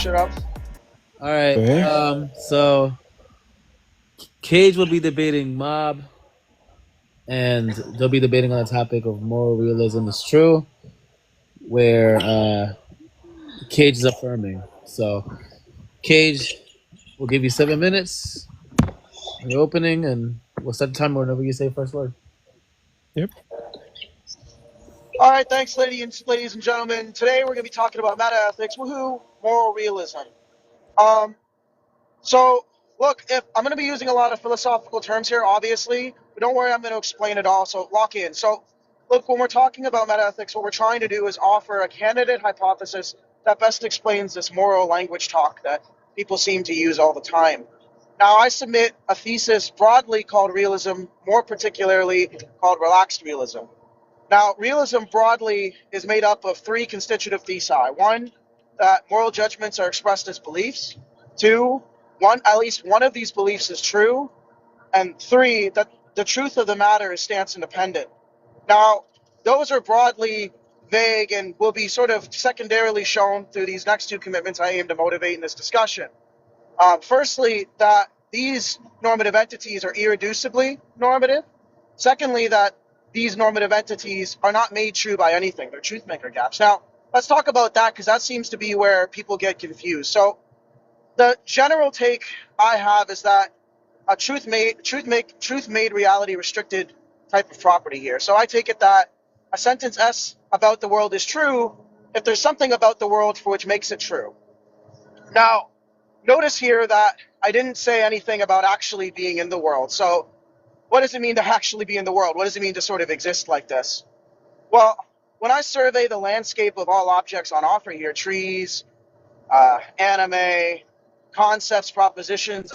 shit up. All right. Okay. So Cage will be debating Mob, and they'll be debating on the topic of moral realism is true, where Cage is affirming. So Cage will give you 7 minutes in the opening, and we'll set the timer whenever you say first word. Yep. All right, thanks, ladies and gentlemen. Today we're going to be talking about meta-ethics, woohoo, moral realism. Um, so, look, if I'm going to be using a lot of philosophical terms here, obviously, but don't worry, I'm going to explain it all, so lock in. So, look, when we're talking about meta-ethics, what we're trying to do is offer a candidate hypothesis that best explains this moral language talk that people seem to use all the time. Now, I submit a thesis broadly called realism, more particularly called relaxed realism. Now, realism broadly is made up of three constitutive thesi. One, that moral judgments are expressed as beliefs. Two, at least one of these beliefs is true. And three, that the truth of the matter is stance independent. Now, those are broadly vague and will be sort of secondarily shown through these next two commitments I aim to motivate in this discussion. Firstly, that these normative entities are irreducibly normative. Secondly, that these normative entities are not made true by anything. They're truth maker gaps. Now, let's talk about that because that seems to be where people get confused. So, the general take I have is that a truth-made reality restricted type of property here. So I take it that a sentence S about the world is true if there's something about the world for which makes it true. Now, notice here that I didn't say anything about actually being in the world. So what does it mean to actually be in the world? What does it mean to sort of exist like this? Well, when I survey the landscape of all objects on offer here, trees, anime, concepts, propositions,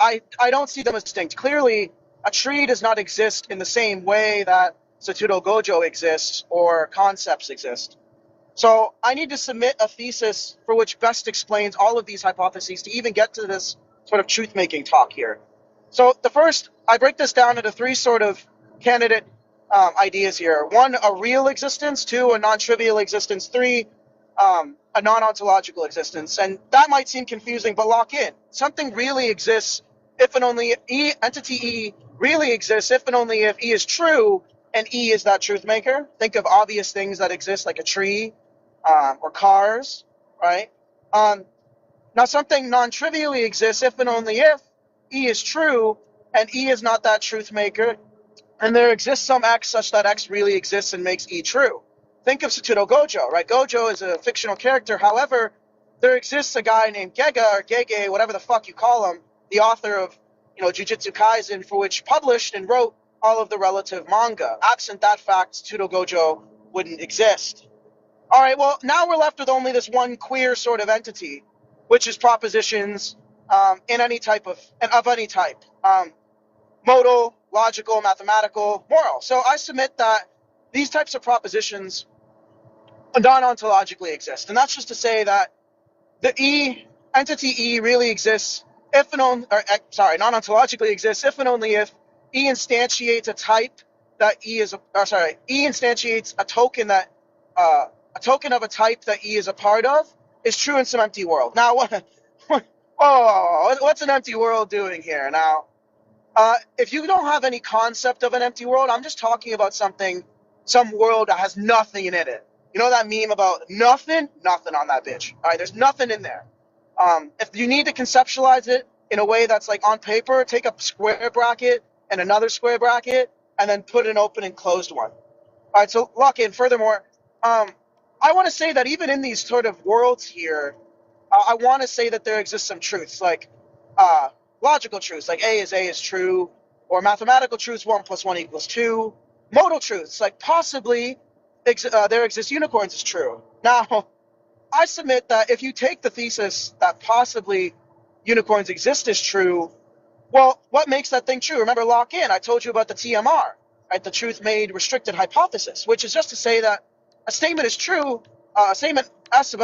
I don't see them as distinct. Clearly, a tree does not exist in the same way that Satoru Gojo exists or concepts exist. So I need to submit a thesis for which best explains all of these hypotheses to even get to this sort of truth-making talk here. So the first, I break this down into three sort of candidate ideas here. One, a real existence. Two, a non-trivial existence. Three, a non-ontological existence. And that might seem confusing, but lock in. Something really exists if and only if entity E really exists if and only if E is true and E is that truth maker. Think of obvious things that exist like a tree or cars, right? Now something non-trivially exists if and only if E is true and E is not that truth maker, and there exists some X such that X really exists and makes E true. Think of Satoru Gojo, right? Gojo is a fictional character. However, there exists a guy named Gega or Gege, whatever the fuck you call him, the author of, Jujutsu Kaisen, for which published and wrote all of the relative manga. Absent that fact, Satoru Gojo wouldn't exist. All right, well, now we're left with only this one queer sort of entity, which is propositions in any type of any type. Modal, logical, mathematical, moral. So I submit that these types of propositions non-ontologically exist. And that's just to say that the entity E really exists if and only, non-ontologically exists if and only if E instantiates a type that E instantiates a token that, a token of a type that E is a part of is true in some empty world. Now, what's an empty world doing here? Now, if you don't have any concept of an empty world, I'm just talking about some world that has nothing in it. You know that meme about nothing? Nothing on that bitch. All right, there's nothing in there. If you need to conceptualize it in a way that's like on paper, take a square bracket and another square bracket, and then put an open and closed one. All right, so lock in. Furthermore, I want to say that even in these sort of worlds here, I want to say that there exists some truths, like logical truths, like A is true, or mathematical truths, 1 + 1 = 2. Modal truths, like possibly there exist unicorns, is true. Now, I submit that if you take the thesis that possibly unicorns exist as true, well, what makes that thing true? Remember, lock in. I told you about the TMR, right? The truth-made restricted hypothesis, which is just to say that a statement is true. A sentence S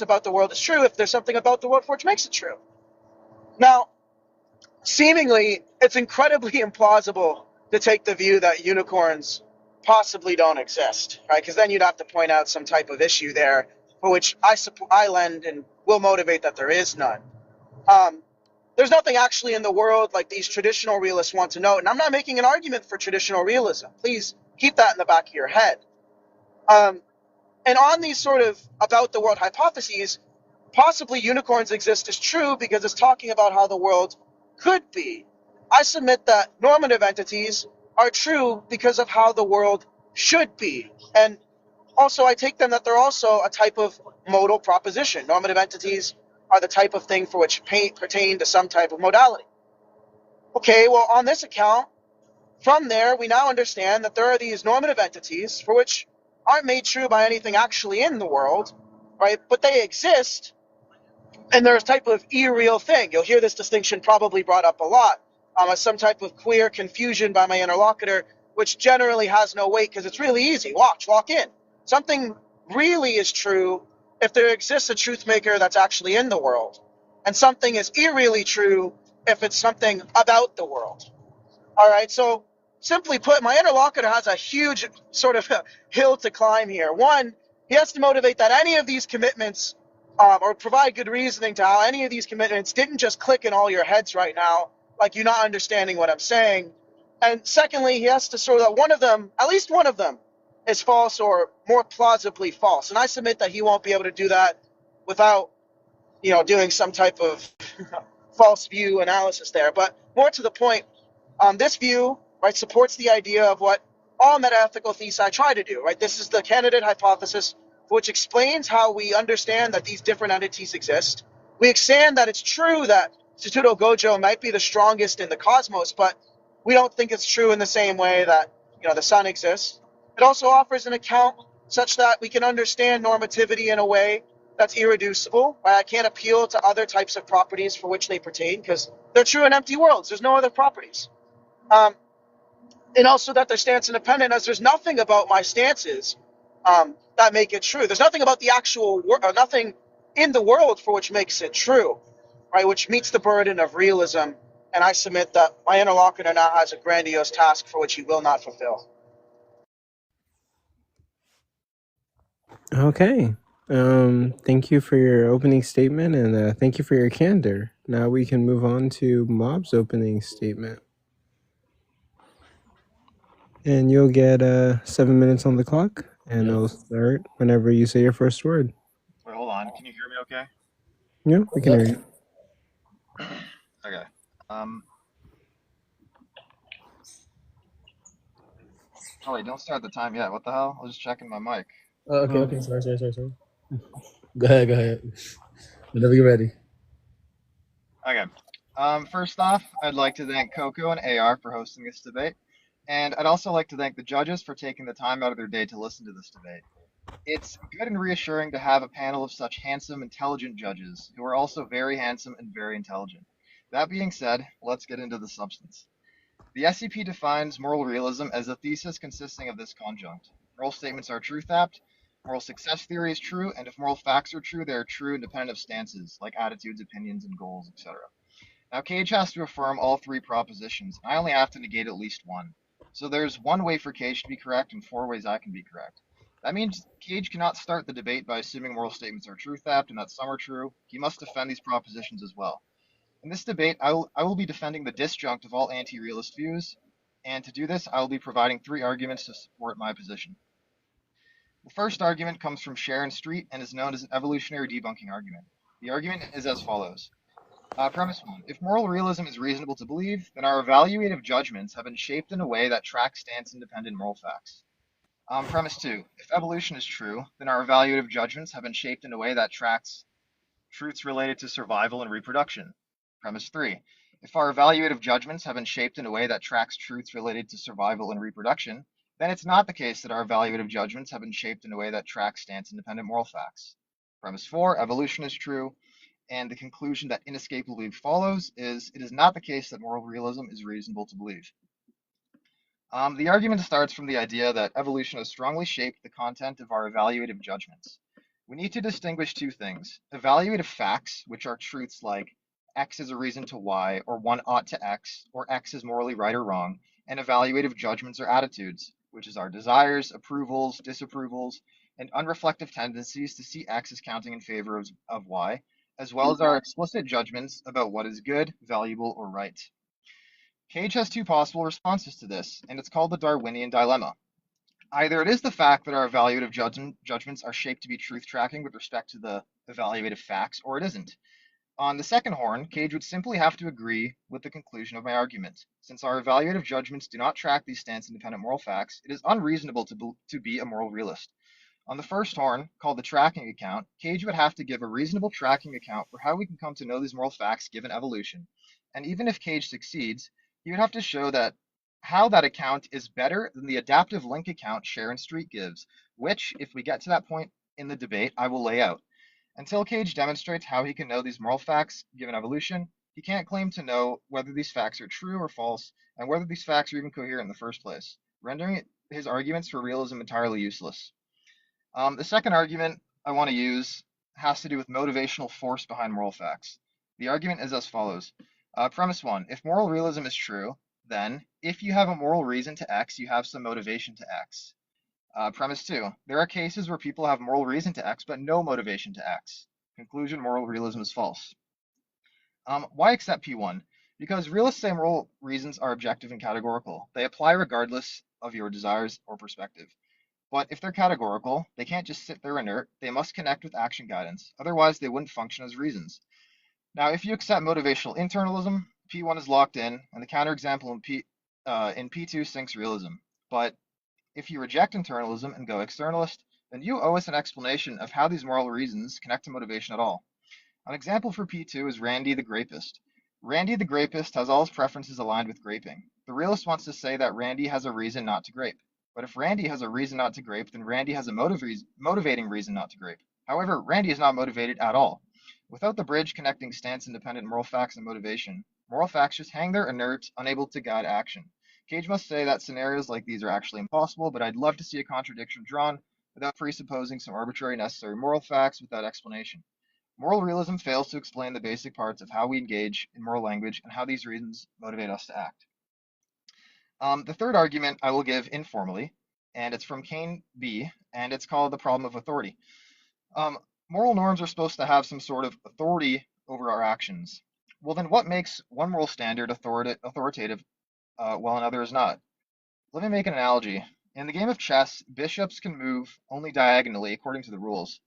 about the world is true if there's something about the world for which makes it true. Now, seemingly, it's incredibly implausible to take the view that unicorns possibly don't exist, right? Because then you'd have to point out some type of issue there for which I lend and will motivate that there is none. Um, there's nothing actually in the world like these traditional realists want to know. And I'm not making an argument for traditional realism. Please keep that in the back of your head. Um, and on these sort of about the world hypotheses, possibly unicorns exist is true because it's talking about how the world could be. I submit that normative entities are true because of how the world should be. And also, I take them that they're also a type of modal proposition. Normative entities are the type of thing for which pertain to some type of modality. Okay, well, on this account, from there, we now understand that there are these normative entities for which aren't made true by anything actually in the world, right? But they exist, and they're a type of irreal thing. You'll hear this distinction probably brought up a lot as some type of queer confusion by my interlocutor, which generally has no weight because it's really easy. Watch, lock in. Something really is true if there exists a truth maker that's actually in the world, and something is irreally true if it's something about the world. All right, so simply put, my interlocutor has a huge sort of hill to climb here. One, he has to motivate that any of these commitments or provide good reasoning to how any of these commitments didn't just click in all your heads right now, like you're not understanding what I'm saying. And secondly, he has to sort of one of them, at least one of them, is false or more plausibly false. And I submit that he won't be able to do that without, doing some type of false view analysis there. But more to the point, this view, right, supports the idea of what all metaethical theses try to do, right? This is the candidate hypothesis, which explains how we understand that these different entities exist. We extend that it's true that Tsutodo Gojo might be the strongest in the cosmos, but we don't think it's true in the same way that, the sun exists. It also offers an account such that we can understand normativity in a way that's irreducible, right? I can't appeal to other types of properties for which they pertain because they're true in empty worlds. There's no other properties. Um, and also that their stance independent, as there's nothing about my stances that make it true. There's nothing about the actual nothing in the world for which makes it true, right? Which meets the burden of realism. And I submit that my interlocutor now has a grandiose task for which he will not fulfill. Okay. Thank you for your opening statement, and thank you for your candor. Now we can move on to Mob's opening statement. And you'll get 7 minutes on the clock, and it'll start whenever you say your first word. Wait, hold on. Can you hear me okay? Yeah, we can hear you. Okay. Oh wait, don't start the time yet. What the hell? I was just checking my mic. Okay. Sorry. Go ahead. Whenever you're ready. Okay. First off, I'd like to thank Coco and AR for hosting this debate. And I'd also like to thank the judges for taking the time out of their day to listen to this debate. It's good and reassuring to have a panel of such handsome, intelligent judges who are also very handsome and very intelligent. That being said, let's get into the substance. The SCP defines moral realism as a thesis consisting of this conjunct. Moral statements are truth-apt, moral success theory is true, and if moral facts are true, they are true independent of stances, like attitudes, opinions, and goals, etc. Now, Kayj has to affirm all three propositions, and I only have to negate at least one. So there's one way for Kayj to be correct and four ways I can be correct. That means Kayj cannot start the debate by assuming moral statements are truth-apt and that some are true. He must defend these propositions as well. In this debate, I will be defending the disjunct of all anti-realist views, and to do this, I will be providing three arguments to support my position. The first argument comes from Sharon Street and is known as an evolutionary debunking argument. The argument is as follows. Premise 1. If moral realism is reasonable to believe, then our evaluative judgments have been shaped in a way that tracks stance-independent moral facts. Premise 2. If evolution is true, then our evaluative judgments have been shaped in a way that tracks truths related to survival and reproduction. Premise 3. If our evaluative judgments have been shaped in a way that tracks truths related to survival and reproduction, then it's not the case that our evaluative judgments have been shaped in a way that tracks stance-independent moral facts. Premise 4. Evolution is true, and the conclusion that inescapably follows is it is not the case that moral realism is reasonable to believe. The argument starts from the idea that evolution has strongly shaped the content of our evaluative judgments. We need to distinguish two things. Evaluative facts, which are truths like X is a reason to Y, or one ought to X, or X is morally right or wrong, and evaluative judgments or attitudes, which is our desires, approvals, disapprovals, and unreflective tendencies to see X as counting in favor of Y, as well as our explicit judgments about what is good, valuable, or right. Kayj has two possible responses to this, and it's called the Darwinian dilemma. Either it is the fact that our evaluative judgments are shaped to be truth tracking with respect to the evaluative facts, or it isn't. On the second horn, Kayj would simply have to agree with the conclusion of my argument. Since our evaluative judgments do not track these stance-independent moral facts, it is unreasonable to be a moral realist. On the first horn, called the tracking account, Kayj would have to give a reasonable tracking account for how we can come to know these moral facts given evolution. And even if Kayj succeeds, he would have to show that how that account is better than the adaptive link account Sharon Street gives, which, if we get to that point in the debate, I will lay out. Until Kayj demonstrates how he can know these moral facts given evolution, he can't claim to know whether these facts are true or false, and whether these facts are even coherent in the first place, rendering his arguments for realism entirely useless. The second argument I want to use has to do with motivational force behind moral facts. The argument is as follows. Premise one, if moral realism is true, then if you have a moral reason to X, you have some motivation to X. Premise two, there are cases where people have moral reason to X, but no motivation to X. Conclusion, moral realism is false. Why accept P1? Because realists say moral reasons are objective and categorical. They apply regardless of your desires or perspective. But if they're categorical, they can't just sit there inert. They must connect with action guidance. Otherwise, they wouldn't function as reasons. Now, if you accept motivational internalism, P1 is locked in, and the counterexample in P2 sinks realism. But if you reject internalism and go externalist, then you owe us an explanation of how these moral reasons connect to motivation at all. An example for P2 is Randy the Grapist. Randy the Grapist has all his preferences aligned with graping. The realist wants to say that Randy has a reason not to grape. But if Randy has a reason not to grape, then Randy has a motivating reason not to grape. However, Randy is not motivated at all. Without the bridge connecting stance-independent moral facts and motivation, moral facts just hang there inert, unable to guide action. Kayj must say that scenarios like these are actually impossible, but I'd love to see a contradiction drawn without presupposing some arbitrary necessary moral facts without explanation. Moral realism fails to explain the basic parts of how we engage in moral language and how these reasons motivate us to act. The third argument I will give informally, and it's from Kane B, and it's called the problem of authority. Moral norms are supposed to have some sort of authority over our actions. Well, then what makes one moral standard authoritative while another is not? Let me make an analogy. In the game of chess, bishops can move only diagonally according to the rules,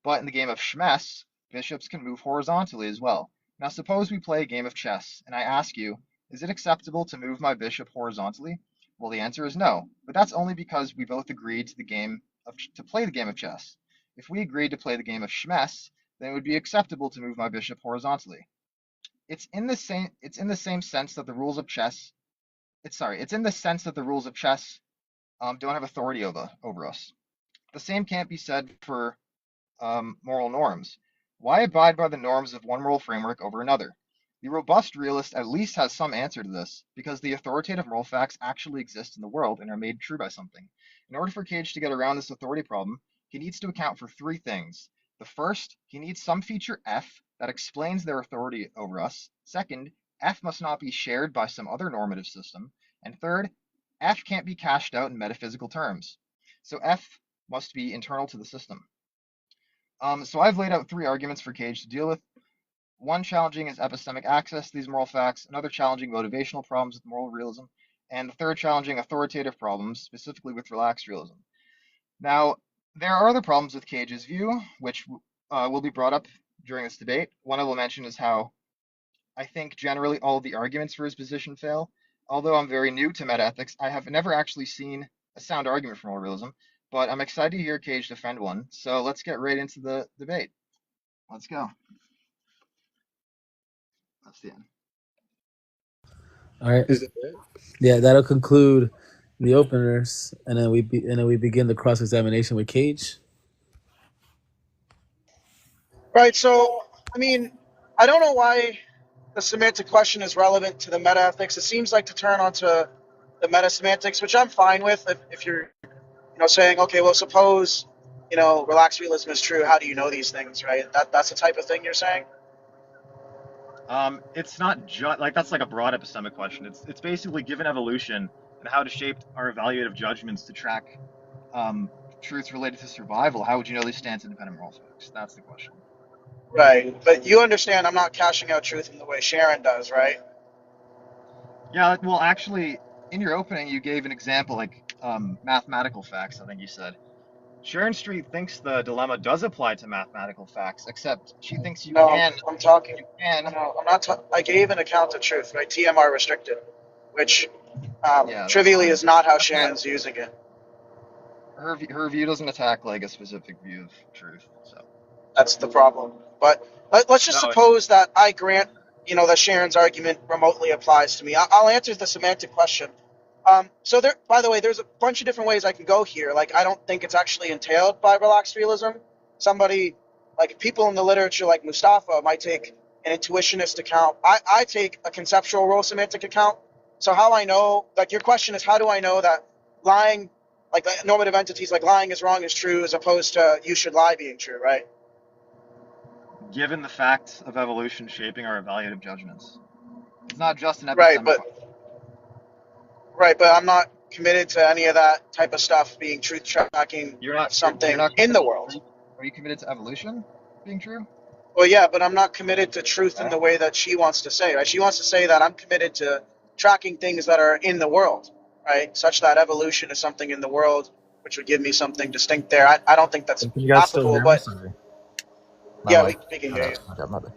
but in the game of chess, bishops can move horizontally as well. Now suppose we play a game of chess, and I ask you, is it acceptable to move my bishop horizontally? Well, the answer is no, but that's only because we both agreed to play the game of chess. If we agreed to play the game of chess, then it would be acceptable to move my bishop horizontally. It's in the same sense that the rules of chess. It's in the sense that the rules of chess don't have authority over us. The same can't be said for moral norms. Why abide by the norms of one moral framework over another? The robust realist at least has some answer to this, because the authoritative moral facts actually exist in the world and are made true by something. In order for Kayj to get around this authority problem, he needs to account for three things. The first, he needs some feature F that explains their authority over us. Second, F must not be shared by some other normative system. And third, F can't be cashed out in metaphysical terms. So F must be internal to the system. So I've laid out three arguments for Kayj to deal with. One challenging is epistemic access to these moral facts, another challenging motivational problems with moral realism, and the third challenging authoritative problems, specifically with relaxed realism. Now, there are other problems with Kayj's view, which will be brought up during this debate. One I will mention is how I think generally all of the arguments for his position fail. Although I'm very new to metaethics, I have never actually seen a sound argument for moral realism, but I'm excited to hear Kayj defend one. So let's get right into the debate. Let's go. That's the end. All right. Is it it? Yeah, that'll conclude the openers, and then we begin the cross examination with Kayj. Right. So, I mean, I don't know why the semantic question is relevant to the metaethics. It seems like to turn onto the meta semantics, which I'm fine with. If you're, saying, okay, well, suppose, relaxed realism is true. How do you know these things, right? That's the type of thing you're saying. It's not just like that's like a broad epistemic question. It's basically given evolution and how to shape our evaluative judgments to track truth related to survival, how would you know these stance independent moral facts? That's the question. Right. But you understand I'm not cashing out truth in the way Sharon does, right? Yeah, well, actually, in your opening, you gave an example, like mathematical facts, I think you said. Sharon Street thinks the dilemma does apply to mathematical facts, except she thinks No, I'm talking. you can, No, I'm not. I gave an account of truth, right? TMR restricted, which yeah, that's trivially fine. is not how That's not, Sharon's using it. her view doesn't attack like a specific view of truth, so. That's the problem. But let's just No, suppose that I grant, that Sharon's argument remotely applies to me. I'll answer the semantic question. So there, by the way, there's a bunch of different ways I can go here. Like, I don't think it's actually entailed by relaxed realism. Somebody, like people in the literature, like Mustafa, might take an intuitionist account. I take a conceptual role semantic account. So how I know, like your question is, how do I know that lying, like normative entities, like lying is wrong is true, as opposed to you should lie being true, right? given the fact of evolution shaping our evaluative judgments. It's not just an Right, epistemic but question. I'm not committed to any of that type of stuff being truth tracking of You're something not in the committed. world. Are you committed to evolution being true? Well, yeah, but I'm not committed to truth in Okay. the way that she wants to say, right? She wants to say that I'm committed to tracking things that are in the world, right? Such that evolution is something in the world, which would give me something distinct there. I don't think that's Can you guys still applicable, hear me? but Sorry. yeah, My we can cut hear out. you. Okay, my bad.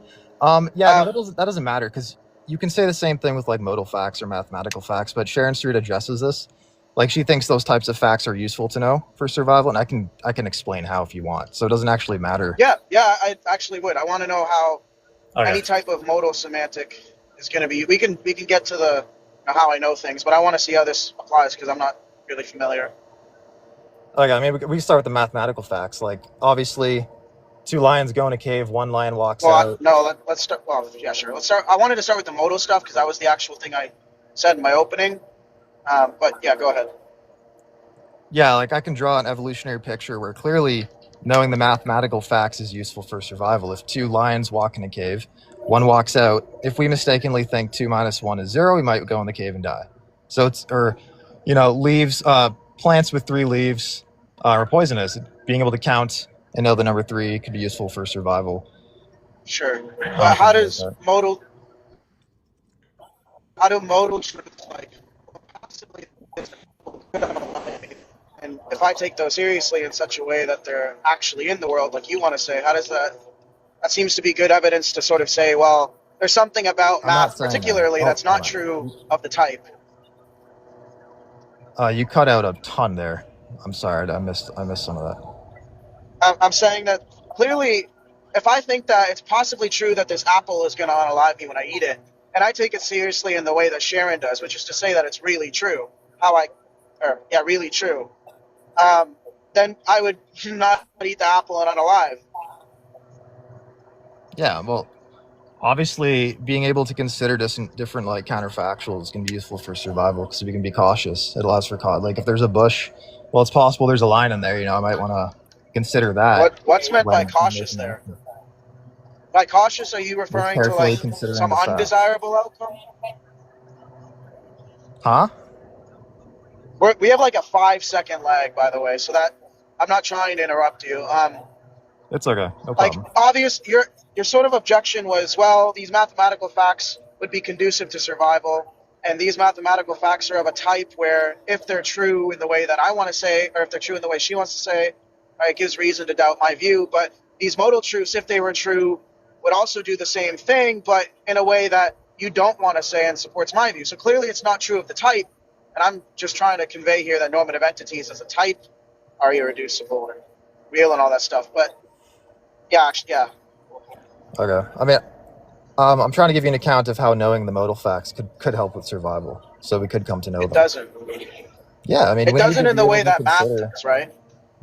Yeah, no, Um, that doesn't matter because you can say the same thing with like modal facts or mathematical facts, but Sharon Street addresses this. Like she thinks those types of facts are useful to know for survival, and I can explain how if you want. So it doesn't actually matter. yeah, I actually would. I want to know how any type of modal semantic is going to be. We can get to the how I know things, but I want to see how this applies because I'm not really familiar. Okay, I mean we can start with the mathematical facts. Like obviously, two lions go in a cave, one lion walks out. No, let's start. Well, yeah, sure. Let's start. I wanted to start with the modal stuff because that was the actual thing I said in my opening. But yeah, go ahead. Yeah, like I can draw an evolutionary picture where clearly knowing the mathematical facts is useful for survival. If two lions walk in a cave, one walks out. If we mistakenly think 2 minus 1 is 0, we might go in the cave and die. So it's, or, leaves, plants with 3 leaves are poisonous. Being able to count and know the number 3 could be useful for survival. Sure. But how do modal truths like possibly, and if I take those seriously in such a way that they're actually in the world, like you want to say, how does that? That seems to be good evidence to sort of say, well, there's something about I'm not math, saying that. particularly, that's not Hold true of the type. You cut out a ton there. I'm sorry, I missed some of that. I'm saying that clearly, if I think that it's possibly true that this apple is going to unalive me when I eat it, and I take it seriously in the way that Sharon does, which is to say that it's really true, really true, then I would not eat the apple and unalive. Yeah, well, obviously, being able to consider different like counterfactuals can be useful for survival because we can be cautious. It allows for like if there's a bush, well, it's possible there's a lion in there. I might want to consider that. What's meant by cautious there? By cautious, are you referring to like some undesirable outcome? Huh? We have like a 5-second lag, by the way, so that I'm not trying to interrupt you. It's okay, no like problem. your sort of objection was, well, these mathematical facts would be conducive to survival, and these mathematical facts are of a type where if they're true in the way that I want to say, or if they're true in the way she wants to say, it gives reason to doubt my view. But these modal truths, if they were true, would also do the same thing, but in a way that you don't want to say and supports my view. So clearly it's not true of the type, and I'm just trying to convey here that normative entities as a type are irreducible and real and all that stuff. But yeah. Okay. I mean, I'm trying to give you an account of how knowing the modal facts could help with survival. So we could come to know them. It doesn't. Yeah, I mean, it doesn't in the way that math does, right?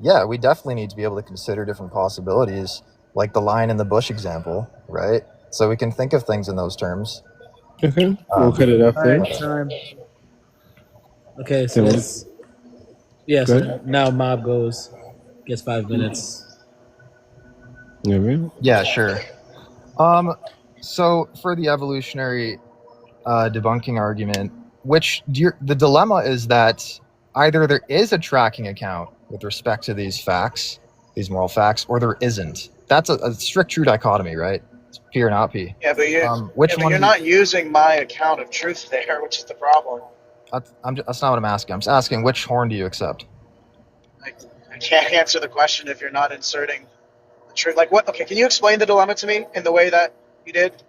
Yeah, we definitely need to be able to consider different possibilities, like the lion in the bush example, right? So we can think of things in those terms. Okay, we'll cut it off there. Time. Okay, so so now Mob gets 5 minutes. Yeah, sure. So for the evolutionary debunking argument, the dilemma is that either there is a tracking account, with respect to these facts, these moral facts, or there isn't. That's a strict true dichotomy, right? It's P or not P. Yeah, but Which one? you're not using my account of truth there, which is the problem. That's not what I'm asking. I'm just asking which horn do you accept? I can't answer the question if you're not inserting the truth. Like what? Okay, can you explain the dilemma to me in the way that you did?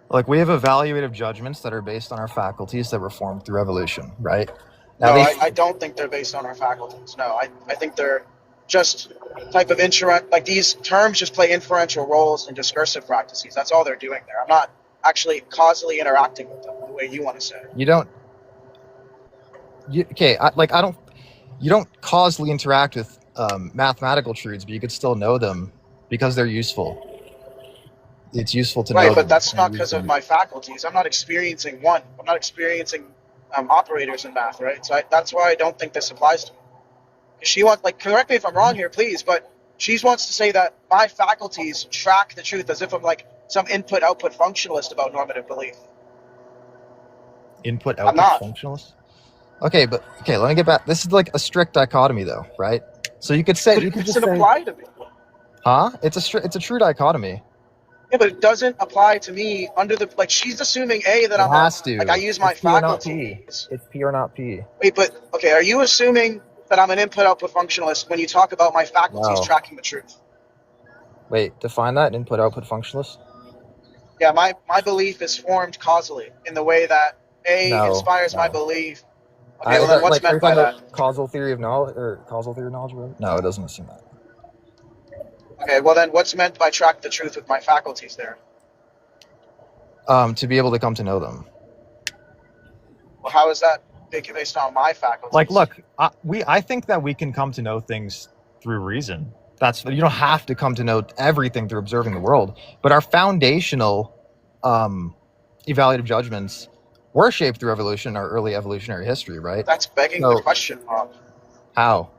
Like, we have evaluative judgments that are based on our faculties that were formed through evolution, right? Now, No, I don't think they're based on our faculties. No, I think they're just type of like these terms just play inferential roles in discursive practices. That's all they're doing there. I'm not actually causally interacting with them the way you want to say. You don't. You don't causally interact with mathematical truths, but you could still know them because they're useful. It's useful to know. Right, but that's not because of my faculties. I'm not experiencing one. I'm not experiencing operators in math, right? So that's why I don't think this applies to me. She wants, like, correct me if I'm wrong here, please, but she wants to say that my faculties track the truth as if I'm like some input-output functionalist about normative belief. Input-output functionalist? Okay, let me get back. This is like a strict dichotomy, though, right? So you could say But it doesn't apply to me. Huh? It's a true dichotomy. Yeah, but it doesn't apply to me under the, like, she's assuming that it has to. Like, I use my faculties. It's P or not P. Wait, but okay, are you assuming that I'm an input-output functionalist when you talk about my faculties tracking the truth? Wait, define that, input-output functionalist? Yeah, my belief is formed causally in the way that inspires my belief. Okay, well then what's meant by that? Causal theory of knowledge, or causal theory of knowledge? No, it doesn't assume that. Okay, well then what's meant by track the truth with my faculties there? To be able to come to know them. Well, how is that based on my faculties? Like, look, I think that we can come to know things through reason. You don't have to come to know everything through observing the world, but our foundational evaluative judgments were shaped through evolution, our early evolutionary history, right? That's begging the question, Bob. How?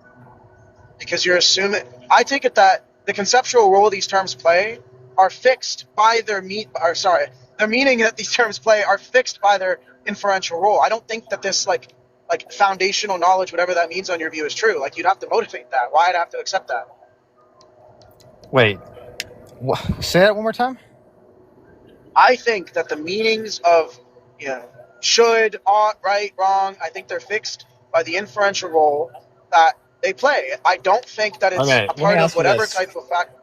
Because you're assuming, I take it that the conceptual role these terms play are fixed by the meaning that these terms play are fixed by their inferential role. I don't think that this like foundational knowledge, whatever that means on your view, is true. Like, you'd have to motivate that. Why I'd have to accept that? Wait. Say that one more time? I think that the meanings of should, ought, right, wrong, I think they're fixed by the inferential role that they play. I don't think that it's a part of whatever type of fact.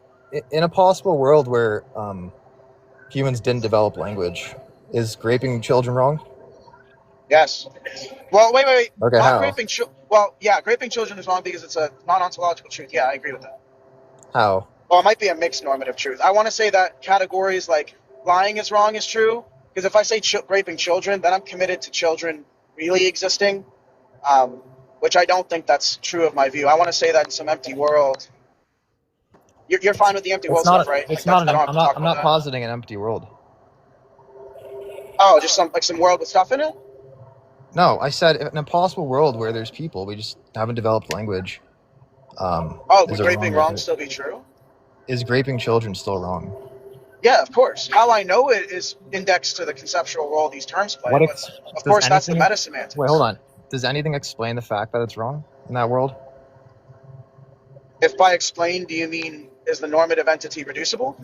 In a possible world where humans didn't develop language, is raping children wrong? Yes. Well, wait. Okay, how? Raping children is wrong because it's a non-ontological truth. Yeah, I agree with that. How? Well, it might be a mixed normative truth. I want to say that categories like lying is wrong is true, because if I say raping children, then I'm committed to children really existing, which I don't think that's true of my view. I want to say that in some empty world. You're fine with the empty world stuff, right? I'm not positing an empty world. Oh, just some world with stuff in it? No, I said in an impossible world where there's people, we just haven't developed language. Would raping wrong still be true? Is raping children still wrong? Yeah, of course. How I know it is indexed to the conceptual role these terms play. Of course, that's the meta-semantics. Wait, hold on. Does anything explain the fact that it's wrong in that world? If by explain, do you mean is the normative entity reducible?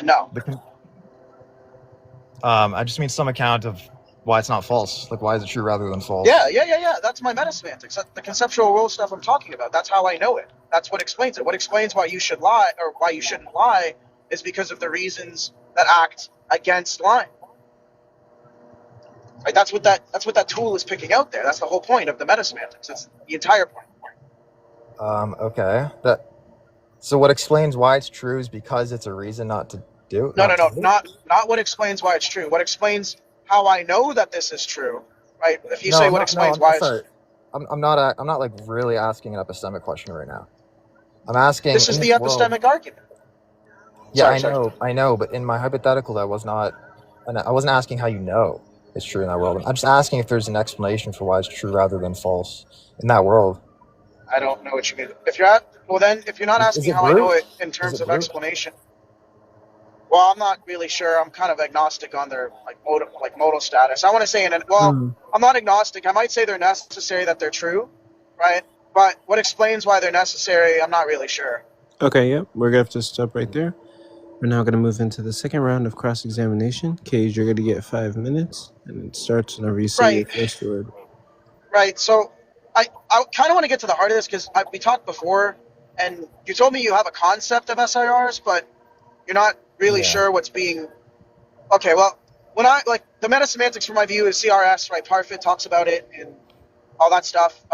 No. I just mean some account of why it's not false. Like, why is it true rather than false? Yeah. That's my meta-semantics. That's the conceptual role stuff I'm talking about. That's how I know it. That's what explains it. What explains why you should lie or why you shouldn't lie is because of the reasons that act against lying. Right? That's what that tool is picking out there. That's the whole point of the meta-semantics. That's the entire point. Okay. So what explains why it's true is because it's a reason not to do it? No. Not what explains why it's true. What explains how I know that this is true, right? If you say what explains why it's... I'm not like really asking an epistemic question right now. I'm asking... This is the epistemic argument. Yeah, I know, but in my hypothetical, I wasn't asking how you know it's true in that world. I'm just asking if there's an explanation for why it's true rather than false in that world. I don't know what you mean. If you're not asking how I know it in terms of explanation, well, I'm not really sure. I'm kind of agnostic on their modal status. I want to say I'm not agnostic. I might say they're necessary, that they're true, right? but what explains why they're necessary, I'm not really sure. Okay, yep. We're going to have to stop right there. We're now going to move into the second round of cross-examination. Kayj, you're going to get 5 minutes, and it starts whenever you say your Right, first word. right. So I kind of want to get to the heart of this because we talked before, and you told me you have a concept of SIRs, but you're not really Yeah. sure what's being. Okay, well, when I like the meta semantics for my view is CRS, right? Parfit talks about it and all that stuff,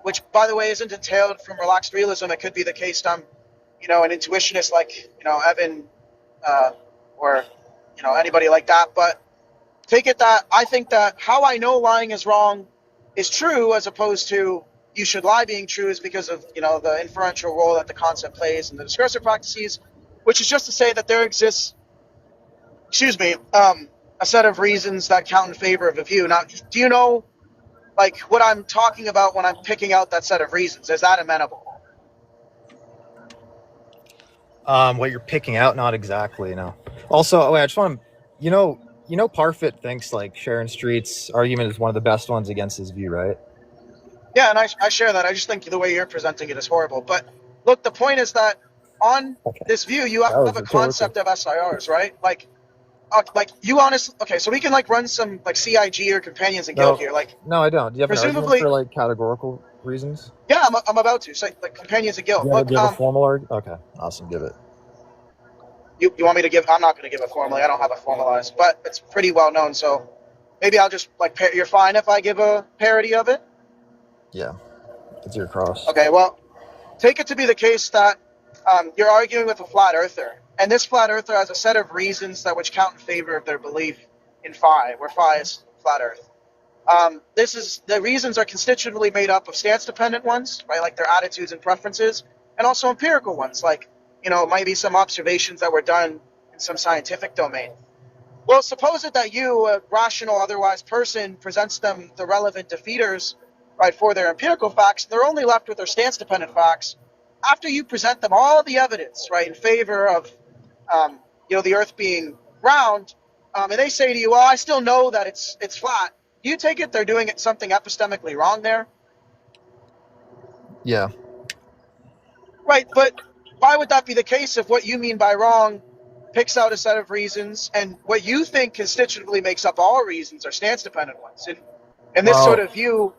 which, by the way, isn't entailed from relaxed realism. It could be the case I'm, an intuitionist like, Evan, or, anybody like that. But take it that I think that how I know lying is wrong is true, as opposed to you should lie being true, is because of, the inferential role that the concept plays in the discursive practices, which is just to say that there exists, a set of reasons that count in favor of a view. Now, do you know, like, what I'm talking about when I'm picking out that set of reasons? Is that amenable? What you're picking out, not exactly, no. Also, wait, I just want to, Parfit thinks like Sharon Street's argument is one of the best ones against his view, right? Yeah, and I share that. I just think the way you're presenting it is horrible. But look, the point is that on this view, you That was have a rhetorical. concept of SIRs, right? Like you honestly, okay, so we can like run some like CIG or companions and guild here. Like, No, I don't. Do you have an argument presumably, for like categorical reasons? yeah, I'm about to say like companions and guild. Look, Do you have a formal argument? Okay, awesome, give it. you want me to give? I'm not going to give it formally. I don't have it formalized, but it's pretty well known. So maybe I'll just like you're fine if I give a parody of it. Yeah, it's your cross. Okay, well, take it to be the case that you're arguing with a flat earther, and this flat earther has a set of reasons that which count in favor of their belief in phi, where phi is flat earth. The reasons are constitutively made up of stance-dependent ones, right, like their attitudes and preferences, and also empirical ones, like, maybe some observations that were done in some scientific domain. Well, suppose that you, a rational, otherwise person, presents them the relevant defeaters, right, for their empirical facts, and they're only left with their stance-dependent facts after you present them all the evidence, right, in favor of, the Earth being round, and they say to you, well, I still know that it's flat. Do you take it they're doing something epistemically wrong there? Yeah. Right, but why would that be the case if what you mean by wrong picks out a set of reasons, and what you think constitutively makes up all reasons are stance-dependent ones? And this sort of view...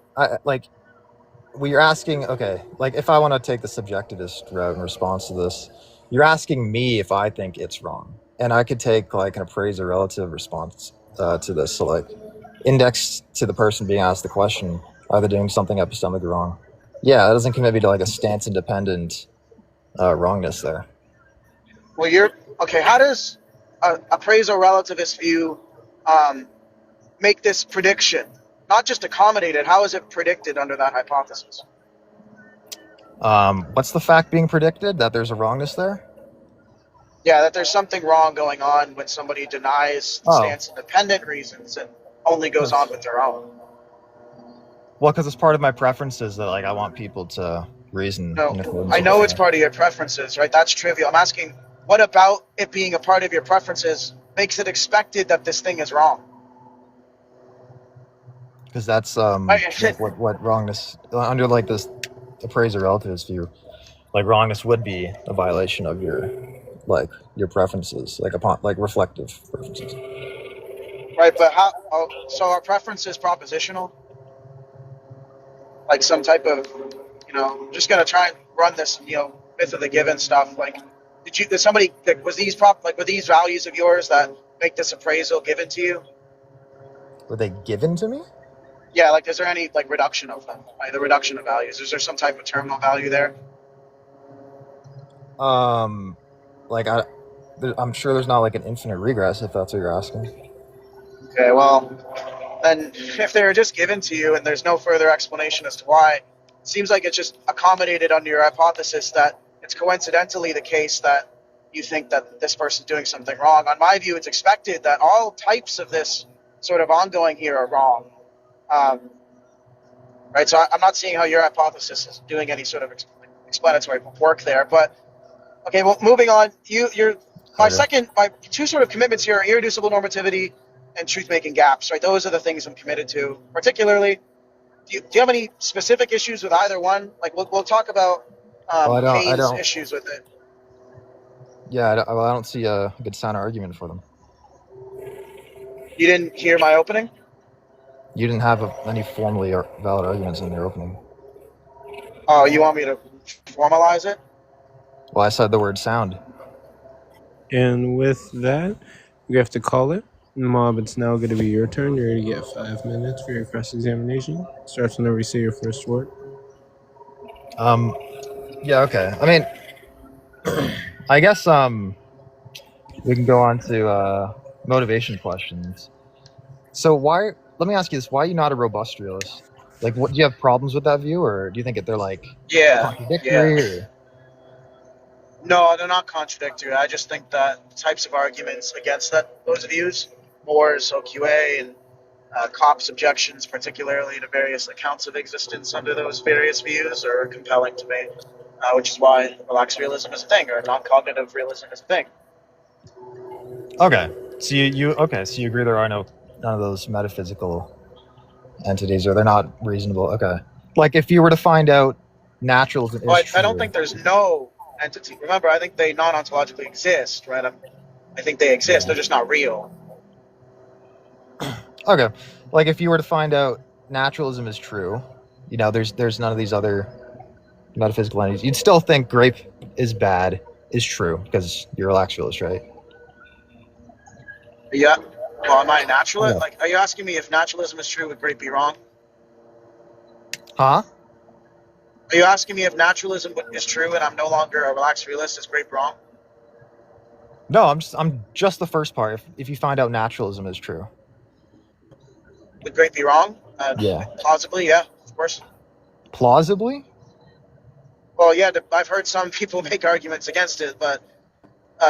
You're asking, okay, like if I want to take the subjectivist route in response to this, you're asking me if I think it's wrong. And I could take like an appraiser relative response to this. So like index to the person being asked the question, are they doing something epistemically wrong? Yeah, that doesn't commit me to like a stance independent wrongness there. Well, how does appraiser relativist view make this prediction? Not just accommodate it, how is it predicted under that hypothesis? What's the fact being predicted? That there's a wrongness there? Yeah, that there's something wrong going on when somebody denies stance-independent reasons and only goes on with their own. Well, because it's part of my preferences that like I want people to reason. No, I know it's part of your preferences, right? That's trivial. I'm asking, what about it being a part of your preferences makes it expected that this thing is wrong? Because that's like what wrongness under like this appraiser relativist view, like wrongness would be a violation of your preferences, like upon like reflective preferences. Right, but how? Oh, so our preference is propositional, like some type of, I'm just gonna try and run this, myth of the given stuff. Like, did somebody were these values of yours that make this appraisal given to you? Were they given to me? Yeah, like, is there any, like, reduction of them? Like, the reduction of values. Is there some type of terminal value there? I'm sure there's not, like, an infinite regress, if that's what you're asking. Okay, well, then, if they're just given to you and there's no further explanation as to why, it seems like it's just accommodated under your hypothesis that it's coincidentally the case that you think that this person's doing something wrong. On my view, it's expected that all types of this sort of ongoing here are wrong. Right, so I'm not seeing how your hypothesis is doing any sort of explanatory work there. But okay, well, moving on. My two sort of commitments here are irreducible normativity and truth-making gaps. Right, those are the things I'm committed to, particularly. do you have any specific issues with either one? Like, we'll talk about Well, I Kane's don't. issues with it. Yeah, I don't see a good sound argument for them. You didn't hear my opening? You didn't have any formally valid arguments in your opening. Oh, you want me to formalize it? Well, I said the word sound. And with that, we have to call it. Mob, it's now going to be your turn. You're going to get 5 minutes for your cross-examination. Starts whenever you say your first word. Yeah, okay. I mean, I guess we can go on to motivation questions. So let me ask you this, why are you not a robust realist? Like, what, do you have problems with that view, or do you think they're like contradictory? Or? No, they're not contradictory. I just think that the types of arguments against those views, Moore's OQA and Kopp's objections, particularly to various accounts of existence under those various views, are compelling to me, which is why relaxed realism is a thing, or non-cognitive realism is a thing. Okay, so you agree there are none of those metaphysical entities, or they're not reasonable. Okay, like if you were to find out naturalism is true. I don't think there's no entity. Remember, I think they non-ontologically exist, right? I think they exist. They're just not real. Okay, like if you were to find out naturalism is true, you know, there's none of these other metaphysical entities, you'd still think grape is bad is true because you're a relaxed realist, right? Yeah. Well, am I a naturalist? Yeah. Like, are you asking me if naturalism is true, would grape be wrong? Huh? Are you asking me if naturalism is true and I'm no longer a relaxed realist? Is grape wrong? No, I'm just the first part. If you find out naturalism is true. Would grape be wrong? Yeah. Plausibly, yeah, of course. Plausibly? Well, yeah, I've heard some people make arguments against it, but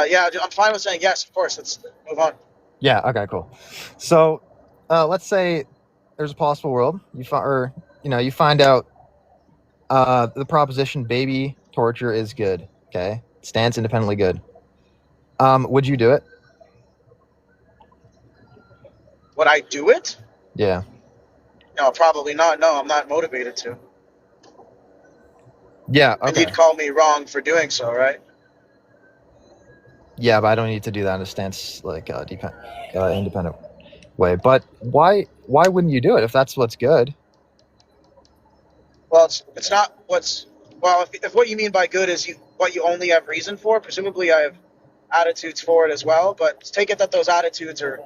yeah, I'm fine with saying yes, of course. Let's move on. Yeah, okay, cool. So, let's say there's a possible world. You find out the proposition baby torture is good, okay? Stands independently good. Would you do it? Would I do it? Yeah. No, probably not. No, I'm not motivated to. Yeah, okay. And you'd call me wrong for doing so, right? Yeah, but I don't need to do that in a stance like independent way. But why wouldn't you do it if that's what's good? Well, it's not what's well. If what you mean by good is what you only have reason for, presumably I have attitudes for it as well. But take it that those attitudes are,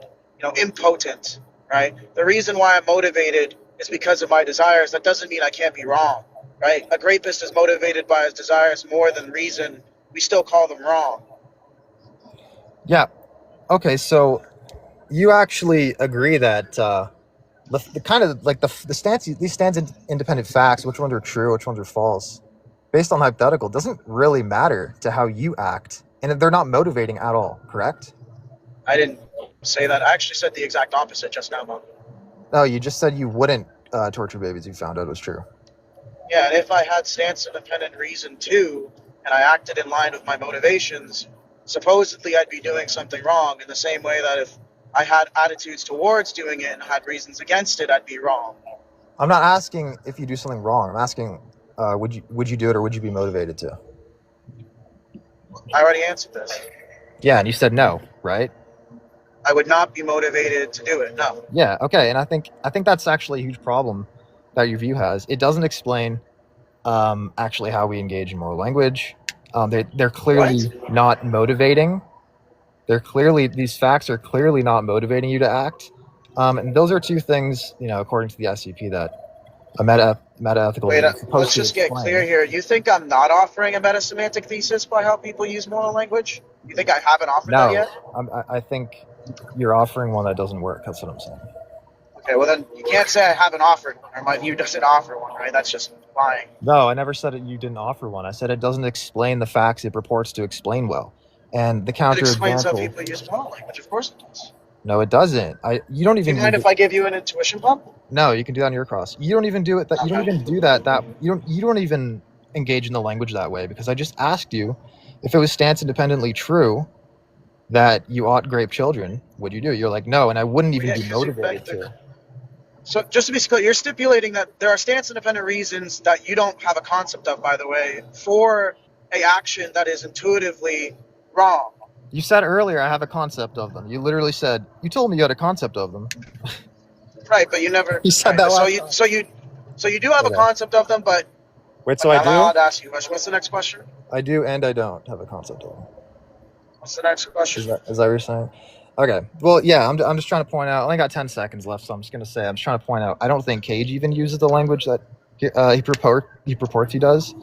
impotent, right? The reason why I'm motivated is because of my desires. That doesn't mean I can't be wrong, right? A grapist is motivated by his desires more than reason. We still call them wrong. Yeah. Okay, so you actually agree that the kind of like the stance, these stands independent facts, which ones are true, which ones are false, based on hypothetical, doesn't really matter to how you act, and they're not motivating at all. Correct? I didn't say that. I actually said the exact opposite just now, Mom. No, you just said you wouldn't torture babies. You found out it was true. Yeah, and if I had stance independent reason too, and I acted in line with my motivations, supposedly I'd be doing something wrong in the same way that if I had attitudes towards doing it and had reasons against it, I'd be wrong. I'm not asking if you do something wrong. I'm asking, would you do it, or would you be motivated to? I already answered this. Yeah, and you said no, right? I would not be motivated to do it, no. Yeah, okay, and I think that's actually a huge problem that your view has. It doesn't explain actually how we engage in moral language. They're clearly not motivating. These facts are clearly not motivating you to act. And those are two things, according to the SCP, that a meta-ethical... Wait, let's just get clear here. You think I'm not offering a meta-semantic thesis by how people use moral language? You think I haven't offered that yet? I think you're offering one that doesn't work. That's what I'm saying. Okay, well then, you can't say I haven't offered one, or my view doesn't offer one, right? That's just lying. No, I never said you didn't offer one. I said it doesn't explain the facts it purports to explain well. And the counter It explains how example... people use moral language, of course it does. No, it doesn't. You don't even... Do you mind if I give you an intuition bump? No, you can do that on your cross. You don't even do it. You don't even do that. You don't even engage in the language that way, because I just asked you if it was stance independently true that you ought grape children. Would you do it? You're like, no, and I wouldn't even be motivated to. So just to be clear, you're stipulating that there are stance-independent reasons that you don't have a concept of, by the way, for a action that is intuitively wrong. You said earlier I have a concept of them. You literally said, you told me you had a concept of them. Right, but you never. You said Right, that but last time. so you do have a Okay. concept of them, but Wait, so okay, I I'm not allowed do? to ask you a question. What's the next question? I do and I don't have a concept of them. What's the next question? Is that what you're saying? Okay. Well, yeah, I'm just trying to point out. I only got 10 seconds left, so I'm just going to say I'm just trying to point out. I don't think Kayj even uses the language that he purports he does,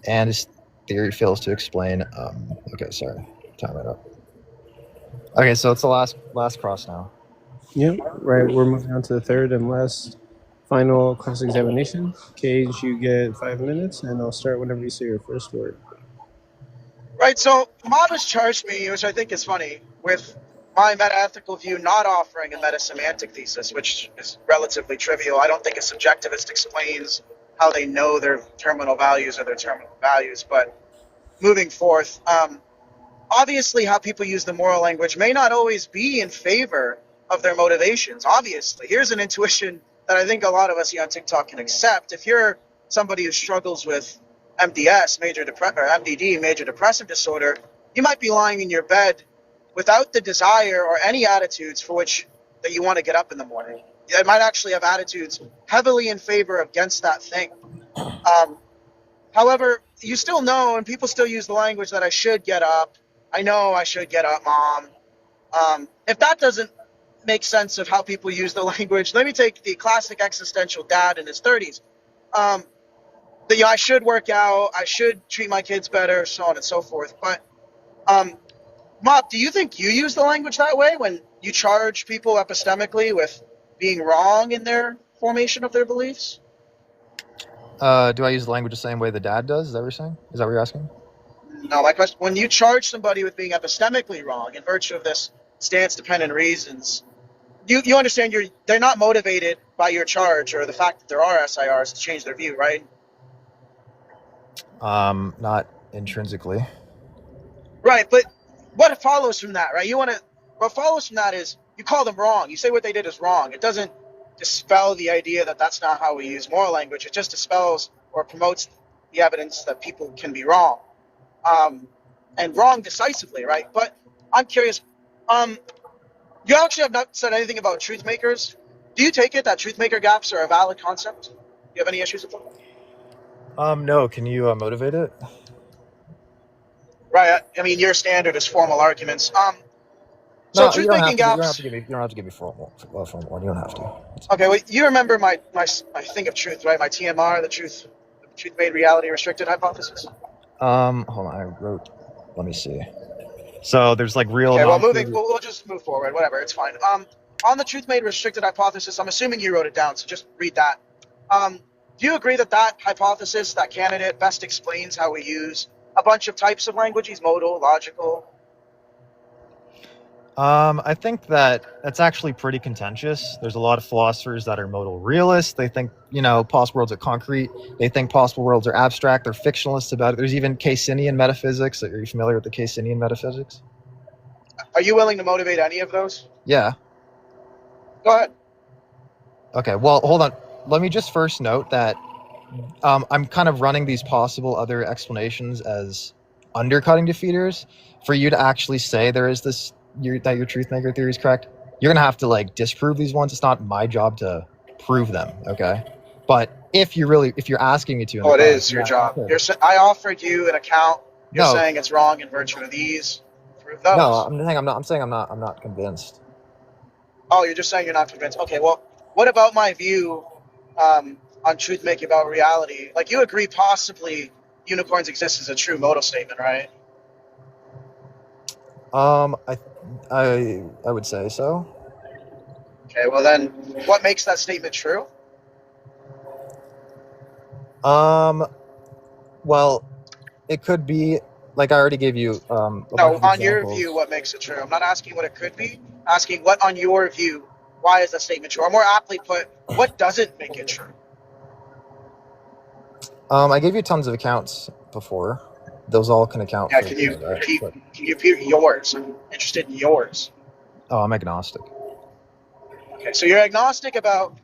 and his theory fails to explain. Okay, sorry. Time it up. Okay, so it's the last cross now. Yep, right. We're moving on to the third and last final cross-examination. Kayj, you get 5 minutes, and I'll start whenever you say your first word. Right, so Mob has charged me, which I think is funny, with my meta-ethical view not offering a meta-semantic thesis, which is relatively trivial. I don't think a subjectivist explains how they know their terminal values are their terminal values. But moving forth, obviously how people use the moral language may not always be in favor of their motivations, obviously. Here's an intuition that I think a lot of us here on TikTok can accept. If you're somebody who struggles with MDS, or MDD, major depressive disorder, you might be lying in your bed without the desire or any attitudes for which that you want to get up in the morning. You might actually have attitudes heavily in favor against that thing. However, you still know, and people still use the language that I should get up. I know I should get up, Mom. If that doesn't make sense of how people use the language, let me take the classic existential dad in his 30s. I should work out, I should treat my kids better, so on and so forth. But, Mop, do you think you use the language that way when you charge people epistemically with being wrong in their formation of their beliefs? Do I use the language the same way the dad does? Is that what you're saying? Is that what you're asking? No, my question: when you charge somebody with being epistemically wrong in virtue of this stance-dependent reasons, you understand they're not motivated by your charge or the fact that there are SIRs to change their view, right? Not intrinsically. Right, but what follows from that, right? What follows from that is you call them wrong. You say what they did is wrong. It doesn't dispel the idea that that's not how we use moral language. It just dispels or promotes the evidence that people can be wrong, and wrong decisively, right? But I'm curious. You actually have not said anything about truth makers. Do you take it that truth maker gaps are a valid concept? Do you have any issues with them? No. Can you motivate it? Right. I mean, your standard is formal arguments. So No, truth making gaps. You don't have to give me formal. You don't have to. Okay. Well, you remember my thing of truth, right? My TMR, the truth made reality restricted hypothesis. Hold on. I wrote. Let me see. So there's like real. Okay. Well, we'll just move forward. Whatever. It's fine. On the truth made restricted hypothesis, I'm assuming you wrote it down, so just read that. Do you agree that hypothesis, that candidate, best explains how we use a bunch of types of languages, modal, logical? I think that's actually pretty contentious. There's a lot of philosophers that are modal realists. They think, possible worlds are concrete. They think possible worlds are abstract. They're fictionalists about it. There's even Kaysian metaphysics. Are you familiar with the Kaysian metaphysics? Are you willing to motivate any of those? Yeah. Go ahead. Okay, well, hold on. Let me just first note that I'm kind of running these possible other explanations as undercutting defeaters. For you to actually say there is this, that your truth maker theory is correct, you're going to have to disprove these ones. It's not my job to prove them, okay? But if you're asking me to... it is your job. I offered you an account. You're saying it's wrong in virtue of these. Prove those. No, I'm saying I'm not convinced. Oh, you're just saying you're not convinced. Okay, well, what about my view on truth making about reality? You agree possibly unicorns exist as a true modal statement, right? I would say so. Okay, well then, what makes that statement true? Well, it could be, I already gave you no, on your view, what makes it true? I'm not asking what it could be. I'm asking what, on your view, why is that statement true? Or more aptly put, what doesn't make it true? I gave you tons of accounts before. Those all can account for... Can you repeat yours? I'm interested in yours. Oh, I'm agnostic. Okay, so you're agnostic about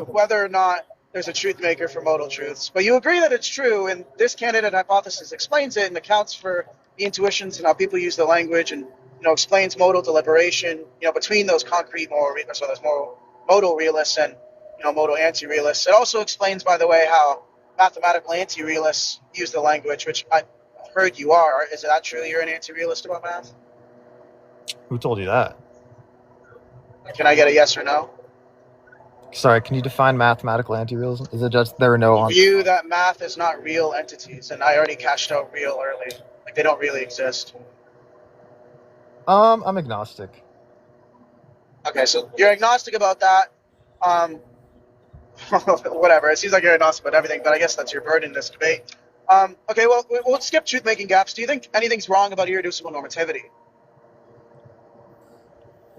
whether or not there's a truth maker for modal truths. But you agree that it's true, and this candidate hypothesis explains it and accounts for the intuitions and how people use the language, and explains modal deliberation, between those concrete moral realists, so there's modal realists and modal anti-realists. It also explains, by the way, how mathematical anti-realists use the language, which I've heard you are. Is that true? You're an anti-realist about math? Who told you that? Can I get a yes or no? Sorry, can you define mathematical anti-realism? Is it just there are no view that math is not real entities, and I already cashed out real early. Like, they don't really exist. I'm agnostic. Okay, so you're agnostic about that. Whatever. It seems like you're agnostic about everything, but I guess that's your burden in this debate. Okay, well, we'll skip truth-making gaps. Do you think anything's wrong about irreducible normativity?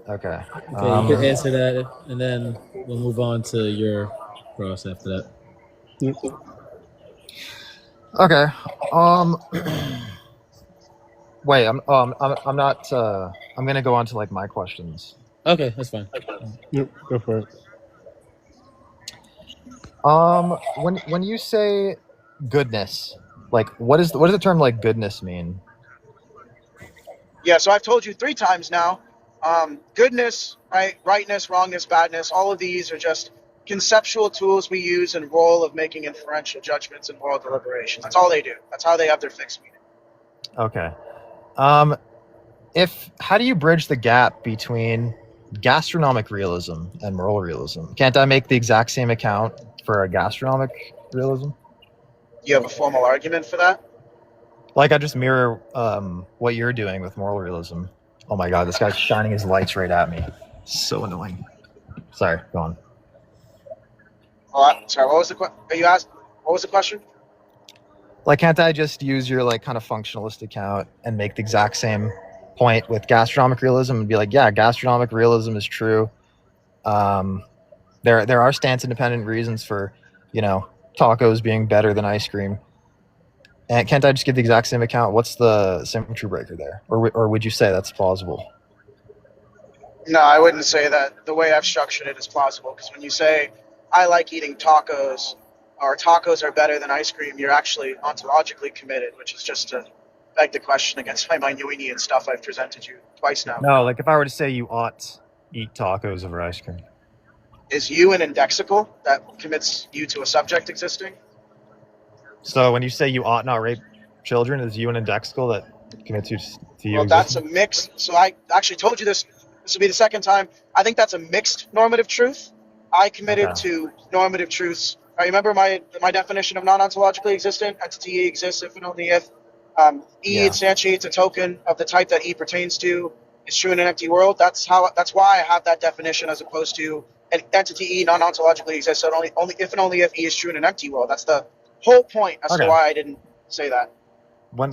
Okay. Okay, you can answer that, and then we'll move on to your cross after that. Okay. Wait. I'm not. I'm gonna go on to like my questions. Okay, that's fine. Yep, go for it. When you say goodness, like what does the term like goodness mean? Yeah, so I've told you 3 times now. Goodness, right, rightness, wrongness, badness, all of these are just conceptual tools we use in role of making inferential judgments and moral deliberations. That's all they do. That's how they have their fixed meaning. Okay. How do you bridge the gap between gastronomic realism and moral realism? Can't I make the exact same account for a gastronomic realism? You have a formal argument for that? Like I just mirror what you're doing with moral realism. Oh my god, this guy's shining his lights right at me. So annoying. Sorry, go on. Sorry, what was the question? What was the question? Like, can't I just use your like kind of functionalist account and make the exact same point with gastronomic realism and be like, yeah, gastronomic realism is true. There are stance independent reasons for, tacos being better than ice cream. And can't I just give the exact same account? What's the symmetry breaker there? Or would you say that's plausible? No, I wouldn't say that. The way I've structured it is plausible, because when you say, I like eating tacos, or tacos are better than ice cream, you're actually ontologically committed, which is just to beg the question against my Minuinian stuff I've presented you twice now. No, like if I were to say you ought eat tacos over ice cream. Is you an indexical that commits you to a subject existing? So when you say you ought not rape children, is you an indexical that commits you to you? Well, that's a mix. So I actually told you this. This will be the second time. I think that's a mixed normative truth. I committed to normative truths. I remember my definition of non-ontologically existent. Entity E exists if and only if E instantiates a token of the type that E pertains to. Is true in an empty world. That's why I have that definition, as opposed to an entity E non-ontologically exists only if and only if E is true in an empty world. That's the whole point as to why I didn't say that. When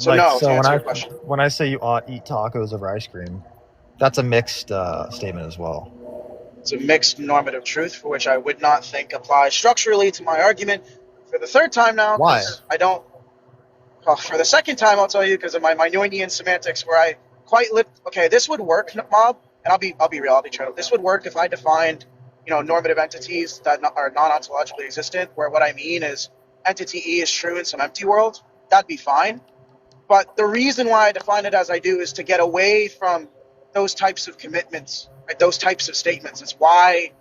I say you ought eat tacos over ice cream, that's a mixed statement as well. It's a mixed normative truth, for which I would not think applies structurally to my argument. For the third time now, why? I don't. Well, for the second time, I'll tell you, because of my Minuinian semantics, where I okay, this would work, Mob, and I'll be real, I'll be true. This would work if I defined, normative entities that are non-ontologically existent, where what I mean is entity E is true in some empty world. That'd be fine. But the reason why I define it as I do is to get away from those types of commitments, right? Those types of statements. It's why,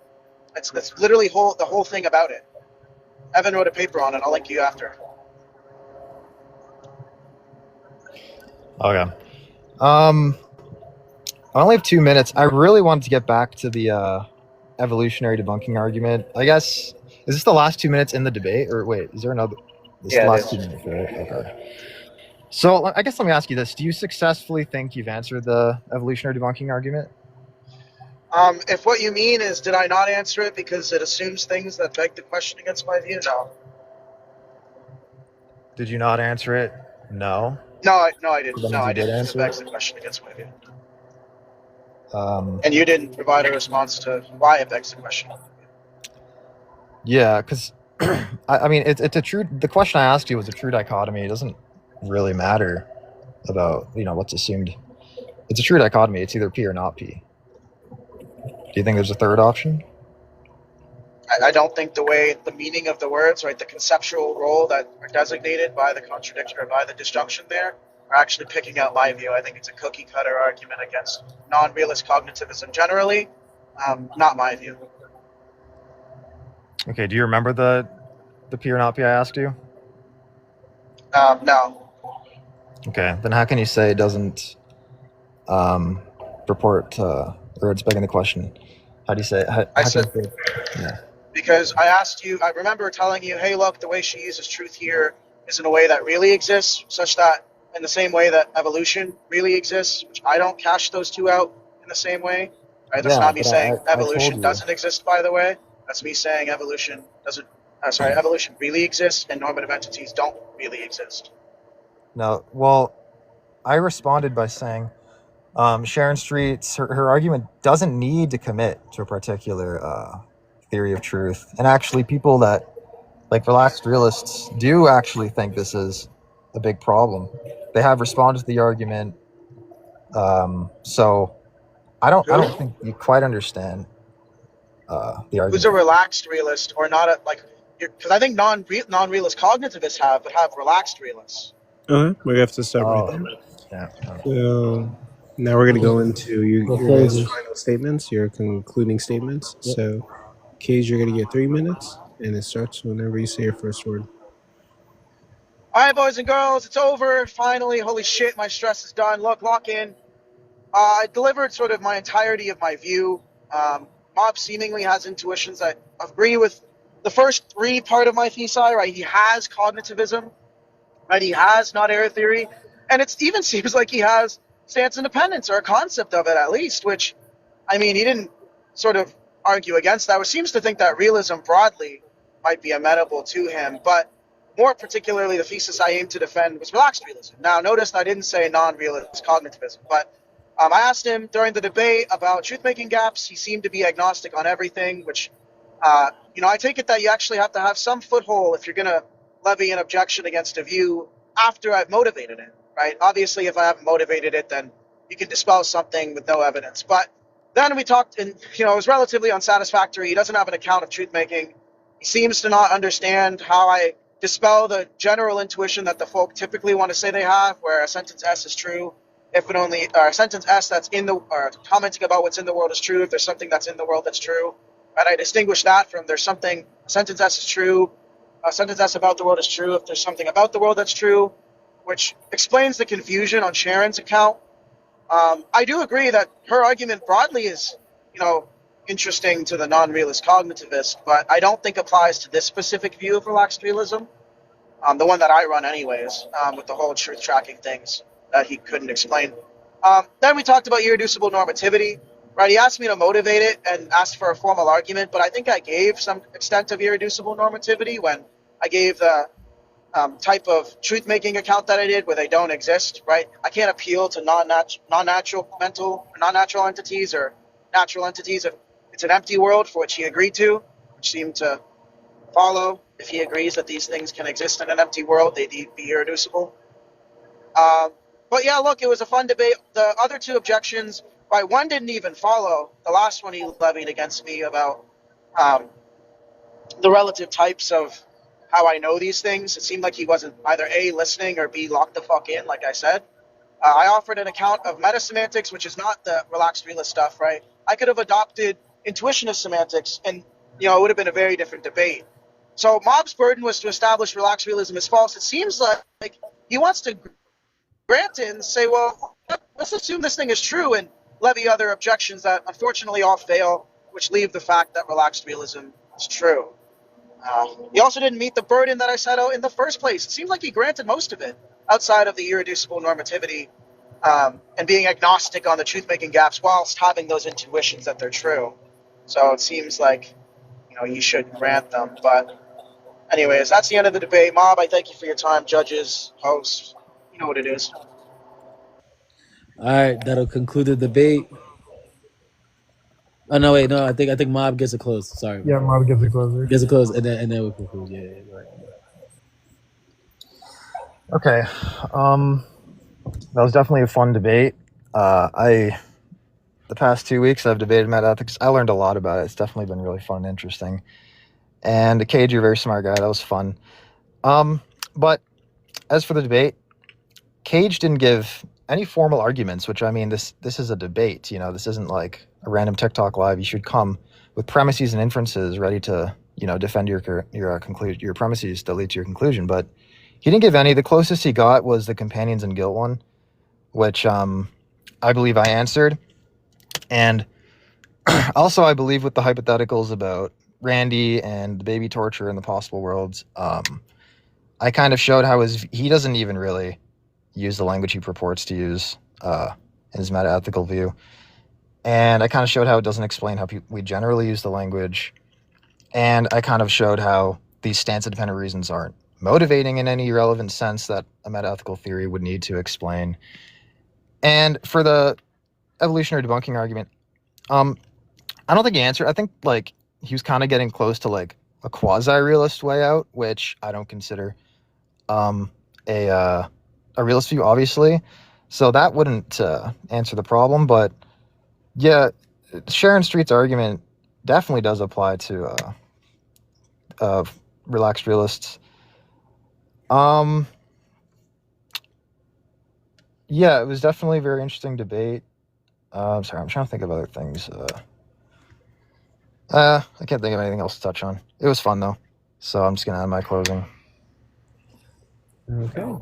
that's literally the whole thing about it. Evan wrote a paper on it. I'll link you after. Okay. I only have 2 minutes. I really wanted to get back to the evolutionary debunking argument. I guess, is this the last 2 minutes in the debate? Or wait, is there another? This yeah, the last 2 minutes, right? Okay. So I guess let me ask you this. Do you successfully think you've answered the evolutionary debunking argument? If what you mean is, did I not answer it because it assumes things that beg the question against my view? No. Did you not answer it? No. No, I didn't. No, I didn't. Answer it begs the question against my view. And you didn't provide a response to why it begs the question. Yeah, because I mean, it's a true. The question I asked you was a true dichotomy. It doesn't really matter about what's assumed. It's a true dichotomy. It's either P or not P. Do you think there's a third option? I don't think the meaning of the words, right, the conceptual role that are designated by the contradiction or by the disjunction there are actually picking out my view. I think it's a cookie cutter argument against non-realist cognitivism generally, not my view. Okay, do you remember the P or not P I asked you? No. Okay, then how can you say it doesn't purport or it's begging the question? How do you say it? I said, yeah. because I asked you, I remember telling you, hey, look, the way she uses truth here is in a way that really exists, such that in the same way that evolution really exists, which I don't cash those two out in the same way. Right? That's not me saying evolution doesn't exist, by the way. That's me saying evolution doesn't. Evolution really exists, and normative entities don't really exist. No, well, I responded by saying Sharon Street's her argument doesn't need to commit to a particular theory of truth, and actually, people that like relaxed realists do actually think this is a big problem. They have responded to the argument, so I don't think you quite understand the argument. Who's a relaxed realist or not a like? Because I think non-realist cognitivists have relaxed realists. Okay, we're gonna have to start right there. Yeah. So now we're gonna go into your guys' final statements, your concluding statements. Yep. So, Kayj, you're gonna get 3 minutes, and it starts whenever you say your first word. All right, boys and girls, it's over. Finally, holy shit, my stress is done. Lock in. I delivered sort of my entirety of my view. Mob seemingly has intuitions that agree with the first three part of my thesis, right? He has cognitivism, right? He has not-error theory, and it even seems like he has stance independence, or a concept of it at least, which, I mean, he didn't sort of argue against that, which seems to think that realism broadly might be amenable to him, but more particularly the thesis I aim to defend was relaxed realism. Now, notice I didn't say non-realist cognitivism, but I asked him during the debate about truth-making gaps. He seemed to be agnostic on everything, which, I take it that you actually have to have some foothold if you're going to levy an objection against a view after I've motivated it, right? Obviously, if I haven't motivated it, then you can dispel something with no evidence. But then we talked, and, it was relatively unsatisfactory. He doesn't have an account of truth-making. He seems to not understand how I dispel the general intuition that the folk typically want to say they have, where a sentence S is true if and only, or a sentence S that's in the, or commenting about what's in the world is true if there's something that's in the world that's true. Right? I distinguish that from there's something, a sentence S is true, a sentence S about the world is true if there's something about the world that's true, which explains the confusion on Sharon's account. I do agree that her argument broadly is, interesting to the non-realist cognitivist, but I don't think applies to this specific view of relaxed realism, the one that I run anyways, with the whole truth tracking things that he couldn't explain. Then we talked about irreducible normativity, right? He asked me to motivate it and asked for a formal argument, but I think I gave some extent of irreducible normativity when I gave the type of truth-making account that I did where they don't exist, right? I can't appeal to non-natural entities or natural entities if it's an empty world, for which he agreed to, which seemed to follow. If he agrees that these things can exist in an empty world, they'd be irreducible. But yeah, look, it was a fun debate. The other two objections, right, one didn't even follow. The last one he levied against me about the relative types of how I know these things. It seemed like he wasn't either A, listening, or B, locked the fuck in, like I said. I offered an account of metasemantics, which is not the relaxed realist stuff, right? I could have adopted intuitionist semantics, and, it would have been a very different debate. So Mob's burden was to establish relaxed realism is false. It seems like he wants to grant it and say, well, let's assume this thing is true and levy other objections that unfortunately all fail, which leave the fact that relaxed realism is true. He also didn't meet the burden that I set out in the first place. It seems like he granted most of it outside of the irreducible normativity and being agnostic on the truth-making gaps whilst having those intuitions that they're true. So it seems like, he should grant them. But anyways, that's the end of the debate. Mob, I thank you for your time. Judges, hosts, you know what it is. All right, that'll conclude the debate. Oh no, wait, no. I think Mob gets it closed. Sorry. Yeah, Mob gets it closed. Gets it closed, and then we'll conclude. Yeah, right. Okay. That was definitely a fun debate. The past 2 weeks I've debated meta ethics. I learned a lot about it. It's definitely been really fun and interesting. And Kayj, you're a very smart guy. That was fun. But as for the debate, Kayj didn't give any formal arguments, which, I mean, this is a debate. You know, this isn't like a random TikTok live. You should come with premises and inferences ready to, you know, defend your premises that lead to your conclusion. But he didn't give any. The closest he got was the companions and guilt one, which I believe I answered. And also, I believe with the hypotheticals about Randy and the baby torture and the possible worlds, I kind of showed how he doesn't even really use the language he purports to use in his meta-ethical view. And I kind of showed how it doesn't explain how we generally use the language. And I kind of showed how these stance-independent reasons aren't motivating in any relevant sense that a meta-ethical theory would need to explain. And for the evolutionary debunking argument, I don't think he answered. I think like he was kind of getting close to like a quasi-realist way out, which I don't consider a realist view, obviously. So that wouldn't answer the problem. But yeah, Sharon Street's argument definitely does apply to relaxed realists. Yeah, it was definitely a very interesting debate. I'm sorry, I'm trying to think of other things. I can't think of anything else to touch on. It was fun though, so I'm just gonna end my closing. Okay.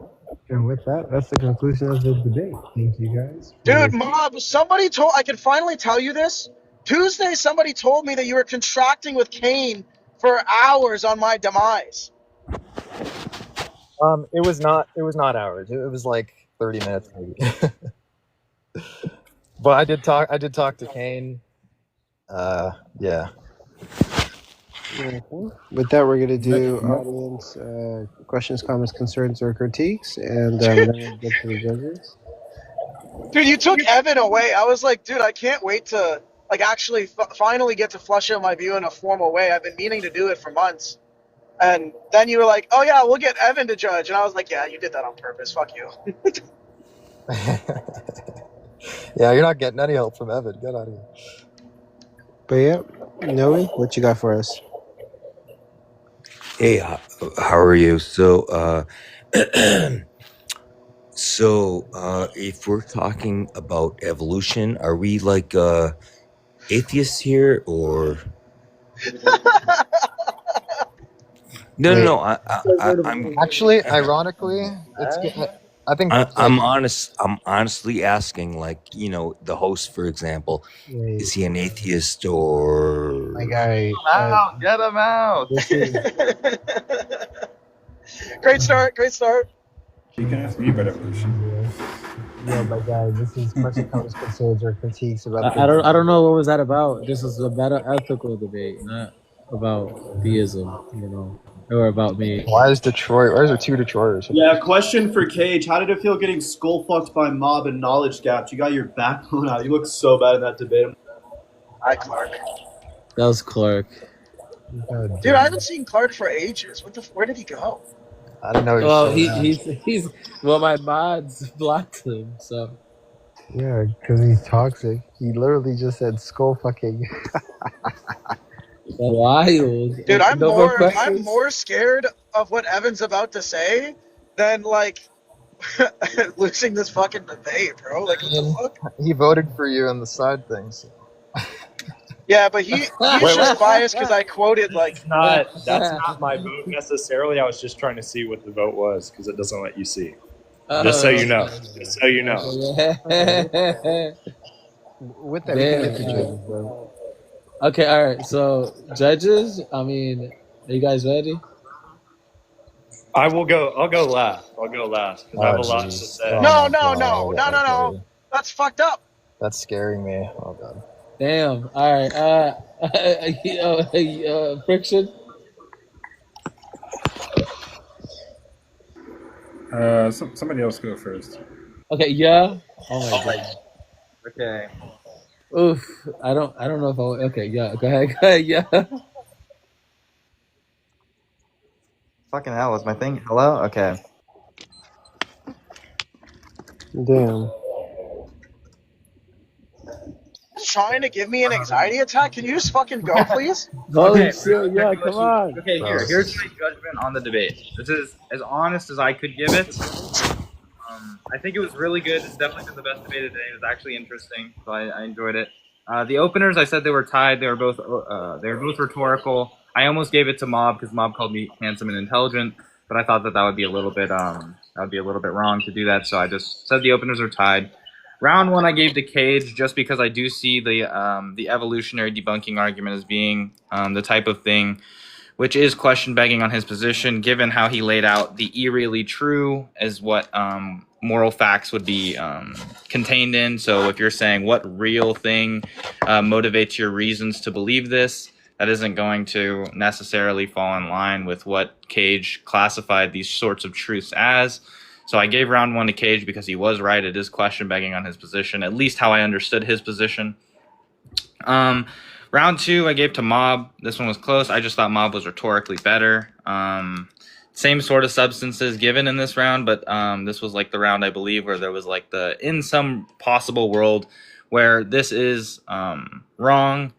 And with that, that's the conclusion of the debate. Thank you guys. Dude, Mob, somebody told, I can finally tell you this. Tuesday, somebody told me that you were contracting with Kane for hours on my demise. It was not hours. It was like 30 minutes maybe. But I did talk to Kane. Yeah. Okay. With that, we're going to do audience questions, comments, concerns, or critiques, and then we'll get to the judges. Dude, you took Evan away. I was like, dude, I can't wait to like actually finally get to flush out my view in a formal way. I've been meaning to do it for months. And then you were like, oh yeah, we'll get Evan to judge. And I was like, yeah, you did that on purpose. Fuck you. Yeah, you're not getting any help from Evan. Get out of here. But yeah, Noe, what you got for us? Hey, how are you? So, if we're talking about evolution, are we like atheists here, or no? I'm actually, ironically, I think I'm honestly asking, like, you know, the host, for example, is he an atheist or? My guy, get him out. Great start. Great start. You can ask me about evolution. Yeah, my guy, this is question, comments, concerns, or critiques about. I don't know what was that about. This is a better ethical debate, not about theism, you know, or about me. Why is there two Detroiters? Yeah, question for Kayj. How did it feel getting skull fucked by Mob and knowledge gapped? You got your back blown out. You look so bad in that debate. Hi, Clark. That was Clark. Dude, I haven't seen Clark for ages. Where did he go? I don't know. Well, he's well, my mods blocked him, so. Yeah, because he's toxic. He literally just said skull fucking. Wild. Dude, I'm more scared of what Evan's about to say than like losing this fucking debate, bro. Like, what the fuck? He voted for you on the side things. Yeah, but he's just biased because I quoted like. That's not my vote necessarily. I was just trying to see what the vote was because it doesn't let you see. Just so you know. Just so you know. With that, we can get the judges, bro. Okay, all right. So, judges, I mean, are you guys ready? I'll go last. I'll go last because I have a lot to say. No. That's fucked up. That's scaring me. Oh god. Damn. All right. Friction. Somebody else go first. Okay. Yeah. Oh my god. Okay. Oof. I don't know if I. Okay. Yeah. Go ahead. Yeah. Fucking hell, is my thing? Hello? Okay. Damn. trying to give me an anxiety attack. Can you just fucking go, please? Holy Okay, shit, yeah, come on. okay, here's my judgment on the debate. This is as honest as I could give it. I think it was really good. It's definitely been the best debate of the day. It was actually interesting, so I enjoyed it. The openers, I said they were tied. They were both rhetorical. I almost gave it to Mob because Mob called me handsome and intelligent, but I thought that would be a little bit wrong to do that. So I just said the openers are tied. Round one, I gave to Kayj just because I do see the evolutionary debunking argument as being the type of thing which is question begging on his position, given how he laid out the eerily true as what moral facts would be contained in. So if you're saying what real thing motivates your reasons to believe this, that isn't going to necessarily fall in line with what Kayj classified these sorts of truths as. So I gave round one to Kayj because he was right. It is question begging on his position, at least how I understood his position. Round two, I gave to Mob. This one was close. I just thought Mob was rhetorically better. Same sort of substances given in this round, but this was like the round, I believe, where there was like in some possible world where this is wrong,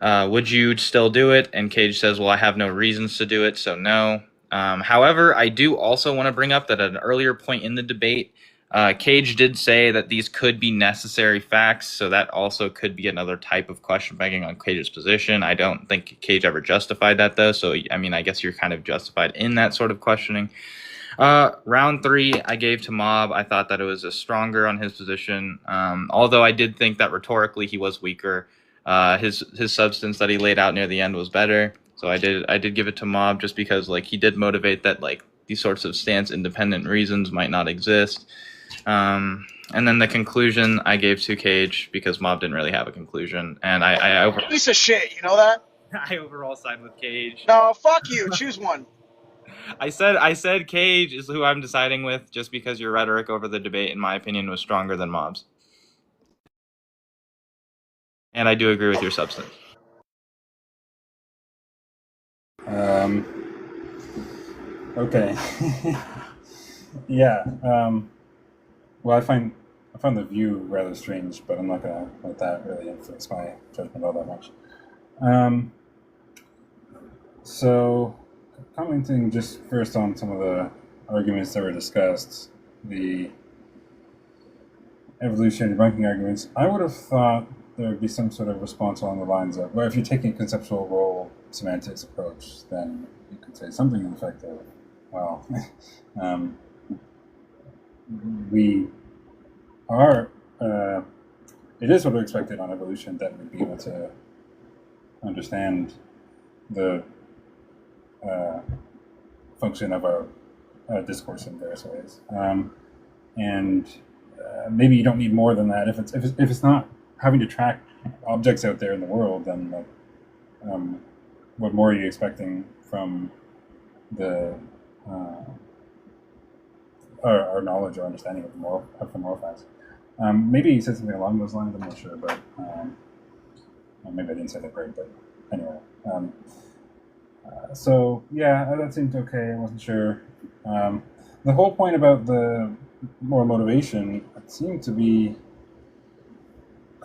would you still do it? And Kayj says, well, I have no reasons to do it, so no. However, I do also want to bring up that at an earlier point in the debate, Kayj did say that these could be necessary facts, so that also could be another type of question begging on Kayj's position. I don't think Kayj ever justified that, though, so, I mean, I guess you're kind of justified in that sort of questioning. Round three, I gave to Mob. I thought that it was stronger on his position, although I did think that rhetorically he was weaker. His substance that he laid out near the end was better, so I did give it to Mob just because, like, he did motivate that, like, these sorts of stance-independent reasons might not exist. And then the conclusion I gave to Kayj because Mob didn't really have a conclusion, and I piece of shit, you know that? I overall side with Kayj. No, fuck you. Choose one. I said Kayj is who I'm deciding with just because your rhetoric over the debate, in my opinion, was stronger than Mob's. And I do agree with your substance. Okay. Yeah. Well, I found the view rather strange, but I'm not gonna let that really influence my judgment all that much. So, commenting just first on some of the arguments that were discussed, the evolutionary debunking arguments, I would have thought there would be some sort of response along the lines of, well, if you're taking a conceptual role semantics approach, then you could say something in effect of, well, we are, it is sort of expected on evolution that we'd be able to understand the function of our discourse in various ways. And maybe you don't need more than that. If it's not having to track objects out there in the world, then like, what more are you expecting from the our knowledge or understanding of the moral facts? Maybe he said something along those lines. I'm not sure, but maybe I didn't say that great. But anyway, so yeah, that seemed okay. I wasn't sure. The whole point about the moral motivation seemed to be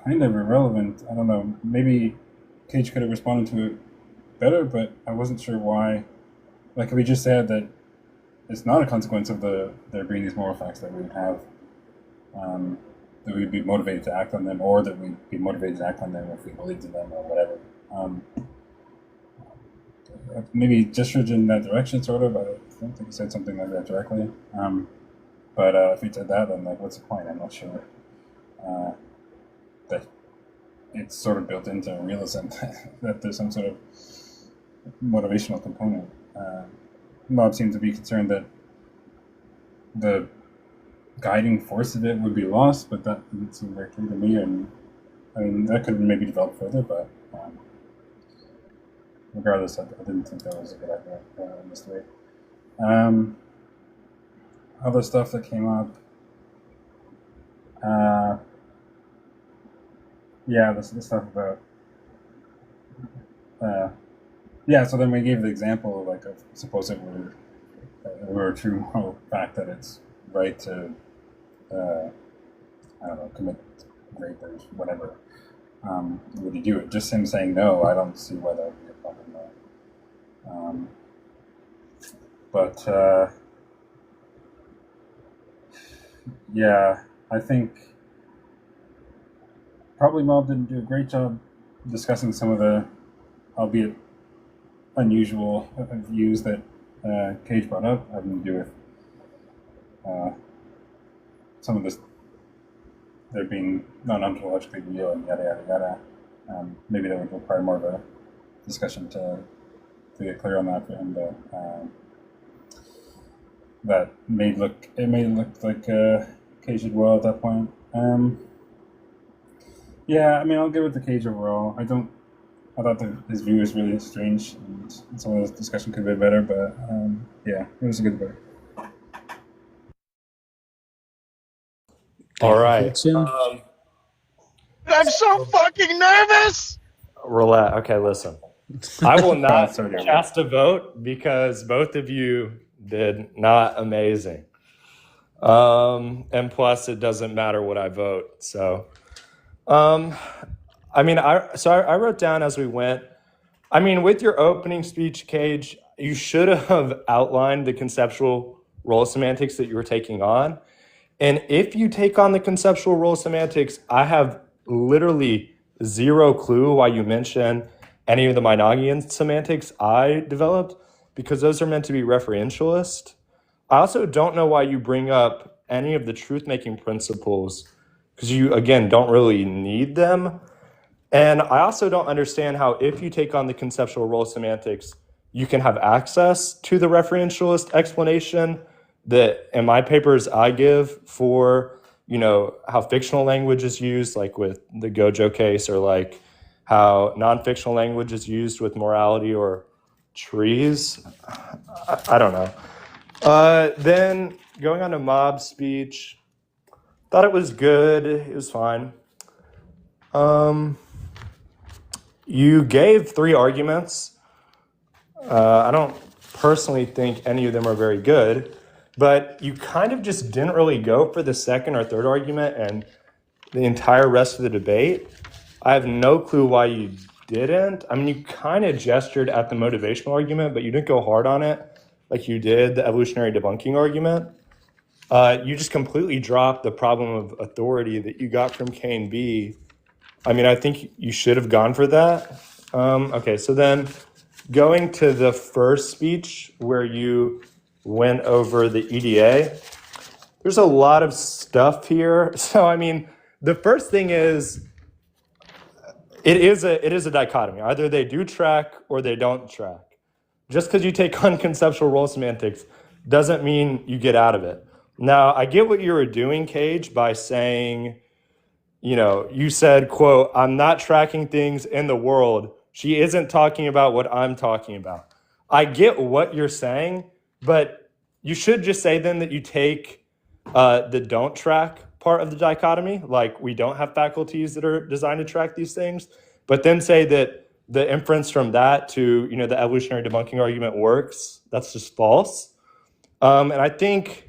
kind of irrelevant. I don't know. Maybe Kayj could have responded to it better, but I wasn't sure why. Like, if we just said that it's not a consequence of there being these moral facts that we would have, that we'd be motivated to act on them, or that we'd be motivated to act on them if we believed in them or whatever. Maybe gestured in that direction, sort of. I don't think he said something like that directly. But if he said that, then like, what's the point? I'm not sure. That it's sort of built into realism that there's some sort of motivational component. Mob seemed to be concerned that the guiding force of it would be lost, but that didn't seem very clear to me. And I mean, that could maybe develop further, but regardless, I didn't think that was a good idea in this way. Other stuff that came up. Yeah, this stuff about. Yeah, so then we gave the example, like, of suppose it were a true moral fact that it's right to, I don't know, commit rape or whatever. would he do it? Just him saying no, I don't see why that would be a problem. But yeah, I think probably Mob didn't do a great job discussing some of the, albeit unusual, views that Kayj brought up, having to do with some of this, there being non-ontologically real and yada yada yada. Maybe that would require more of a discussion to get clear on that for him. But that made it look like Kayj did well at that point. Yeah, I mean, I'll give it to Kayj overall. I thought that his view was really strange, and some of the discussion could have been better. But yeah, it was a good vote. All right. I'm so fucking nervous. Relax. Okay, listen. I will not cast a vote because both of you did not amazing. And plus, it doesn't matter what I vote. So, I mean, I wrote down as we went. I mean, with your opening speech, Kayj, you should have outlined the conceptual role semantics that you were taking on. And if you take on the conceptual role semantics, I have literally zero clue why you mention any of the Minogian semantics I developed, because those are meant to be referentialist. I also don't know why you bring up any of the truth-making principles, because you, again, don't really need them. And I also don't understand how, if you take on the conceptual role semantics, you can have access to the referentialist explanation that in my papers I give for, you know, how fictional language is used, like with the Gojo case, or like how non-fictional language is used with morality or trees. I don't know. Then going on to Mob's speech, thought it was good. It was fine. You gave 3 arguments. I don't personally think any of them are very good, but you kind of just didn't really go for the second or third argument and the entire rest of the debate. I have no clue why you didn't. I mean, you kind of gestured at the motivational argument, but you didn't go hard on it like you did the evolutionary debunking argument. You just completely dropped the problem of authority that you got from K and B. I mean, I think you should have gone for that. Okay, so then going to the first speech where you went over the EDA, there's a lot of stuff here. So, I mean, the first thing is, it is a dichotomy. Either they do track or they don't track. Just because you take on conceptual role semantics doesn't mean you get out of it. Now, I get what you were doing, Kayj, by saying, you know, you said, quote, "I'm not tracking things in the world. She isn't talking about what I'm talking about." I get what you're saying, but you should just say then that you take the don't track part of the dichotomy, like we don't have faculties that are designed to track these things, but then say that the inference from that to, you know, the evolutionary debunking argument works. That's just false. And I think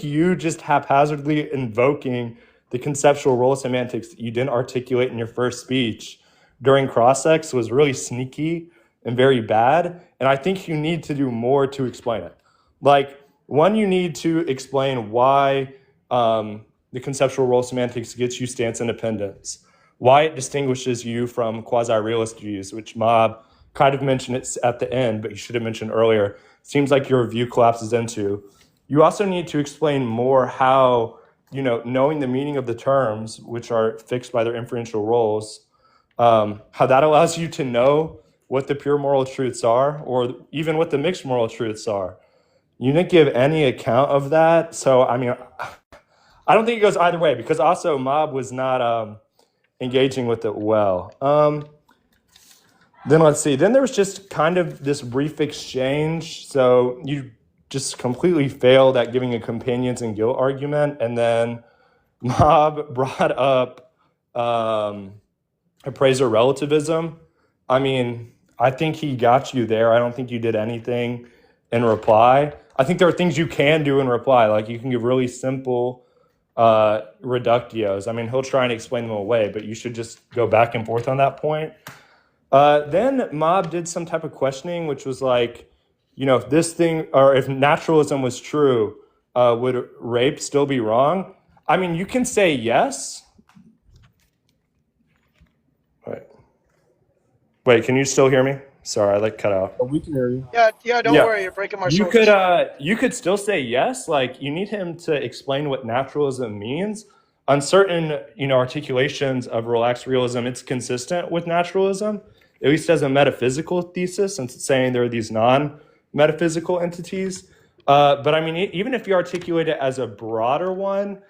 you just haphazardly invoking the conceptual role semantics that you didn't articulate in your first speech during cross-ex was really sneaky and very bad. And I think you need to do more to explain it. Like, one, you need to explain why the conceptual role semantics gets you stance independence, why it distinguishes you from quasi-realist views, which Mob kind of mentioned it at the end, but you should have mentioned earlier. Seems like your view collapses into. You also need to explain more how, you know, knowing the meaning of the terms, which are fixed by their inferential roles, how that allows you to know what the pure moral truths are, or even what the mixed moral truths are. You didn't give any account of that. So, I mean, I don't think it goes either way, because also Mob was not engaging with it well. Then let's see. Then there was just kind of this brief exchange. So you just completely failed at giving a companions and guilt argument. And then Mob brought up appraiser relativism. I mean, I think he got you there. I don't think you did anything in reply. I think there are things you can do in reply. Like, you can give really simple reductios. I mean, he'll try and explain them away, but you should just go back and forth on that point. Then Mob did some type of questioning, which was like, if this thing, or if naturalism was true, would rape still be wrong? I mean, you can say yes. Wait, can you still hear me? Sorry, I cut out. We can hear you. Yeah, don't worry, you're breaking my You shoulders. you could still say yes. Like, you need him to explain what naturalism means. On certain, articulations of relaxed realism, it's consistent with naturalism, at least as a metaphysical thesis, since it's saying there are these non-metaphysical entities. But I mean, even if you articulate it as a broader one,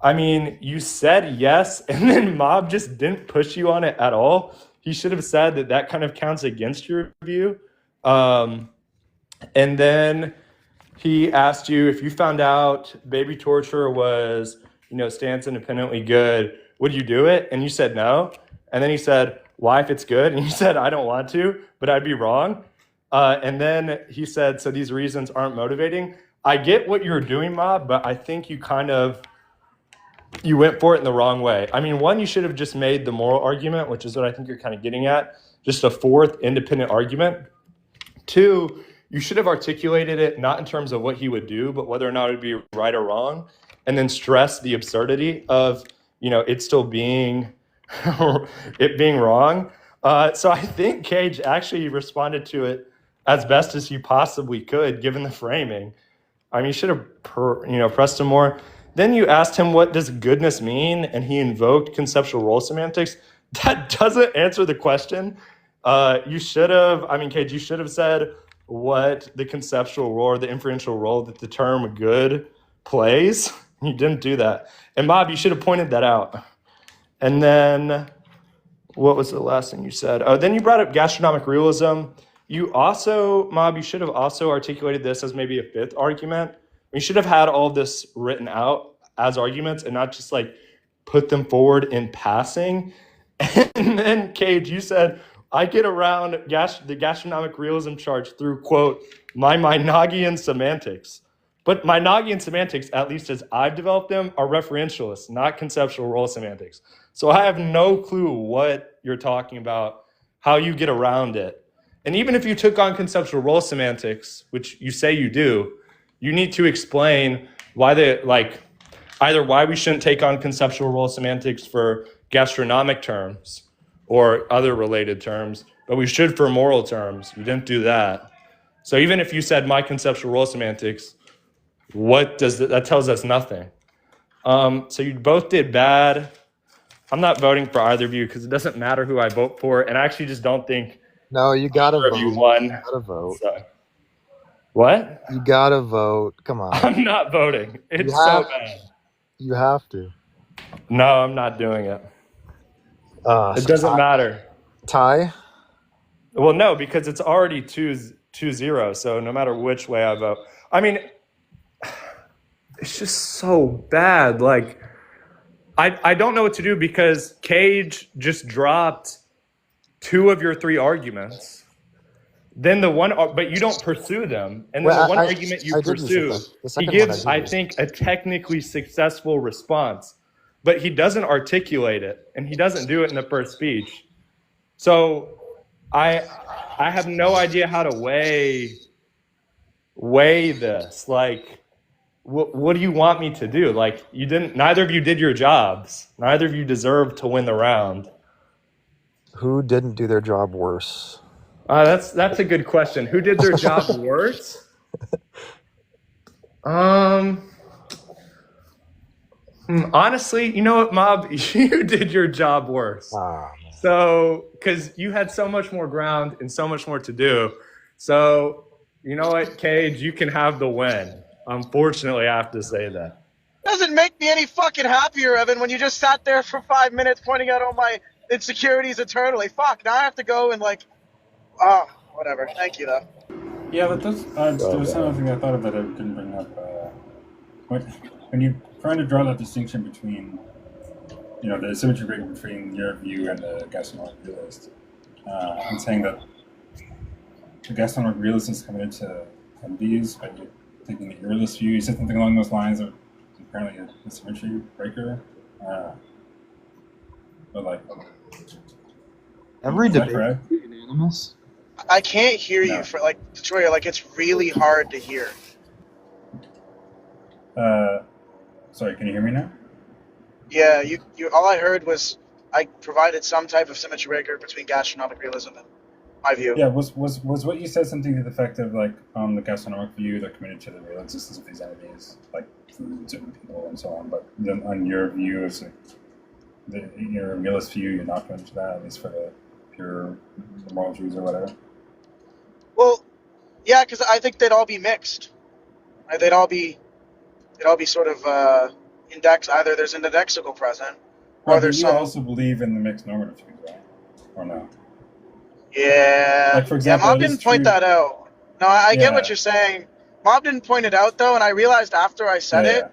I mean, you said yes, and then Mob just didn't push you on it at all. He should have said that kind of counts against your view. And then he asked you, if you found out baby torture was, stands independently good, would you do it? And you said no. And then he said, why if it's good? And you said, I don't want to, but I'd be wrong. And then he said, so these reasons aren't motivating. I get what you're doing, Mob, but I think you went for it in the wrong way. I mean, one, you should have just made the moral argument, which is what I think you're kind of getting at, just a fourth independent argument. Two, you should have articulated it not in terms of what he would do, but whether or not it would be right or wrong, and then stress the absurdity of, it still being, it being wrong. So I think Kayj actually responded to it as best as you possibly could, given the framing. I mean, you should have, pressed him more. Then you asked him, what does goodness mean? And he invoked conceptual role semantics. That doesn't answer the question. You should have, Kayj, you should have said what the conceptual role or the inferential role that the term good plays. You didn't do that. And Mob, you should have pointed that out. And then, what was the last thing you said? Oh, then you brought up gastronomic realism. You also, Mob, you should have also articulated this as maybe a fifth argument. You should have had all this written out as arguments and not just like put them forward in passing. And then, Kayj, you said, I get around the gastronomic realism charge through, quote, my Minogian semantics. But Minogian semantics, at least as I've developed them, are referentialists, not conceptual role semantics. So I have no clue what you're talking about, how you get around it. And even if you took on conceptual role semantics, which you say you do, you need to explain why either why we shouldn't take on conceptual role semantics for gastronomic terms or other related terms, but we should for moral terms. You didn't do that. So even if you said my conceptual role semantics, what does that tells us nothing. So you both did bad. I'm not voting for either of you because it doesn't matter who I vote for, and I actually just don't think. No, you gotta vote. You won. You gotta vote. So. What? You gotta vote. Come on. I'm not voting. It's so bad. You have to. No, I'm not doing it. It doesn't matter. Tie? Well, no, because it's already 2-0. So no matter which way I vote, I mean, it's just so bad. Like, I don't know what to do because Kayj just dropped 2 of your 3 arguments. Then the one, but you don't pursue them. And then the one argument you pursue, he gives, I think, a technically successful response. But he doesn't articulate it, and he doesn't do it in the first speech. So I have no idea how to weigh this. Like, what do you want me to do? Like, neither of you did your jobs. Neither of you deserve to win the round. Who didn't do their job worse? That's a good question. Who did their job worse? Honestly, you know what, Mob? You did your job worse. So, because you had so much more ground and so much more to do. So, you know what, Kayj, you can have the win. Unfortunately, I have to say that. Doesn't make me any fucking happier, Evan, when you just sat there for 5 minutes pointing out all my insecurities eternally. Fuck, now I have to go and whatever. Thank you, though. Yeah, but there was something I thought of that I didn't bring up. When you're trying to draw that distinction between, the symmetry breaker between your view and the gastronomic realist, and saying that the gastronomic realist is coming into these, but you're taking the realist view. You said something along those lines of apparently a symmetry breaker. But like, Every is that debate correct? is unanimous. I can't hear No. you for like Detroit. Like it's really hard to hear. Sorry, can you hear me now? Yeah, you. All I heard was I provided some type of symmetry breaker between gastronomic realism and my view. Yeah, was what you said something to the effect of like the gastronomic view they're committed to the real existence of these entities, like foods and people and so on. But then on your view, is like your realist view, you're not committed to that, at least for the pure moral truths or whatever. Well, yeah, because I think they'd all be mixed. Right? They'd all be sort of indexed. Either there's an indexical present, or Well, there's you some. also believe in the mixed normative view, right? Or no? Yeah. Like, for example, Mob it is didn't point true- that out. No, I get what Yeah. you're saying. Mob didn't point it out though, and I realized after I said it.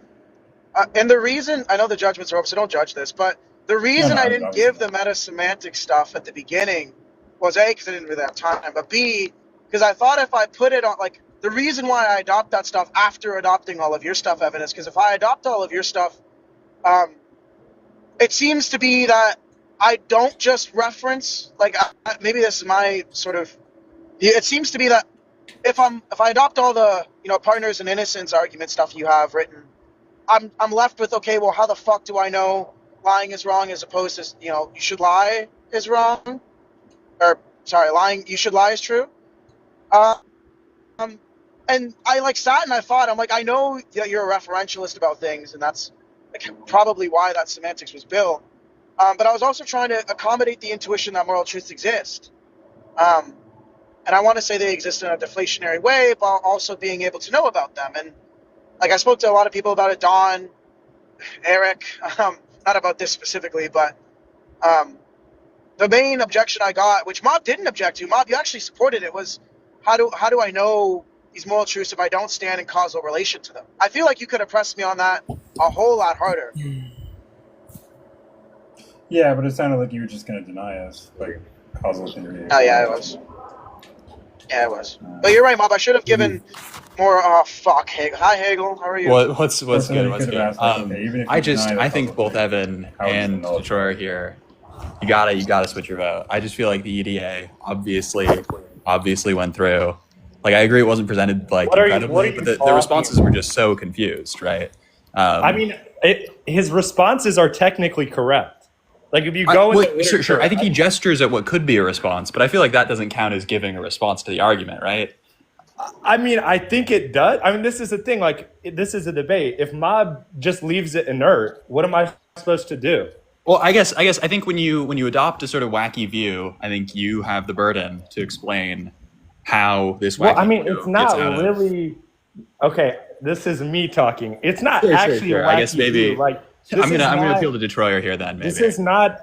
And the reason, I know the judgments are up, so don't judge this, but the reason I didn't give the meta-semantic stuff at the beginning was A, because I didn't really have time, but B, because I thought if I put it on, like, the reason why I adopt that stuff after adopting all of your stuff, Evan, is because if I adopt all of your stuff, it sees to be that I don't just reference, like, maybe this is my sort of, it seems to be that if I adopt all the, partners and innocence argument stuff you have written, I'm left with, okay, well, how the fuck do I know lying is wrong as opposed to, you should lie is wrong? Or, sorry, you should lie is true? And I, sat and I thought, I'm like, I know that you're a referentialist about things, and that's probably why that semantics was built. But I was also trying to accommodate the intuition that moral truths exist. And I want to say they exist in a deflationary way, while also being able to know about them. And, I spoke to a lot of people about it, Don, Eric, not about this specifically, but the main objection I got, which Mob didn't object to, Mob, you actually supported it, was how do I know these moral truths if I don't stand in causal relation to them? I feel like you could have pressed me on that a whole lot harder. Yeah, but it sounded like you were just going to deny us, like, causal theory. Oh, yeah, it was. Yeah, it was. But you're right, Mob. I should have given more. Oh, fuck. Hi, Hegel. How are you? What's good? What's good? I think both Evan and Detroit are here. You gotta switch your vote. I just feel like the EDA obviously went through. Like, I agree it wasn't presented incredibly, but the responses were just so confused, right? His responses are technically correct. Like, if you go sure. I think he gestures at what could be a response, but I feel like that doesn't count as giving a response to the argument, right? I think it does. This is the thing. Like, this is a debate. If Mob just leaves it inert, what am I supposed to do? Well, I think when you adopt a sort of wacky view, I think you have the burden to explain how this wacky view it's not really. Okay, this is me talking. It's not actually a wacky I guess maybe. view. I'm gonna appeal to Detroit here then. Maybe this is not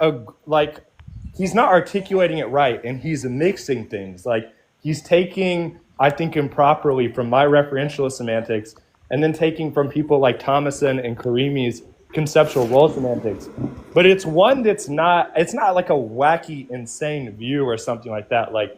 he's not articulating it right, and he's mixing things. Like, he's taking, I think, improperly from my referentialist semantics, and then taking from people like Thomason and Karimi's conceptual role semantics. But it's one that's not. It's not like a wacky, insane view or something like that. Like,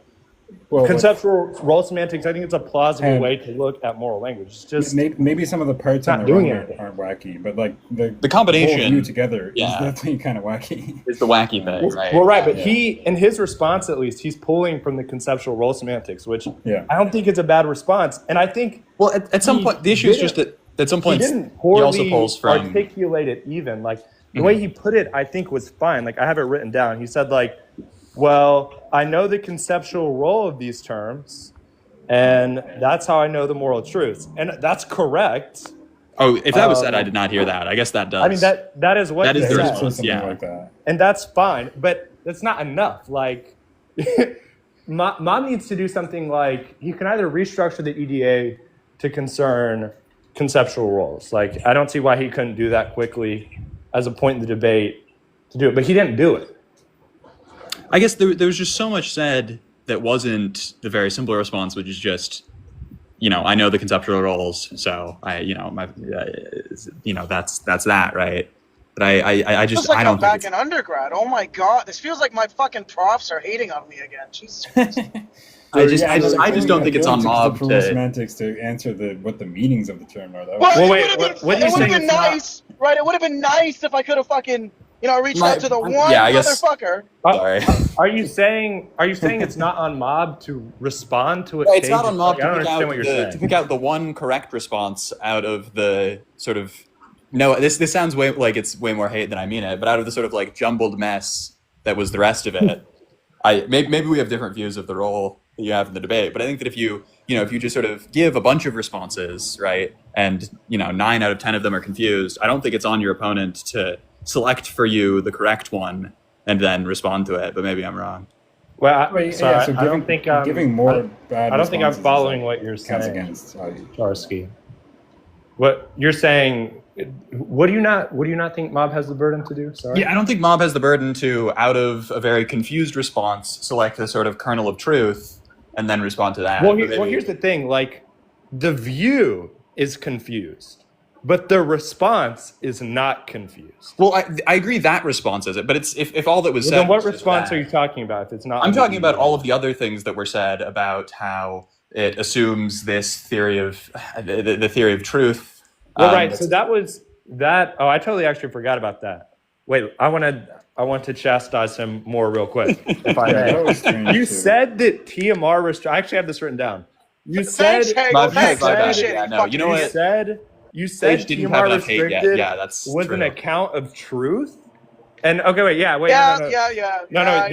conceptual role semantics, I think it's a plausible way to look at moral language. It's just maybe some of the parts on the aren't wacky, but like the combination whole view together is definitely kind of wacky. It's the wacky thing, right? Well, right, but he, in his response at least, he's pulling from the conceptual role semantics, which I don't think it's a bad response. And I think, at some point, the issue is just that at some point he didn't he also pulls from articulate it even. Like, the way he put it, I think, was fine. Like, I have it written down. He said, like, well, I know the conceptual role of these terms, and that's how I know the moral truths. And that's correct. Oh, if that was said, I did not hear that. I guess that does. That is what that is the said. response, like and that's fine, but that's not enough. Like, Mom needs to do something like, he can either restructure the EDA to concern conceptual roles. Like, I don't see why he couldn't do that quickly as a point in the debate to do it, but he didn't do it. I guess there was just so much said that wasn't the very simple response, which is just, I know the conceptual roles, so that's that, right? But I just Feels like I I'm don't think back in undergrad. Oh my god, this feels like my fucking profs are hating on me again. Jesus Christ. I just don't think it's on mob to semantics to answer what the meanings of the term are, though. Well, wait, what are you saying? It would have been nice, right? It would have been nice if I could have fucking, reached out to the one motherfucker. Sorry. Are you saying it's not on mob to respond to it? It's not on mob to pick out the one correct response out of the sort of this sounds way like it's way more hate than I mean it, but out of the sort of like jumbled mess that was the rest of it, maybe we have different views of the role that you have in the debate, but I think that if you just sort of give a bunch of responses, right, and 9 out of 10 of them are confused, I don't think it's on your opponent to select for you the correct one and then respond to it. But maybe I'm wrong. Well, I don't think giving more bad. I don't think I'm following what you're saying. Against Charsky. What you're saying? What do you not think mob has the burden to do? Sorry. Yeah, I don't think mob has the burden to, out of a very confused response, select a sort of kernel of truth and then respond to that. Well, here's the thing. Like, the view is confused, but the response is not confused. Well, I agree that response is it, but it's if all that was said. Then what response are you talking about? If it's not, I'm talking about all of the other things that were said about how it assumes this theory of the theory of truth. Well, right. So that was that. Oh, I totally actually forgot about that. Wait, I want to chastise him more real quick. If I may. You said that TMR I actually have this written down. You said you know what? You said TMR restricted was an account of truth. And okay, wait, yeah, wait, no.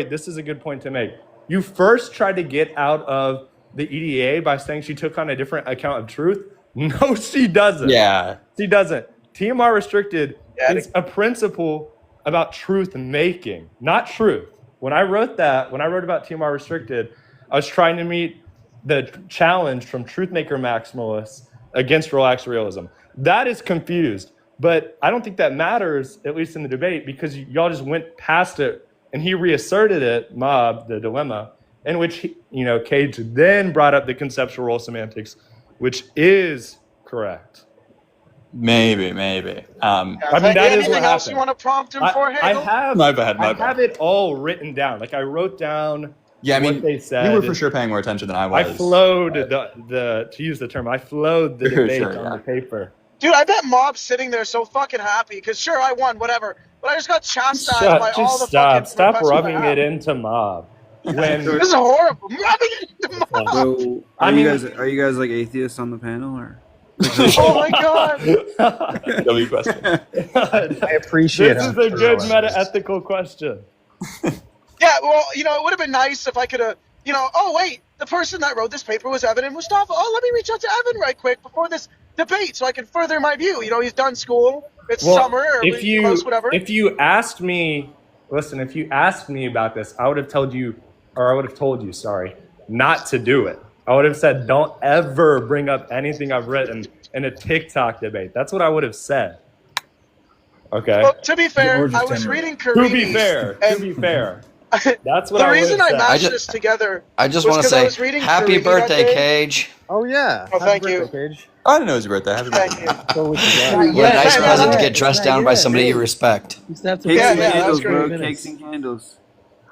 This is a good point to make. You first tried to get out of the EDA by saying she took on a different account of truth. No, she doesn't. Yeah, she doesn't. TMR restricted is a principle about truth making, not truth. When I wrote about TMR restricted, I was trying to meet the challenge from truth-maker maximalists against relaxed realism. That is confused, but I don't think that matters, at least in the debate, because y'all just went past it and he reasserted it, mob, the dilemma, in which Kayj then brought up the conceptual role semantics, which is correct. Maybe. I mean, that is what else you want to prompt him for? I have. My bad. I have it all written down. Like, I wrote down. Yeah, I mean, what they said. You were for sure paying more attention than I was. I flowed to use the term. I flowed the debate on the paper. Dude, I bet Mob's sitting there so fucking happy because sure I won, whatever, but I just got chastised by all the fucking. Stop rubbing it into Mob. This is horrible. Rubbing it into Mob. So, are you guys like atheists on the panel or? Oh my god! W question. I appreciate it. This is a good meta-ethical question. Yeah, well, it would have been nice if I could have, oh wait, the person that wrote this paper was Evan and Mustafa. Oh, let me reach out to Evan right quick before this debate so I can further my view. He's done school. It's summer or close, whatever. If you asked me about this, I would have told you, not to do it. I would have said, don't ever bring up anything I've written in a TikTok debate. That's what I would have said. Okay. Well, to be fair, I was reading Karini's. To be fair. That's what the reason I mashed this together. I just want to say, happy birthday, Kayj. Oh yeah. Oh, thank you. Kayj. I didn't know it was your birthday. Happy birthday. Thank you. What a nice present to get dressed down by somebody you respect. Cakes and candles, bro. Cakes and candles.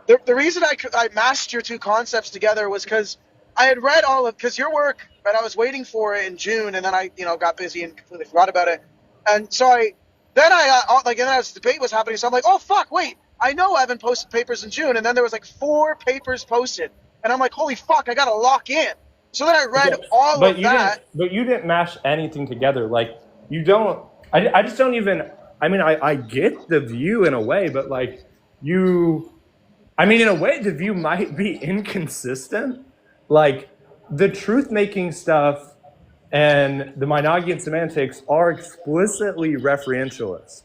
The reason I mashed your two concepts together was because I had read because your work, and I was waiting for it in June, and then I, got busy and completely forgot about it. And so then as the debate was happening, so I'm like, oh fuck, wait, I know Evan posted papers in June, and then there was like 4 papers posted, and I'm like, holy fuck, I gotta lock in. So then I read all of that. But you didn't mash anything together. Like, you don't. I just don't even. I mean, I get the view in a way, but like you. I mean, in a way, the view might be inconsistent. Like, the truth-making stuff and the Minogian semantics are explicitly referentialist.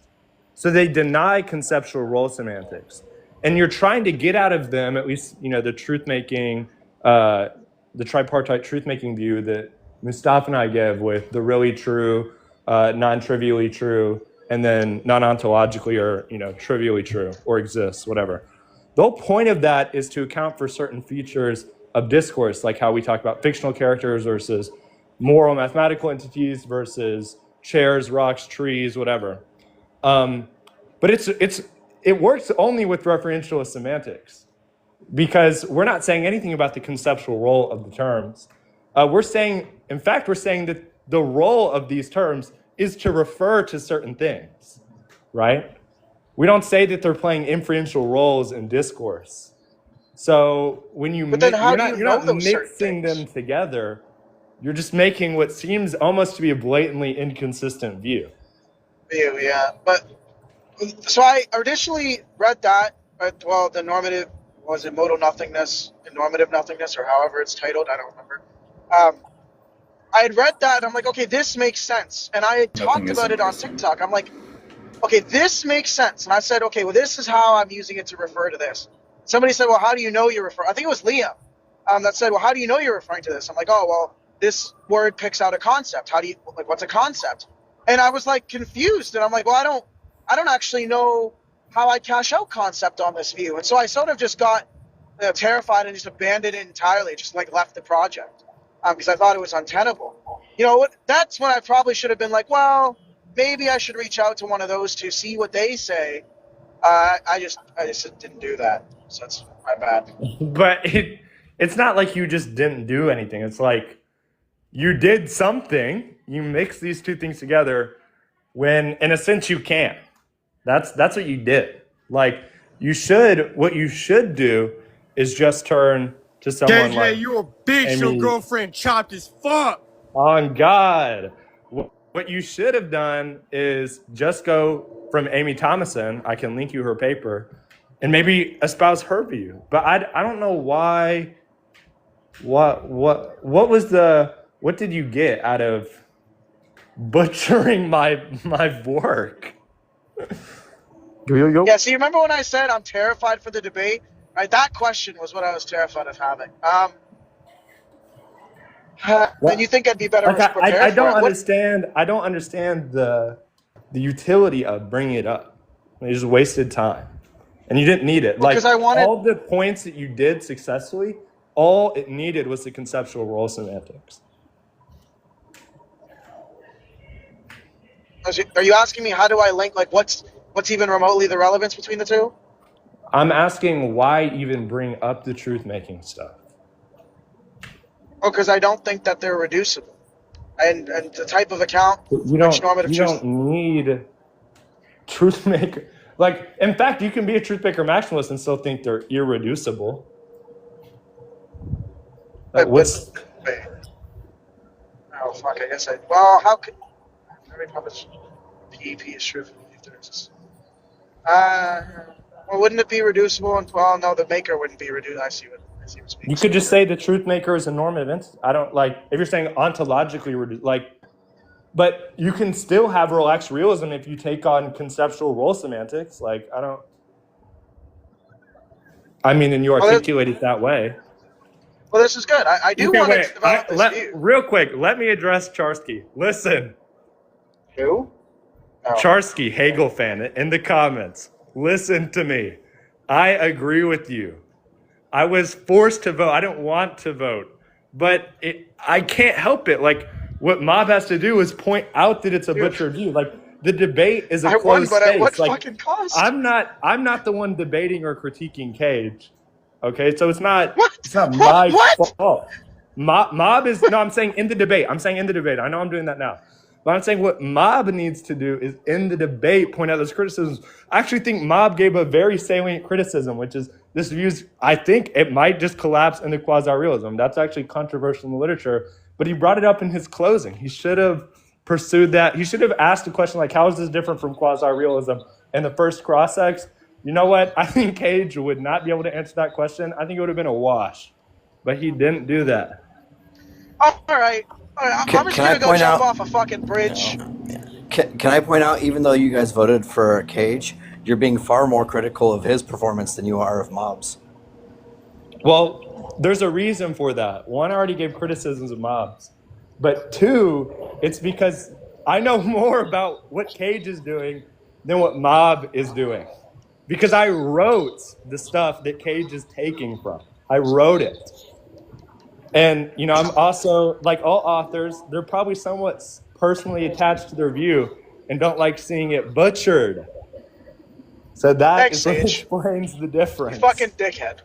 So they deny conceptual role semantics. And you're trying to get out of them, at least, the truth-making, the tripartite truth-making view that Mustafa and I give with the really true, non-trivially true, and then non-ontologically or, trivially true or exists, whatever. The whole point of that is to account for certain features of discourse, like how we talk about fictional characters versus moral mathematical entities versus chairs, rocks, trees, whatever. But it works only with referentialist semantics, because we're not saying anything about the conceptual role of the terms. We're saying that the role of these terms is to refer to certain things, right? We don't say that they're playing inferential roles in discourse. So when you're not mixing them together, you're just making what seems almost to be a blatantly inconsistent view. Yeah. But so I initially read that, well, the normative, was it modal nothingness and normative nothingness, or however it's titled, I don't remember. I had read that, and I'm like, okay, this makes sense. And I had talked about it on TikTok. I'm like, okay, this makes sense. And I said, okay, well, this is how I'm using it to refer to this. Somebody said, well, how do you know you're referring? I think it was Liam that said, well, how do you know you're referring to this? I'm like, oh, well, this word picks out a concept. How do you, like, what's a concept? And I was like confused, and I'm like, well, I don't actually know how I cash out concept on this view. And so I sort of just got terrified and just abandoned it entirely, just like left the project because I thought it was untenable. That's when I probably should have been like, well, maybe I should reach out to one of those to see what they say. I just didn't do that, so that's my bad. But it's not like you just didn't do anything. It's like you did something. You mix these two things together when, in a sense, you can. That's what you did. Like what you should do is just turn to someone KJ, like you a bitch. Amy. Your girlfriend chopped as fuck. On God. What you should have done is just go from Amy Thomason. I can link you her paper and maybe espouse her view. But I don't know why. What did you get out of butchering my work? Yeah, so you remember when I said I'm terrified for the debate? Right, that question was what I was terrified of having. And you think I'd be better prepared for it? I don't understand the utility of bringing it up. You just wasted time, and you didn't need it. Well, like all the points that you did successfully, all it needed was the conceptual role semantics. Are you asking me how do I link? Like, what's even remotely the relevance between the two? I'm asking why even bring up the truth-making stuff. Oh, because I don't think that they're reducible, and the type of account. You don't need truth maker. Like, in fact, you can be a truth maker maximalist and still think they're irreducible. Wait. Oh fuck! I guess Well, how could? How much PEP is true if there's? Well, wouldn't it be reducible? Well, no, the maker wouldn't be reduced. I see what's being You could just say the truth maker is a normative entity. I don't like if you're saying ontologically reduced, but you can still have relaxed realism if you take on conceptual role semantics. And you articulate it that way. Well, this is good. I do want to develop this view. Real quick, let me address Charsky. Listen. Who? Oh. Charsky, Hegel fan, in the comments. Listen to me. I agree with you. I was forced to vote. I didn't want to vote. But I can't help it. Like, what Mob has to do is point out that it's a butchered view. Like, the debate is a closed space. At what fucking cost? I'm not the one debating or critiquing Kayj. Okay, so it's not my fault. Mob is I'm saying in the debate. I know I'm doing that now. But I'm saying what Mob needs to do is in the debate point out those criticisms. I actually think Mob gave a very salient criticism, which is this views. I think it might just collapse into quasi-realism. That's actually controversial in the literature. But he brought it up in his closing. He should have pursued that. He should have asked a question like, how is this different from quasi-realism? In the first cross-ex, you know what? I think Kayj would not be able to answer that question. I think it would have been a wash. But he didn't do that. All right. I'm just going to go jump off a fucking bridge. Can I point out, even though you guys voted for Kayj, you're being far more critical of his performance than you are of Mob's? Well, there's a reason for that. One, I already gave criticisms of Mob's. But two, it's because I know more about what Kayj is doing than what Mob is doing. Because I wrote the stuff that Kayj is taking from. I wrote it. And, I'm also, like all authors, they're probably somewhat personally attached to their view and don't like seeing it butchered. So that is what explains the difference. You fucking dickhead.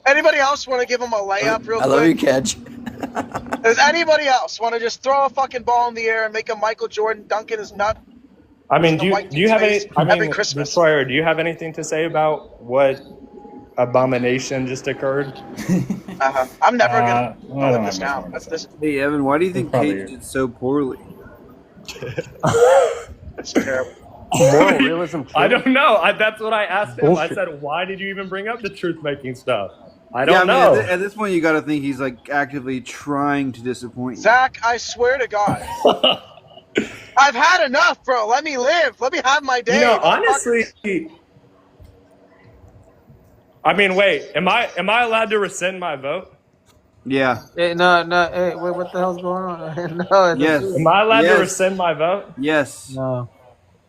Anybody else want to give him a layup real quick? I love you, Kayj. Does anybody else want to just throw a fucking ball in the air and make a Michael Jordan dunk in his nut? I mean, do you have any? I mean, Destroyer, do you have anything to say about what abomination just occurred? I'm never gonna live this down. Hey, Evan, why do you think Kayj did so poorly? That's terrible. Moral realism. I don't know. That's what I asked him. I said, "Why did you even bring up the truth-making stuff?" I don't know. At this point, you got to think he's like actively trying to disappoint you. Zach, I swear to God, I've had enough, bro. Let me live. Let me have my day. You know, honestly, I mean, wait. Am I allowed to rescind my vote? Yeah. Hey, no. Hey, wait, what the hell's going on? No. Yes. Am I allowed to rescind my vote? Yes. No.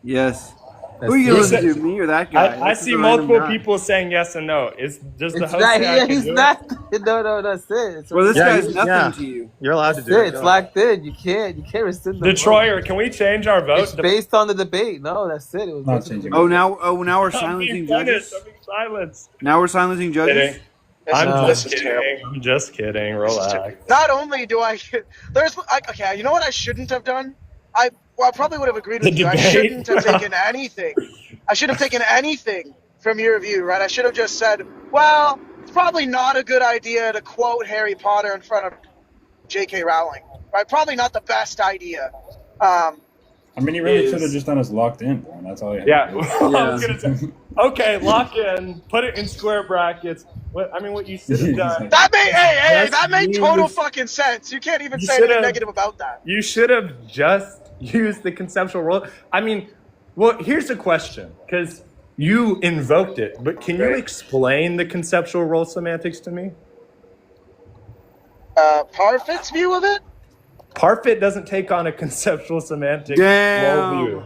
Yes. Who are you going to listen to, me or that guy? I see multiple people saying yes and no. Does the host say I can do it? No, that's it. Well, this guy's nothing to you. You're allowed to do it. It's locked in. You can't rescind the Detroyer, vote. can we change our vote? It's based on the debate. No, that's it. It was Not changing. Now we're silencing judges. I'm being silenced. Now we're silencing judges. I'm just kidding. Relax. Not only do okay, you know what I shouldn't have done? I probably would have agreed with you. I shouldn't have taken anything. I shouldn't have taken anything from your view, right? I should have just said, well, it's probably not a good idea to quote Harry Potter in front of J.K. Rowling, right? Probably not the best idea. I mean, you really should have just done us locked in, bro. That's all you had to do. I was gonna say, okay, lock in, put it in square brackets. What you should have done. That made total fucking sense. You can't even say anything negative about that. You should have just used the conceptual role. I mean, well, here's a question, because you invoked it, but can you explain the conceptual role semantics to me? Parfit's view of it? Parfit doesn't take on a conceptual semantic role view.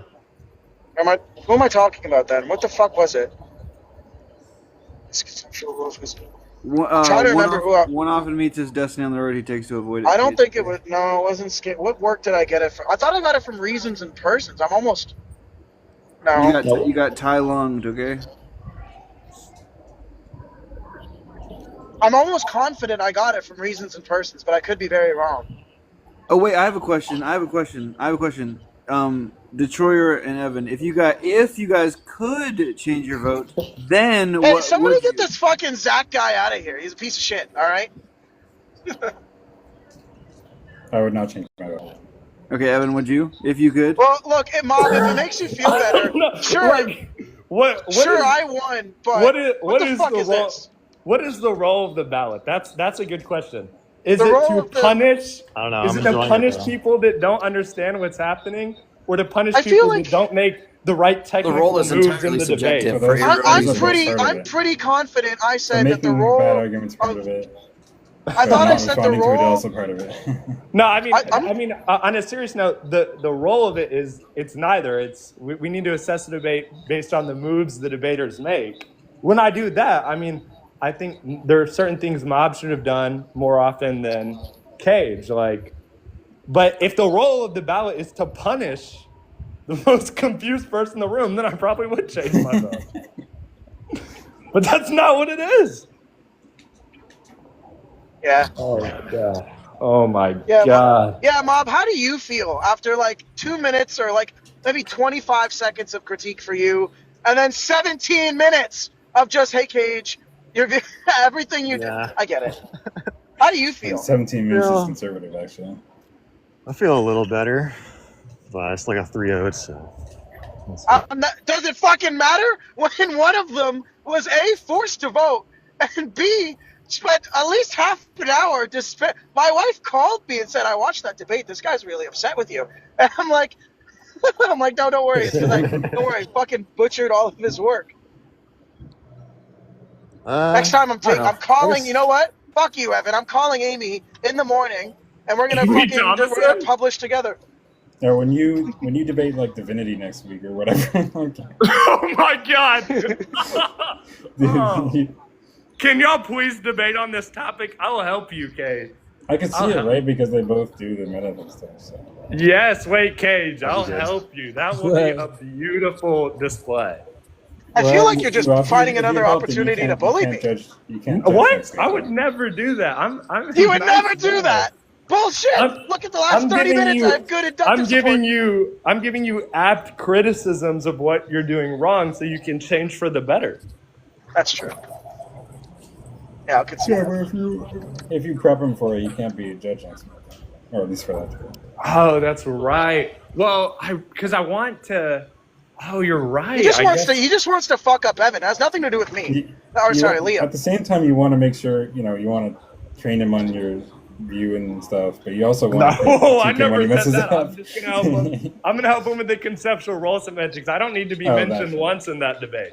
Who am I talking about then? What the fuck was it? Conceptual roles was. Try to remember one often meets his destiny on the road he takes to avoid it. I don't think it was. No, it wasn't. What work did I get it from? I thought I got it from Reasons and Persons. I'm almost. No. You got Tai lunged, okay? I'm almost confident I got it from Reasons and Persons, but I could be very wrong. Oh wait, I have a question. Detroyer and Evan, if you guys could change your vote, then hey, somebody get this fucking Zach guy out of here. He's a piece of shit. All right. I would not change my vote. Okay, Evan, would you? If you could. Well, look, Mom, if it makes you feel better, sure. Sure, I won, but what the fuck is this? What is the role of the ballot? That's a good question. Is it to punish? I don't know. Is it to punish people that don't understand what's happening, or to punish people that don't make the right technical moves in the debate? I'm pretty confident. I said that the role. Bad arguments part of it. I thought I said the role. Also part of it. No, I mean, on a serious note, the role of it is it's neither. It's we need to assess the debate based on the moves the debaters make. When I do that, I mean, I think there are certain things Mob should have done more often than Kayj. But if the role of the ballot is to punish the most confused person in the room, then I probably would change my vote. But that's not what it is. Yeah. Oh my god. Oh my god. Yeah, Mob, how do you feel after 2 minutes or maybe 25 seconds of critique for you, and then 17 minutes of just, hey, Kayj, everything you did. I get it. How do you feel? 17 minutes is conservative, actually. I feel a little better, but it's like a 3-0. So. Does it fucking matter when one of them was A, forced to vote, and B, spent at least half an hour to spend. My wife called me and said, I watched that debate. This guy's really upset with you. And I'm like, no, don't worry. It's don't worry. I fucking butchered all of his work. Next time I'm calling, you know what? Fuck you, Evan. I'm calling Amy in the morning, and we're gonna publish together. Or when you debate divinity next week or whatever. Oh my god! Can y'all please debate on this topic? I'll help you, Kay. I can see it, right? Because they both do the meta stuff. So. Yes, wait, Kayj, I'll help you. That will be a beautiful display. I feel like you're just finding another opportunity to bully me. You can't what? I would never do that. You would never do that. Bullshit! Look at the last 30 minutes. I have good inductive support. I'm giving you apt criticisms of what you're doing wrong, so you can change for the better. That's true. Yeah, I could see that. If you prep him for it, you can't be a judge next month, or at least for that. Oh, that's right. Well, because I want to. Oh, you're right. He just wants to fuck up Evan. It has nothing to do with me. Sorry, Leo. At the same time, you want to make sure you want to train him on your view and stuff, but you also want to I never said that. I'm just gonna help him. I'm gonna help him with the conceptual role semantics. I don't need to be mentioned once in that debate.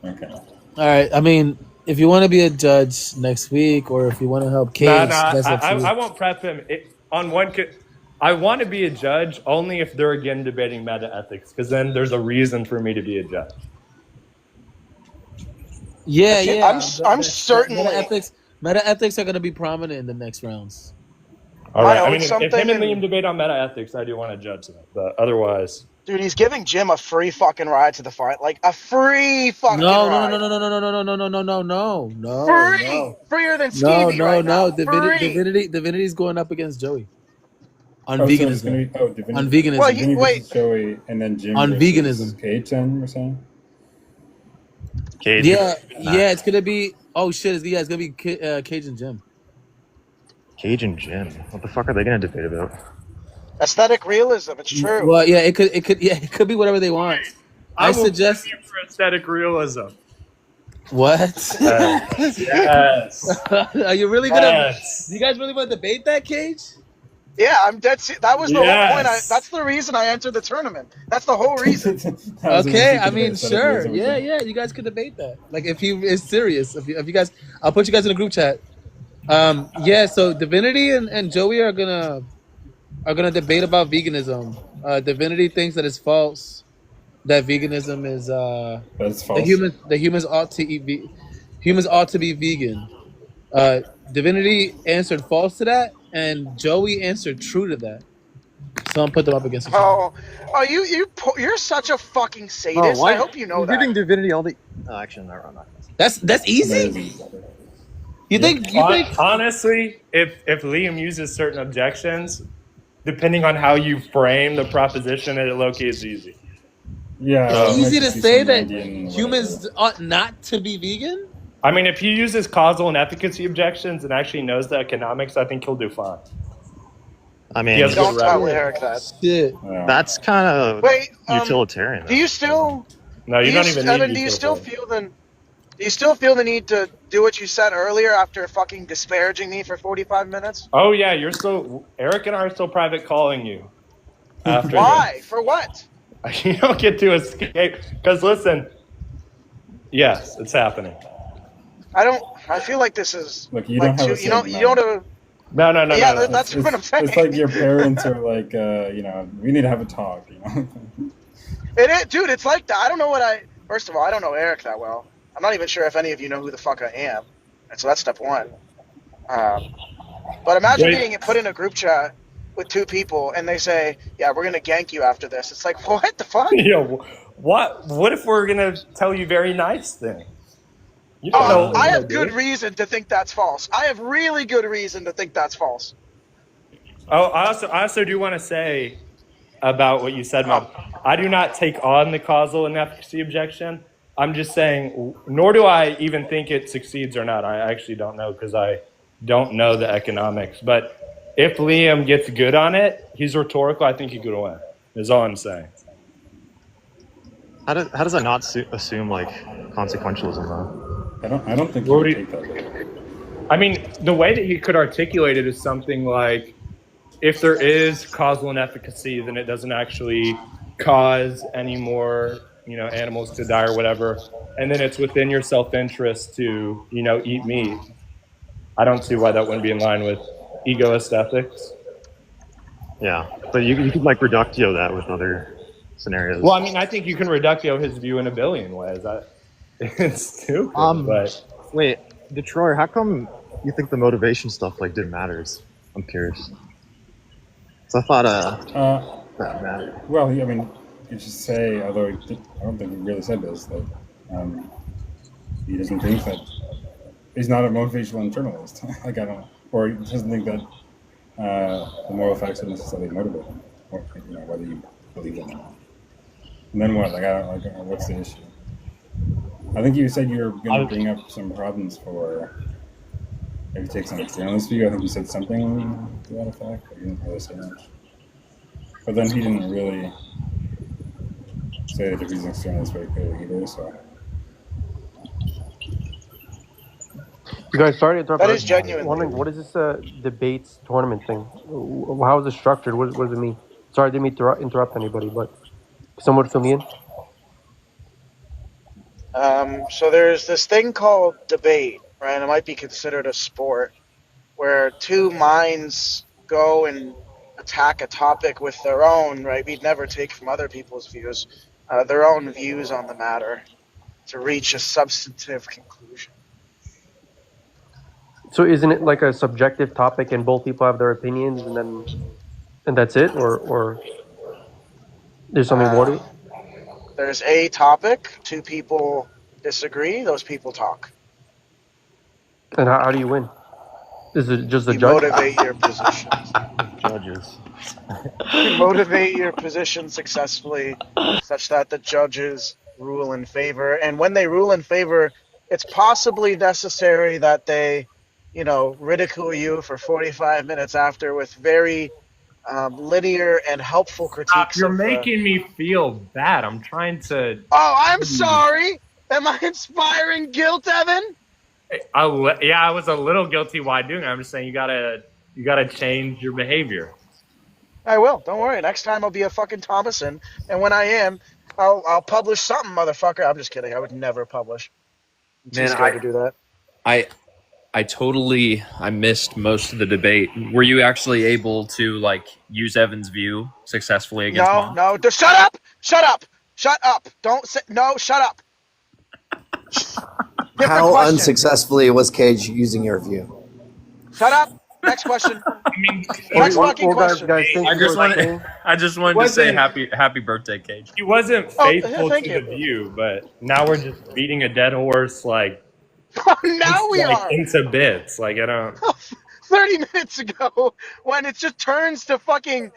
Okay. All right. I mean, if you want to be a judge next week, or if you want to help Kayj, that's up to you. I won't prep him on one. I want to be a judge only if they're again debating meta ethics, because then there's a reason for me to be a judge. Yeah. I'm certain meta ethics are going to be prominent in the next rounds. All right. I mean, if him and Liam debate on meta ethics, I do want to judge that, but otherwise. Dude, he's giving Jim a free fucking ride to the fight, like a free fucking ride. No. Freer than Stevie right now. Divinity's going up against Joey. On veganism. Divinity. On veganism. Well, wait. Joey and then Jim on veganism. Kayj then or something? Kayj. Yeah, it's gonna be. Oh shit! It's gonna be Kayj and Jim. Kayj and Jim. What the fuck are they gonna debate about? Aesthetic realism. It's true. Well, yeah, it could be whatever they want. I suggest for aesthetic realism. What? Yes. Are you really gonna? Do you guys really want to debate that, Kayj? Yeah, I'm dead. That was the whole point. That's the reason I entered the tournament. That's the whole reason. Okay, I mean, sure. Yeah. You guys could debate that. Like, if he is serious, if you guys, I'll put you guys in a group chat. Yeah. So Divinity and Joey are gonna debate about veganism. Divinity thinks that it's false. That veganism is that's false. The humans ought to eat. Humans ought to be vegan. Divinity answered false to that, and Joey answered true to that. So I'm put them up against each other. You're such a fucking sadist. I hope you know that. Giving Divinity all the. Oh, actually, no, I'm not. That's easy. You think? Honestly, if Liam uses certain objections, depending on how you frame the proposition, it low-key is easy. Yeah. It's easy to say that humans ought not to be vegan. I mean, if he uses causal and efficacy objections and actually knows the economics, I think he'll do fine. I mean, don't tell Eric that. Shit. That's kind of utilitarian. Do you still? No, you don't even. Evan, do you still feel the need to do what you said earlier after fucking disparaging me for 45 minutes? Oh yeah, Eric and I are still private calling you. After Why? For what? You don't get to escape. Because listen, yes, it's happening. I feel like this is. Look, you don't have a No. Yeah, that's what I'm saying. It's like your parents are like, we need to have a talk. It is, dude. It's like that. I don't know First of all, I don't know Eric that well. I'm not even sure if any of you know who the fuck I am. And so that's step one. But imagine being put in a group chat with two people and they say, "Yeah, we're gonna gank you after this." It's like, what the fuck? What if we're gonna tell you very nice things? You don't know. I have good reason to think that's false. I have really good reason to think that's false. Oh, I also do want to say about what you said, Mom. I do not take on the causal and efficacy objection. I'm just saying, nor do I even think it succeeds or not. I actually don't know because I don't know the economics. But if Liam gets good on it, he's rhetorical. I think he could win. Is all I'm saying. How does that not assume like consequentialism though? I don't think you would take that way. I mean, the way that he could articulate it is something like, if there is causal inefficacy, then it doesn't actually cause any more, animals to die or whatever. And then it's within your self-interest to, eat meat. I don't see why that wouldn't be in line with egoist ethics. Yeah, but you could like reductio that with other scenarios. Well, I mean, I think you can reductio his view in a billion ways. It's stupid, but... Wait, Detroit, how come you think the motivation stuff like didn't matter? I'm curious. So I thought that mattered. Well, I mean, you just say, although I don't think he really said this, that he doesn't think that he's not a motivational internalist. Like I don't, or he doesn't think that the moral facts are necessarily motivate him, or whether you believe them or not. And then what? Like I don't, like what's the issue? I think you said you were going to bring up some problems for if you take some externalist view. I think you said something to that effect, but you didn't really say much. But then he didn't really say that if he's an externalist very clearly either, so. You guys, sorry to interrupt. That is genuine. Wondering, what is this debates tournament thing? How is it structured? What does it mean? Sorry, I didn't mean to interrupt anybody, but someone fill me in. So there's this thing called debate, right? It might be considered a sport where two minds go and attack a topic with their own, right? We'd never take from other people's views, their own views on the matter to reach a substantive conclusion. So isn't it like a subjective topic and both people have their opinions and that's it? Or there's something more to it? There's a topic, two people disagree, those people talk. And how do you win? Is it just the You judge? motivate your positions. Judges. You motivate your position successfully such that the judges rule in favor. And when they rule in favor, it's possibly necessary that they, ridicule you for 45 minutes after with very linear and helpful critiques. You're making me feel bad. I'm trying to... Oh, I'm sorry. Am I inspiring guilt, Evan? Yeah, I was a little guilty while doing it. I'm just saying you gotta change your behavior. I will. Don't worry. Next time I'll be a fucking Thomason, and when I am, I'll publish something, motherfucker. I'm just kidding. I would never publish. I'm too scared to do that. I missed most of the debate. Were you actually able to use Evan's view successfully against Mom? No. Shut up! Shut up! Shut up! Don't say no. Shut up. How question. unsuccessfully was Kayj using your view? Shut up. Next question. Next fucking question. I just wanted to say happy birthday, Kayj. He wasn't faithful to you. the view, but now we're just beating a dead horse. Now we are into bits. I don't. 30 minutes ago, when it just turns to fucking,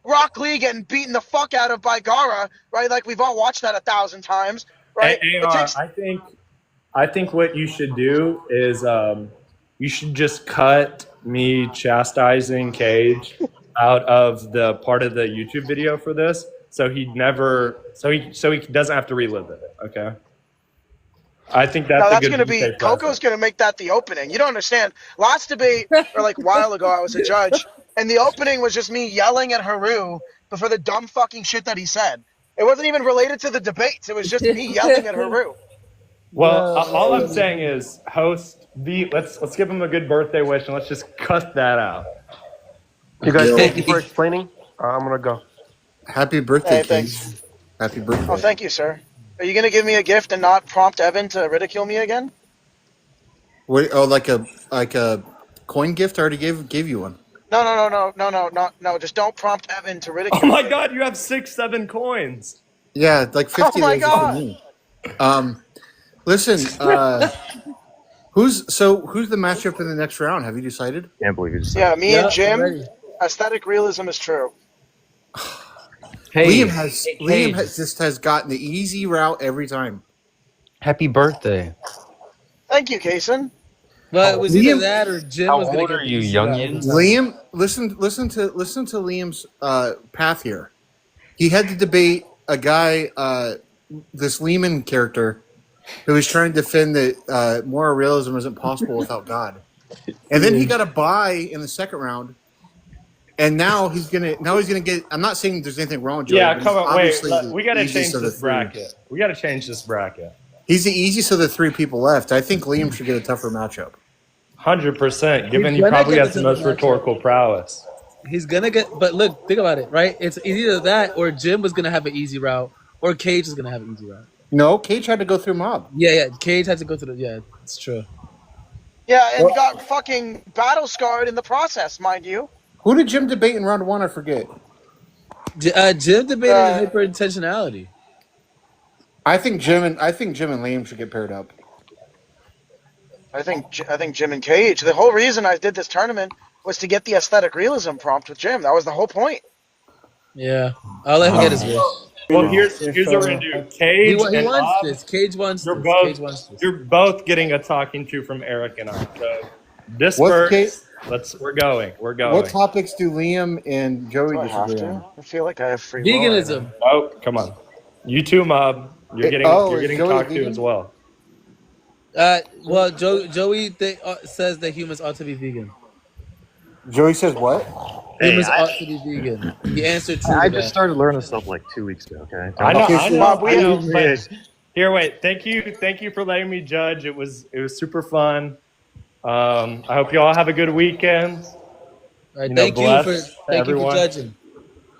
Rock Lee getting beaten the fuck out of by Gara, right? Like we've all watched that 1,000 times, right? I think what you should do is you should just cut me chastising Kayj out of the part of the YouTube video for this, so he doesn't have to relive it. Okay. I think that's going to be Coco's going to make that the opening. You don't understand. Last debate, or a while ago, I was a judge, and the opening was just me yelling at Haru for the dumb fucking shit that he said. It wasn't even related to the debates. It was just me yelling at Haru. Well, all I'm saying is, host, let's give him a good birthday wish, and let's just cut that out. You guys, thank you for explaining. I'm gonna go. Happy birthday, thanks. Happy birthday. Oh, thank you, sir. Are you going to give me a gift and not prompt Evan to ridicule me again? What? Oh, like a coin gift? I already gave you one. No. Just don't prompt Evan to ridicule me. Oh my God, you have 6-7 coins. Yeah, like 50 Oh my of those God. for me. Listen, who's the matchup in the next round? Have you decided? Can't believe you decided. Yeah, me and Jim. Aesthetic realism is true. Liam has gotten the easy route every time. Happy birthday. Thank you, Kaysen. Well, it was either that or Jim was going to get you, easy youngins? Liam, listen to Liam's path here. He had to debate a guy, this Lehman character, who was trying to defend that moral realism isn't possible without God, and then he got a bye in the second round. And now he's gonna get. I'm not saying there's anything wrong with Joey. Yeah, come on, wait. We got to easiest change of the this three. bracket. We got to change this bracket. He's the easiest of the three people left. I think Liam should get a tougher matchup. 100%. Given you probably have the most rhetorical prowess. He's gonna get. But look, think about it, right? It's either that or Jim was gonna have an easy route, or Kayj is gonna have an easy route. No, Kayj had to go through mob. Yeah. Kayj had to go through. Yeah, it's true. Yeah, and got fucking battle scarred in the process, mind you. Who did Jim debate in round 1? I forget. Jim debated hyperintentionality. I think Jim and Liam should get paired up. I think Jim and Kayj. The whole reason I did this tournament was to get the aesthetic realism prompt with Jim. That was the whole point. Yeah, I'll let him get his wish. Well, here's what we're gonna do. Kayj He and wants Bob, this. Kayj wants you're this. both Kayj wants this. you're both getting a talking to from Eric and I. So disperse. We're going. What topics do Liam and Joey disagree on? I feel like I have free will. Veganism. Oh, come on. You too, Mob. You're getting talked to as well. Well, Joey says that humans ought to be vegan. Joey says what? Humans ought to be vegan. The answer true. I just started learning stuff like 2 weeks ago. Okay. I know. But here, wait. Thank you for letting me judge. It was super fun. I hope you all have a good weekend. All right, thank you for judging.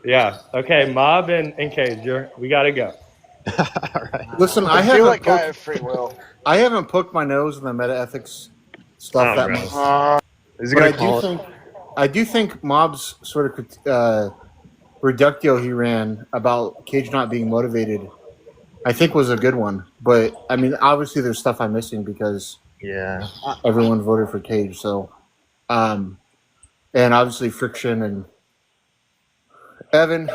Yeah. Okay, Mob and Kayj, we gotta go. All right. Listen, I feel like I have free will. I haven't poked my nose in the meta-ethics stuff that much. I do think Mob's sort of reductio he ran about Kayj not being motivated, I think was a good one. But, I mean, obviously there's stuff I'm missing because everyone voted for Kayj. So, and obviously Friction and Evan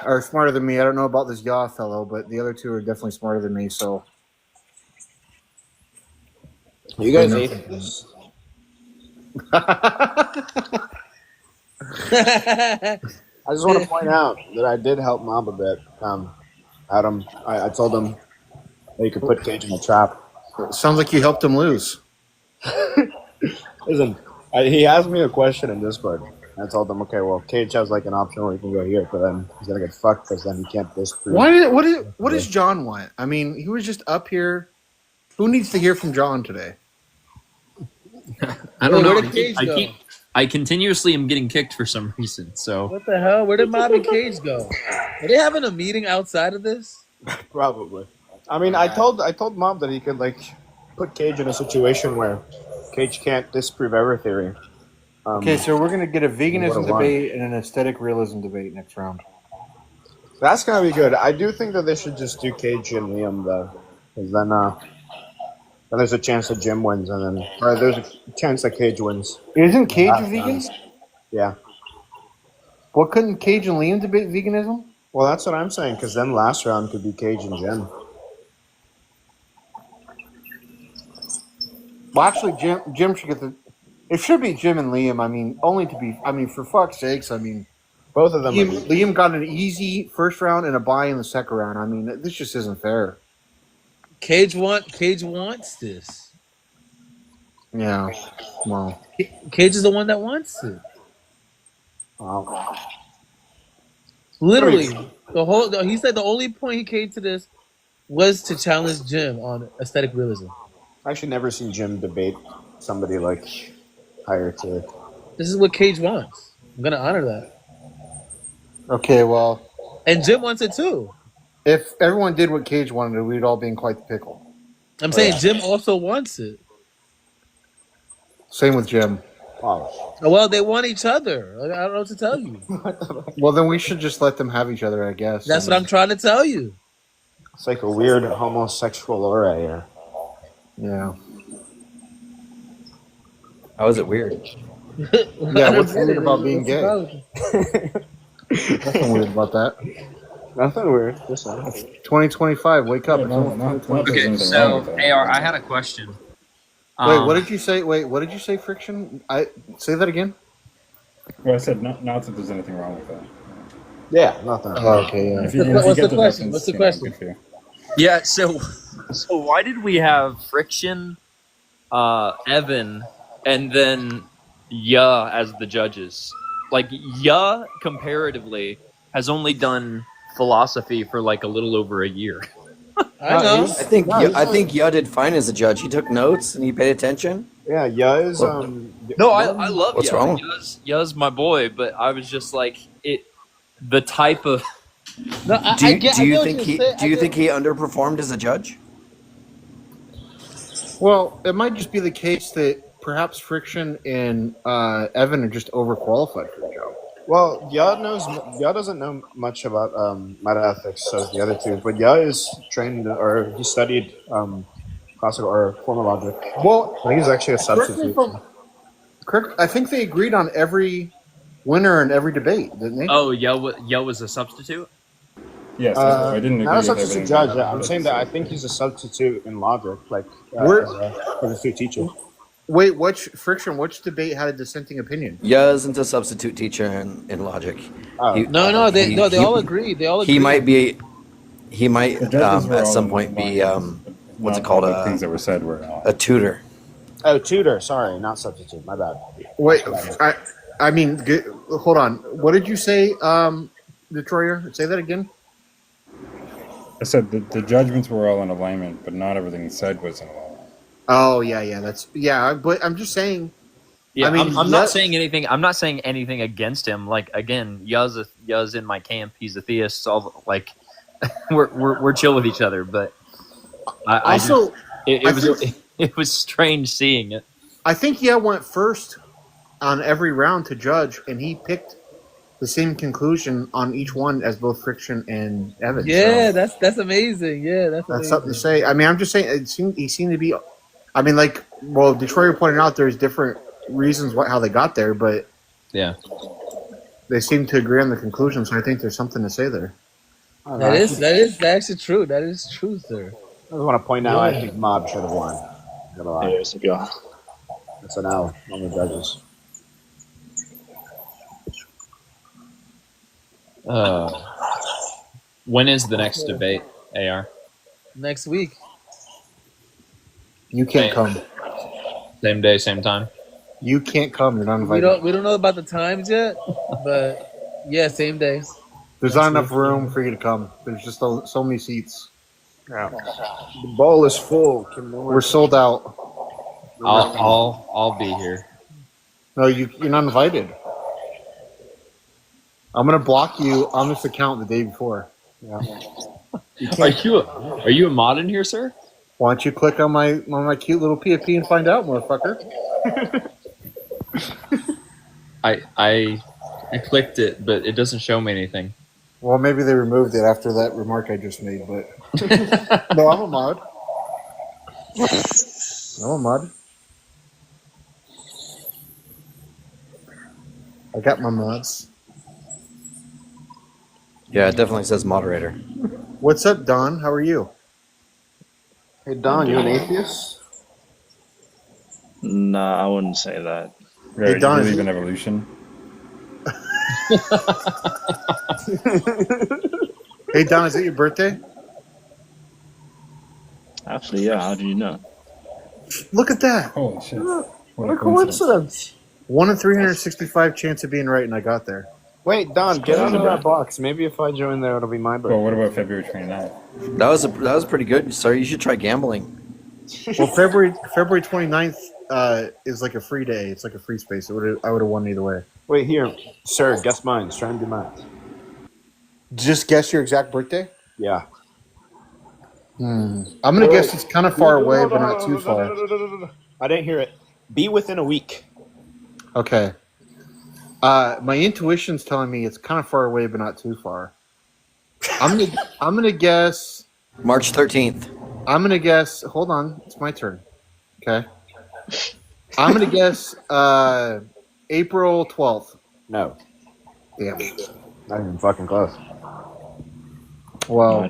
are smarter than me. I don't know about this Yaw fellow, but the other two are definitely smarter than me. So, you guys atheists. I just want to point out that I did help Mob a bit. Adam, I told him that you could put Kayj in a trap. Sounds like you helped him lose. Listen, he asked me a question in Discord. I told him, okay, well, Kayj has like an option where he can go here, but then he's gonna get fucked because then he can't disprove. What does John want? I mean, he was just up here. Who needs to hear from John today? I don't know. I continuously am getting kicked for some reason. So what the hell? Where did Mob and Kayj go? Are they having a meeting outside of this? Probably. I mean, I told Mob that he could like put Kayj in a situation where Kayj can't disprove every theory. Okay, so we're gonna get a veganism debate and an aesthetic realism debate next round. That's gonna be good. I do think that they should just do Kayj and Liam though, because then there's a chance that Jim wins, and then there's a chance that Kayj wins. Isn't Kayj a vegan? Yeah. Well, couldn't Kayj and Liam debate veganism? Well, that's what I'm saying, because then last round could be Kayj and Jim. Well, actually, Jim should get the. It should be Jim and Liam. I mean, for fuck's sakes, I mean, both of them. Liam got an easy first round and a bye in the second round. I mean, this just isn't fair. Kayj wants this. Yeah. Well, Kayj is the one that wants it. Wow. Literally, he said the only point he came to this was to challenge Jim on aesthetic realism. I've actually never seen Jim debate somebody like higher tier. This is what Kayj wants. I'm gonna honor that. Okay, well, and Jim wants it too. If everyone did what Kayj wanted, we'd all be in quite the pickle. I'm saying Jim also wants it. Same with Jim. Wow. Well, they want each other. I don't know what to tell you. Well, then we should just let them have each other, I guess. That's what I'm trying to tell you. It's like a weird homosexual aura here. Yeah. How is it weird? Yeah, what's weird about being gay? Nothing weird about that. Nothing weird. 2025, wake up. Okay, so AR, I had a question. Wait, what did you say? What did you say, Friction? Say that again. Well, I said not that there's anything wrong with that. Yeah, nothing. Oh, okay, yeah. What's the question? What's the question? Yeah, so why did we have Friction, Evan, and then Ya as the judges? Like, Ya, comparatively, has only done philosophy for like a little over a year. I know. I think Ya did fine as a judge. He took notes and he paid attention. Yeah, Ya is. No, I love What's Ya. wrong? Ya's my boy, but I was just like the type of. No, do you think he underperformed as a judge? Well, it might just be the case that perhaps Friction and Evan are just overqualified for the job. Well, Ya doesn't know much about meta-ethics as the other two, but Ya is trained, or he studied classical or formal logic. Well, I think he's actually a substitute. Correct. I think they agreed on every winner in every debate, didn't they? Oh, Yo was a substitute? Yes, I didn't agree not a with substitute everything. judge. I'm saying that I think he's a substitute in logic, like We're- as a teacher. Wait, which debate had a dissenting opinion? Yeah, isn't a substitute teacher in logic. He- They all agree. They all agree. He might The judges were at all some in point be line, what's it not called, all the things that were said were a tutor. Oh, tutor. Sorry, not substitute. My bad. Wait, I mean, hold on. What did you say, Detroiter? Say that again. I said the judgments were all in alignment, but not everything said was in alignment. Oh yeah. But I'm just saying. Yeah, I mean, I'm not saying anything. I'm not saying anything against him. Like again, Yuz in my camp. He's a theist. So like, we're chill with each other. But it was strange seeing it. I think went first on every round to judge, and he picked the same conclusion on each one as both Friction and Evan. Yeah, so that's amazing. Yeah, that's something to say. I mean, I'm just saying he seemed to be. I mean, like, well, Detroit pointed out there's different reasons how they got there, but yeah, they seem to agree on the conclusion. So I think there's something to say there. That is actually true. That is true, sir. I just want to point out I think Mob should have won. There's a go. That's an L on the judges. When is the next debate, AR? Next week. You can't come. Same day, same time. You can't come. You're not invited. We don't know about the times yet, but yeah, same day. There's not enough room for you to come. There's just so many seats. Yeah. The bowl is full. We're sold out. I'll be here. No, you're not invited. I'm gonna block you on this account the day before. Yeah. Are you a mod in here, sir? Why don't you click on my cute little PFP and find out, motherfucker? I clicked it, but it doesn't show me anything. Well, maybe they removed it after that remark I just made, but no, I'm a mod. I'm a mod. I got my mods. Yeah, it definitely says moderator. What's up, Don? How are you? Hey, Don, you an atheist? Nah, I wouldn't say that. Hey, Don, you believe in evolution? Hey, Don, is it your birthday? Actually, yeah. How did you know? Look at that. Holy shit. What a coincidence. 1 in 365 chance of being right, and I got there. Wait, Don, get out of that box. Maybe if I join there, it'll be my birthday. Well, what about February 29th? That was pretty good, sir. You should try gambling. Well, February 29th is like a free day. It's like a free space. I would have won either way. Wait, here, sir, guess mine. Try and do mine. Just guess your exact birthday? Yeah. I'm going to guess it's kind of far away, but not too far. I didn't hear it. Be within a week. Okay. My intuition's telling me it's kind of far away, but not too far. I'm gonna guess March 13th. I'm gonna guess. Hold on, it's my turn. Okay. I'm gonna guess April 12th. No. Damn. Not even fucking close. Well,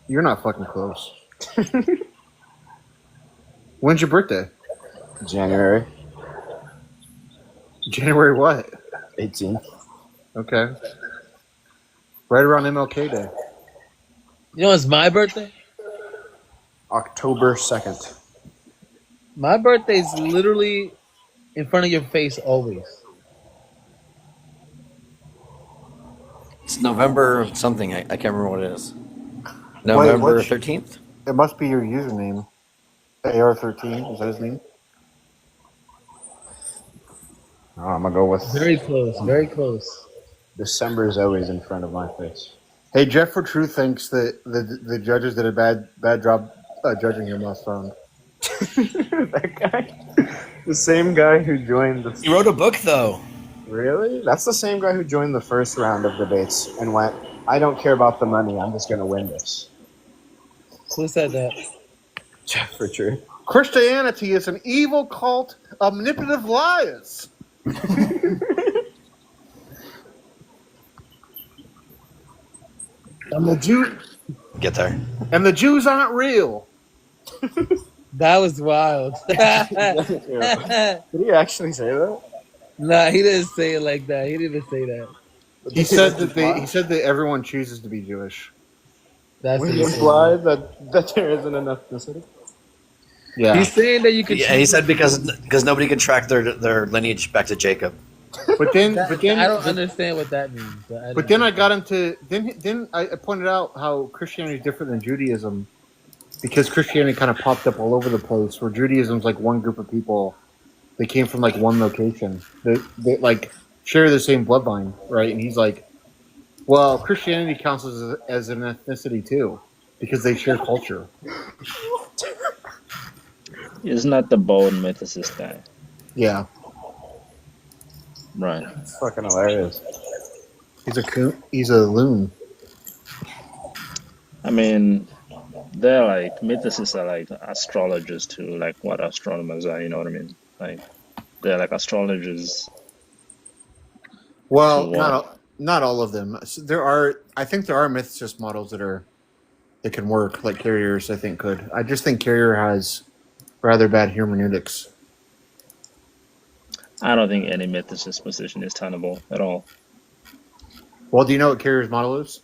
you're not fucking close. When's your birthday? January. January what? 18th. Okay. Right around MLK Day. You know, it's my birthday. October 2nd. My birthday's literally in front of your face always. It's November something. I can't remember what it is. November 13th? It must be your username. AR13, is that his name? Oh, I'm going to go with... Very close, very close. December is always in front of my face. Hey, Jeff for True thinks that the judges did a bad job judging him last round. That guy? The same guy who joined the... He wrote a book, though. Really? That's the same guy who joined the first round of debates and went, I don't care about the money, I'm just going to win this. Who said that? For sure. Christianity is an evil cult of manipulative liars. And the Get there. And the Jews aren't real. That was wild. Did he actually say that? Nah, he didn't say it like that. He didn't even say that. He said that everyone chooses to be Jewish. That's he implied that there isn't an ethnicity. Yeah. He's saying that you could. Yeah, he said because nobody can track their lineage back to Jacob. But then I don't understand what that means. But then I got into then I pointed out how Christianity is different than Judaism, because Christianity kind of popped up all over the place. Where Judaism's like one group of people, they came from like one location. They like share the same bloodline, right? And he's like, well, Christianity counts as an ethnicity too, because they share culture. Isn't that the bold mythicist guy? Yeah. Right. It's fucking hilarious. He's a loon. I mean, they're like mythicists are like astrologers too, like what astronomers are. You know what I mean? Like they're like astrologers. Well, not all of them. So I think there are mythicist models that can work, like Carrier's. I think could. I just think Carrier has rather bad hermeneutics. I don't think any mythicist position is tenable at all. Well, do you know what Carrier's model is?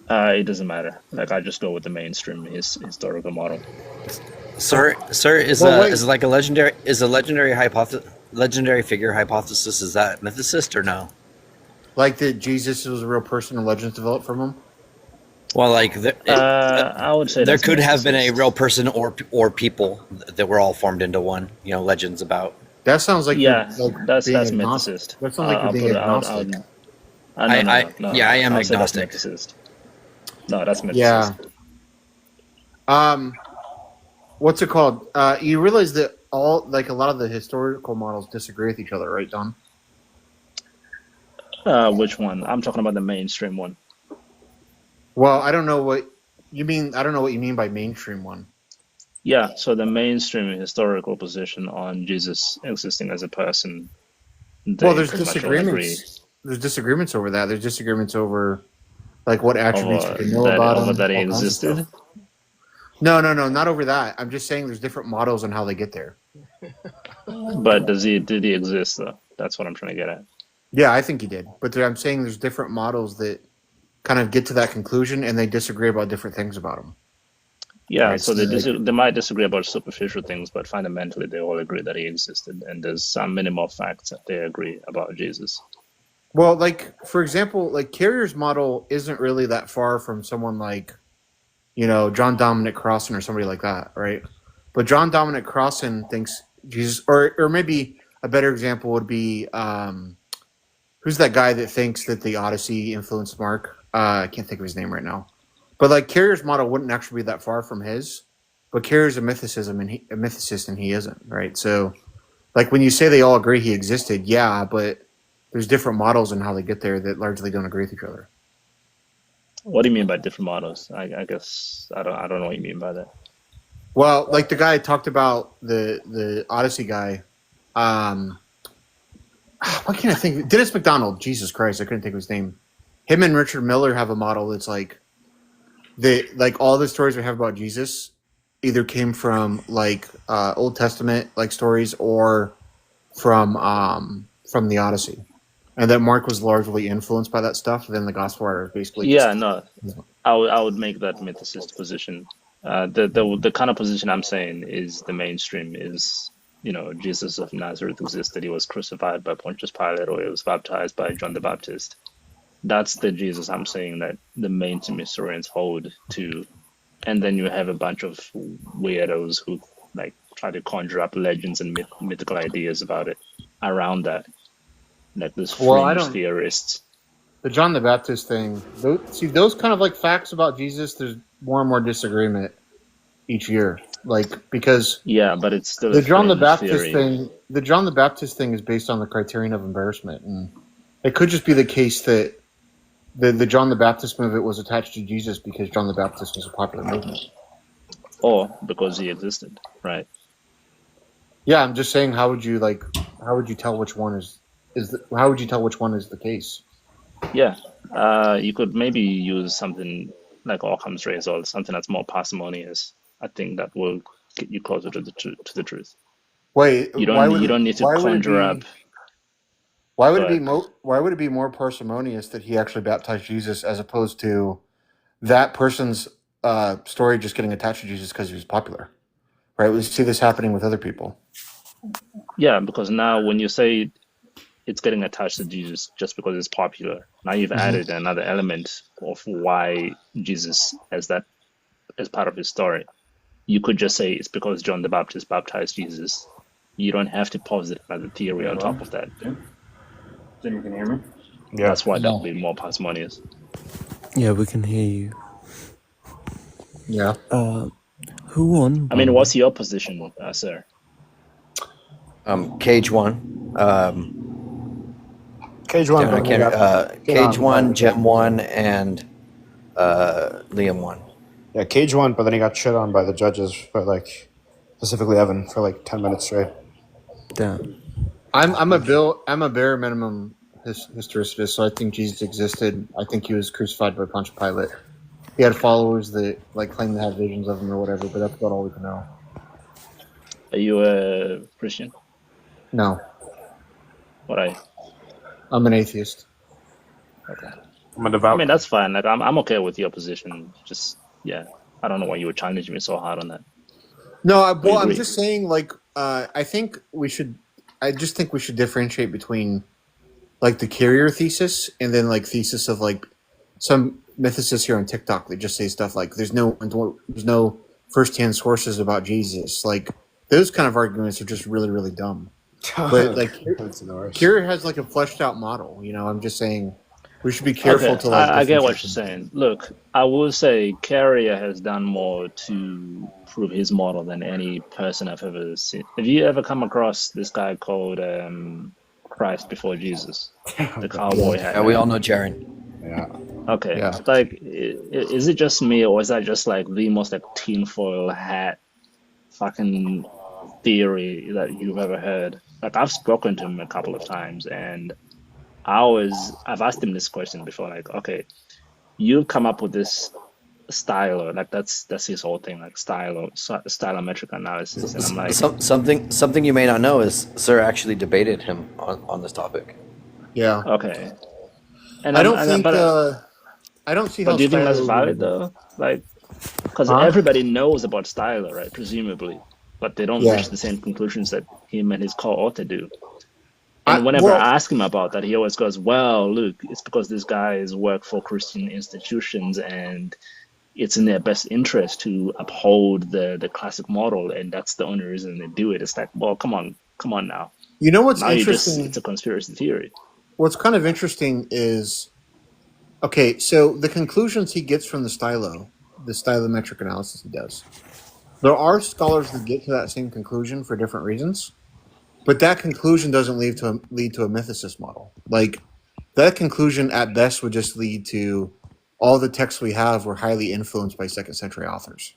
It doesn't matter. Like I just go with the mainstream historical model. Sir, is like a legendary legendary figure hypothesis? Is that mythicist or no? Like that Jesus was a real person and legends developed from him? Well, like I would say there could have been a real person or people that were all formed into one. You know, legends about. That sounds like that's agnostic. mythicist. That sounds like you're being agnostic. No, I am I'll say that's agnostic. mythicist. No, that's mythicist. Yeah. What's it called? You realize that a lot of the historical models disagree with each other, right, Don? Which one? I'm talking about the mainstream one. Well, I don't know what you mean. I don't know what you mean by mainstream one. Yeah, so the mainstream historical position on Jesus existing as a person. Well, there's disagreements. There's disagreements over that. There's disagreements over like what attributes you can know about him. That he existed. No, not over that. I'm just saying there's different models on how they get there. But did he exist though? That's what I'm trying to get at. Yeah, I think he did. But I'm saying there's different models that kind of get to that conclusion, and they disagree about different things about him. Yeah, right, so they might disagree about superficial things, but fundamentally they all agree that he existed, and there's some minimal facts that they agree about Jesus. Well, like, for example, like Carrier's model isn't really that far from someone like, John Dominic Crossan or somebody like that, right? But John Dominic Crossan thinks Jesus, or maybe a better example would be, who's that guy that thinks that the Odyssey influenced Mark? I can't think of his name right now. But like Carrier's model wouldn't actually be that far from his, but Carrier's a mythicist and he isn't, right? So, like when you say they all agree he existed, yeah, but there's different models in how they get there that largely don't agree with each other. What do you mean by different models? I guess I don't know what you mean by that. Well, like the guy I talked about, the Odyssey guy. What can't I think? Dennis McDonald. Jesus Christ, I couldn't think of his name. Him and Richard Miller have a model that's like all the stories we have about Jesus either came from like Old Testament like stories or from the Odyssey, and that Mark was largely influenced by that stuff. Then the Gospel writers basically. I would make that mythicist position. The kind of position I'm saying is the mainstream is Jesus of Nazareth existed. He was crucified by Pontius Pilate, or he was baptized by John the Baptist. That's the Jesus I'm saying that the mainstream historians hold to, and then you have a bunch of weirdos who like try to conjure up legends and mythical ideas about it around that, like this fringe theorists. The John the Baptist thing. Those kind of like facts about Jesus. There's more and more disagreement each year. Like, because Yeah, but it's still a the John the fringe Baptist theory. thing, the John the Baptist thing is based on the criterion of embarrassment, and it could just be the case that the John the Baptist movement was attached to Jesus because John the Baptist was a popular movement. Or because he existed, right? Yeah, I'm just saying, how would you tell which one how would you tell which one is the case? Yeah. You could maybe use something like Occam's razor or something that's more parsimonious. I think that will get you closer to the truth. Wait, You don't need to conjure up. Why would it be more parsimonious that he actually baptized Jesus as opposed to that person's story just getting attached to Jesus because he was popular? Right? We see this happening with other people. Yeah, because now when you say it's getting attached to Jesus just because it's popular, now you've added another element of why Jesus as part of his story. You could just say it's because John the Baptist baptized Jesus. You don't have to posit another theory on top of that. Jim, can you hear me? Yeah. That's why that would be more parsimonious. Yeah, we can hear you. Yeah. Who won? I mean, what's your position, sir? Kayj won. Kayj won. Kayj won, Jim won, and Liam won. Yeah, Kayj won, but then he got shit on by the judges, but like specifically Evan for like 10 minutes straight. Damn. I'm a bare minimum historicist, so I think Jesus existed. I think he was crucified by Pontius Pilate. He had followers that like claim to have visions of him or whatever, but that's about all we can know. Are you a Christian? No. What are you? I'm an atheist. Okay. I'm a devout. I mean, that's fine. Like, I'm okay with your position. Just, yeah. I don't know why you were challenging me so hard on that. No, I'm just saying, like, I just think we should differentiate between, like, the carrier thesis and then, like, thesis of, like, some mythicists here on TikTok that just say stuff like, there's no first-hand sources about Jesus. Like, those kind of arguments are just really, really dumb. But, like, Carrier has, like, a fleshed-out model, you know? I'm just saying we should be careful to, like... I get what you're saying. Look, I will say Carrier has done more to prove his model than any person I've ever seen. Have you ever come across this guy called Christ Before Jesus? The cowboy hat. Yeah, we all know Jaren. Yeah. Okay. Yeah. Like, is it just me, or is that just, like, the most, like, tinfoil hat fucking theory that you've ever heard? Like, I've spoken to him a couple of times, and I've asked him this question before, like, okay, you've come up with this style, like that's his whole thing, like stylometric analysis, and I'm like, something you may not know is Sir actually debated him on this topic. Yeah. Okay. And I don't see how. But do you think that's valid though? Like, because everybody knows about Styler, right? Presumably, but they don't reach the same conclusions that him and his co-author do. And whenever I ask him about that, he always goes, well, look, it's because these guys work for Christian institutions and it's in their best interest to uphold the classic model, and that's the only reason they do it. It's like, well, come on now. You know what's now interesting? It's a conspiracy theory. What's kind of interesting is, okay, so the conclusions he gets from the stylometric analysis he does, there are scholars that get to that same conclusion for different reasons. But that conclusion doesn't lead to a mythicist model. Like, that conclusion at best would just lead to all the texts we have were highly influenced by second century authors.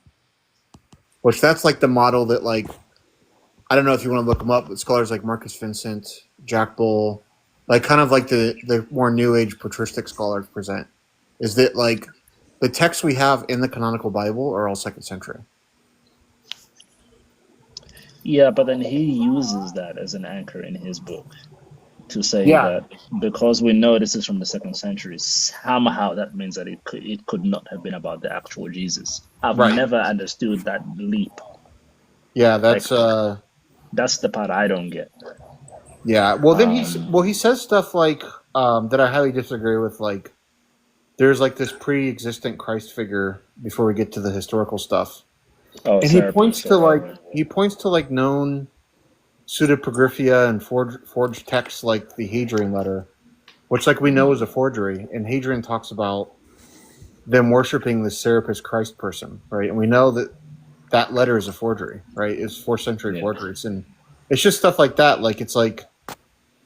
Which that's like the model that, like, I don't know if you want to look them up, but scholars like Marcus Vincent, Jack Bull, like kind of like the more New Age patristic scholars present, is that like the texts we have in the canonical Bible are all second century. Yeah, but then he uses that as an anchor in his book to say that because we know this is from the second century, somehow that means that it could not have been about the actual Jesus. I've never understood that leap. Yeah, that's the part I don't get. Yeah, well then he says stuff like that I highly disagree with. Like, there's like this pre-existent Christ figure before we get to the historical stuff. And he points to like known pseudepigraphia and forged texts like the Hadrian letter, which like we know is a forgery. And Hadrian talks about them worshiping the Serapis Christ person, right? And we know that that letter is a forgery, right? It's 4th century forgeries, and it's just stuff like that. Like it's like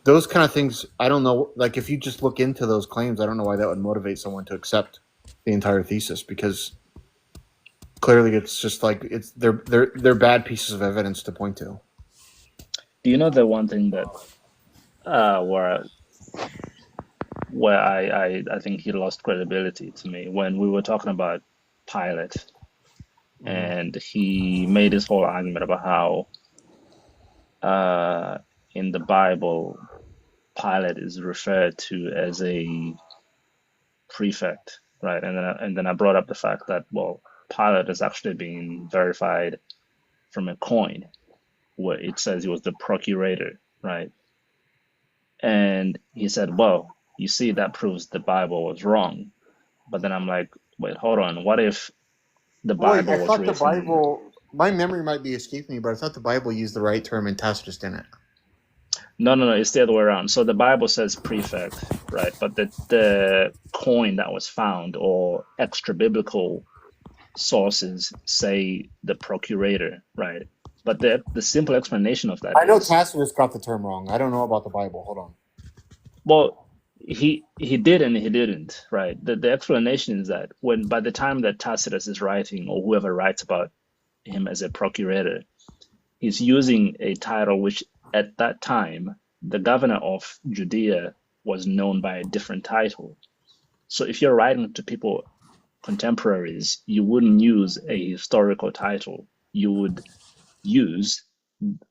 those kind of things. I don't know. Like if you just look into those claims, I don't know why that would motivate someone to accept the entire thesis, because clearly it's just like they're bad pieces of evidence to point to. Do you know the one thing that where I think he lost credibility to me when we were talking about Pilate, and he made this whole argument about how in the Bible Pilate is referred to as a prefect, right? And then I brought up the fact that, well, Pilate is actually being verified from a coin where it says he was the procurator, right? And he said, well, you see, that proves the Bible was wrong. But then I'm like, wait, hold on. What if the Bible I was thought written? the Bible. My memory might be escaping me, but I thought the Bible used the right term and Tacitus didn't. No, it's the other way around. So the Bible says prefect, right? But the coin that was found, or extra biblical sources say the procurator, right? But the simple explanation of that I know is, Tacitus got the term wrong. I don't know about the Bible. Hold on. well, he did and he didn't, right? The explanation is that by the time that Tacitus is writing, or whoever writes about him as a procurator, he's using a title which at that time the governor of Judea was known by a different title. So if you're writing to people, contemporaries, you wouldn't use a historical title. You would use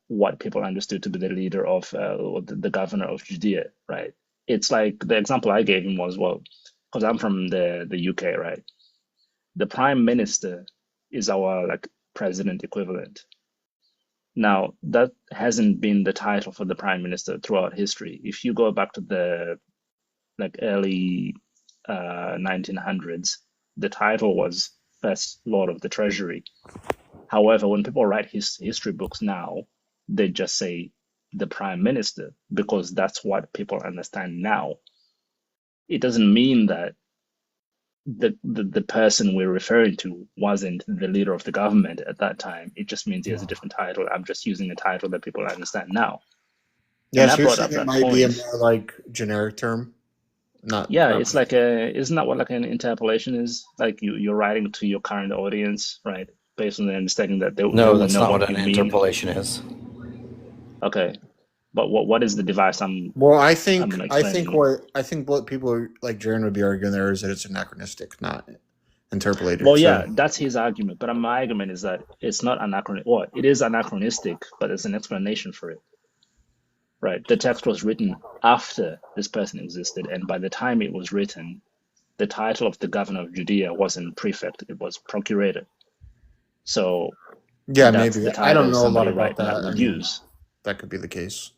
what people understood to be the leader of or the governor of Judea, right? It's like the example I gave him was, well, because I'm from the UK, right? The prime minister is our like president equivalent. Now, that hasn't been the title for the prime minister throughout history. If you go back to the like early 1900s, the title was First Lord of the Treasury. However, when people write history books now, they just say the prime minister, because that's what people understand now. It doesn't mean that the person we're referring to wasn't the leader of the government at that time. It just means he has a different title. I'm just using a title that people understand now. Yeah, so you're saying it might be a more like generic term? It's like isn't that what like an interpolation is? Like you're writing to your current audience, right? Based on the understanding that they No, that's know not what an mean. interpolation is. Okay, but what is the device I'm? Well, I think what people like Jaron would be arguing there is that it's anachronistic, not interpolated. Well, yeah, that's his argument. But my argument is that it's not anachronistic. Well, it is anachronistic, but there's an explanation for it. Right, the text was written after this person existed, and by the time it was written, the title of the governor of Judea wasn't prefect; it was procurator. So, yeah, maybe I don't know a lot about that. Would use that could be the case.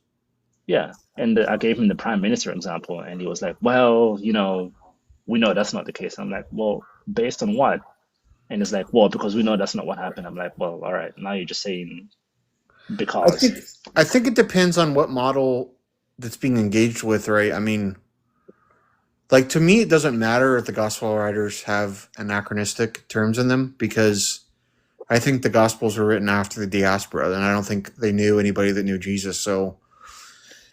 Yeah, and I gave him the prime minister example, and he was like, "Well, we know that's not the case." I'm like, "Well, based on what?" And it's like, "Well, because we know that's not what happened." I'm like, "Well, all right, now you're just saying." Because I think it depends on what model that's being engaged with, right? I mean, like to me, it doesn't matter if the gospel writers have anachronistic terms in them, because I think the gospels were written after the diaspora, and I don't think they knew anybody that knew Jesus. So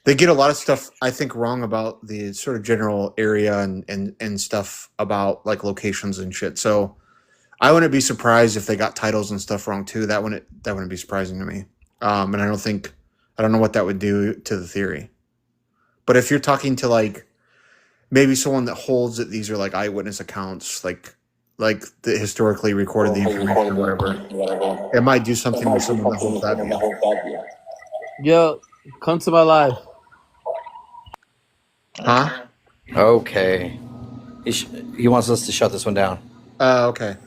they get a lot of stuff, I think, wrong about the sort of general area and stuff about like locations and shit. So I wouldn't be surprised if they got titles and stuff wrong too. That wouldn't be surprising to me. And I don't know what that would do to the theory. But if you're talking to like maybe someone that holds that these are like eyewitness accounts, like the historically recorded the information or whatever, it might do something with someone that holds that view. Yo, come to my live. Huh? Okay. He wants us to shut this one down. Okay.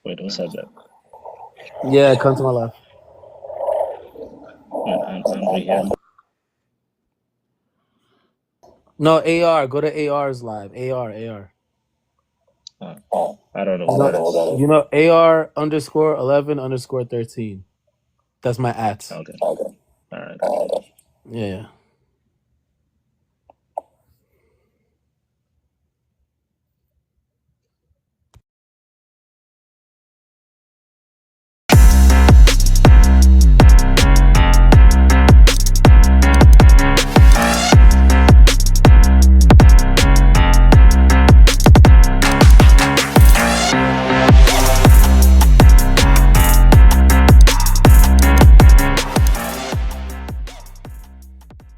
Wait, who said that? Yeah, come to my live. No, AR. Go to AR's live. AR. I don't know what that is. You know, AR_11_13. That's my @. Okay. All right. Yeah.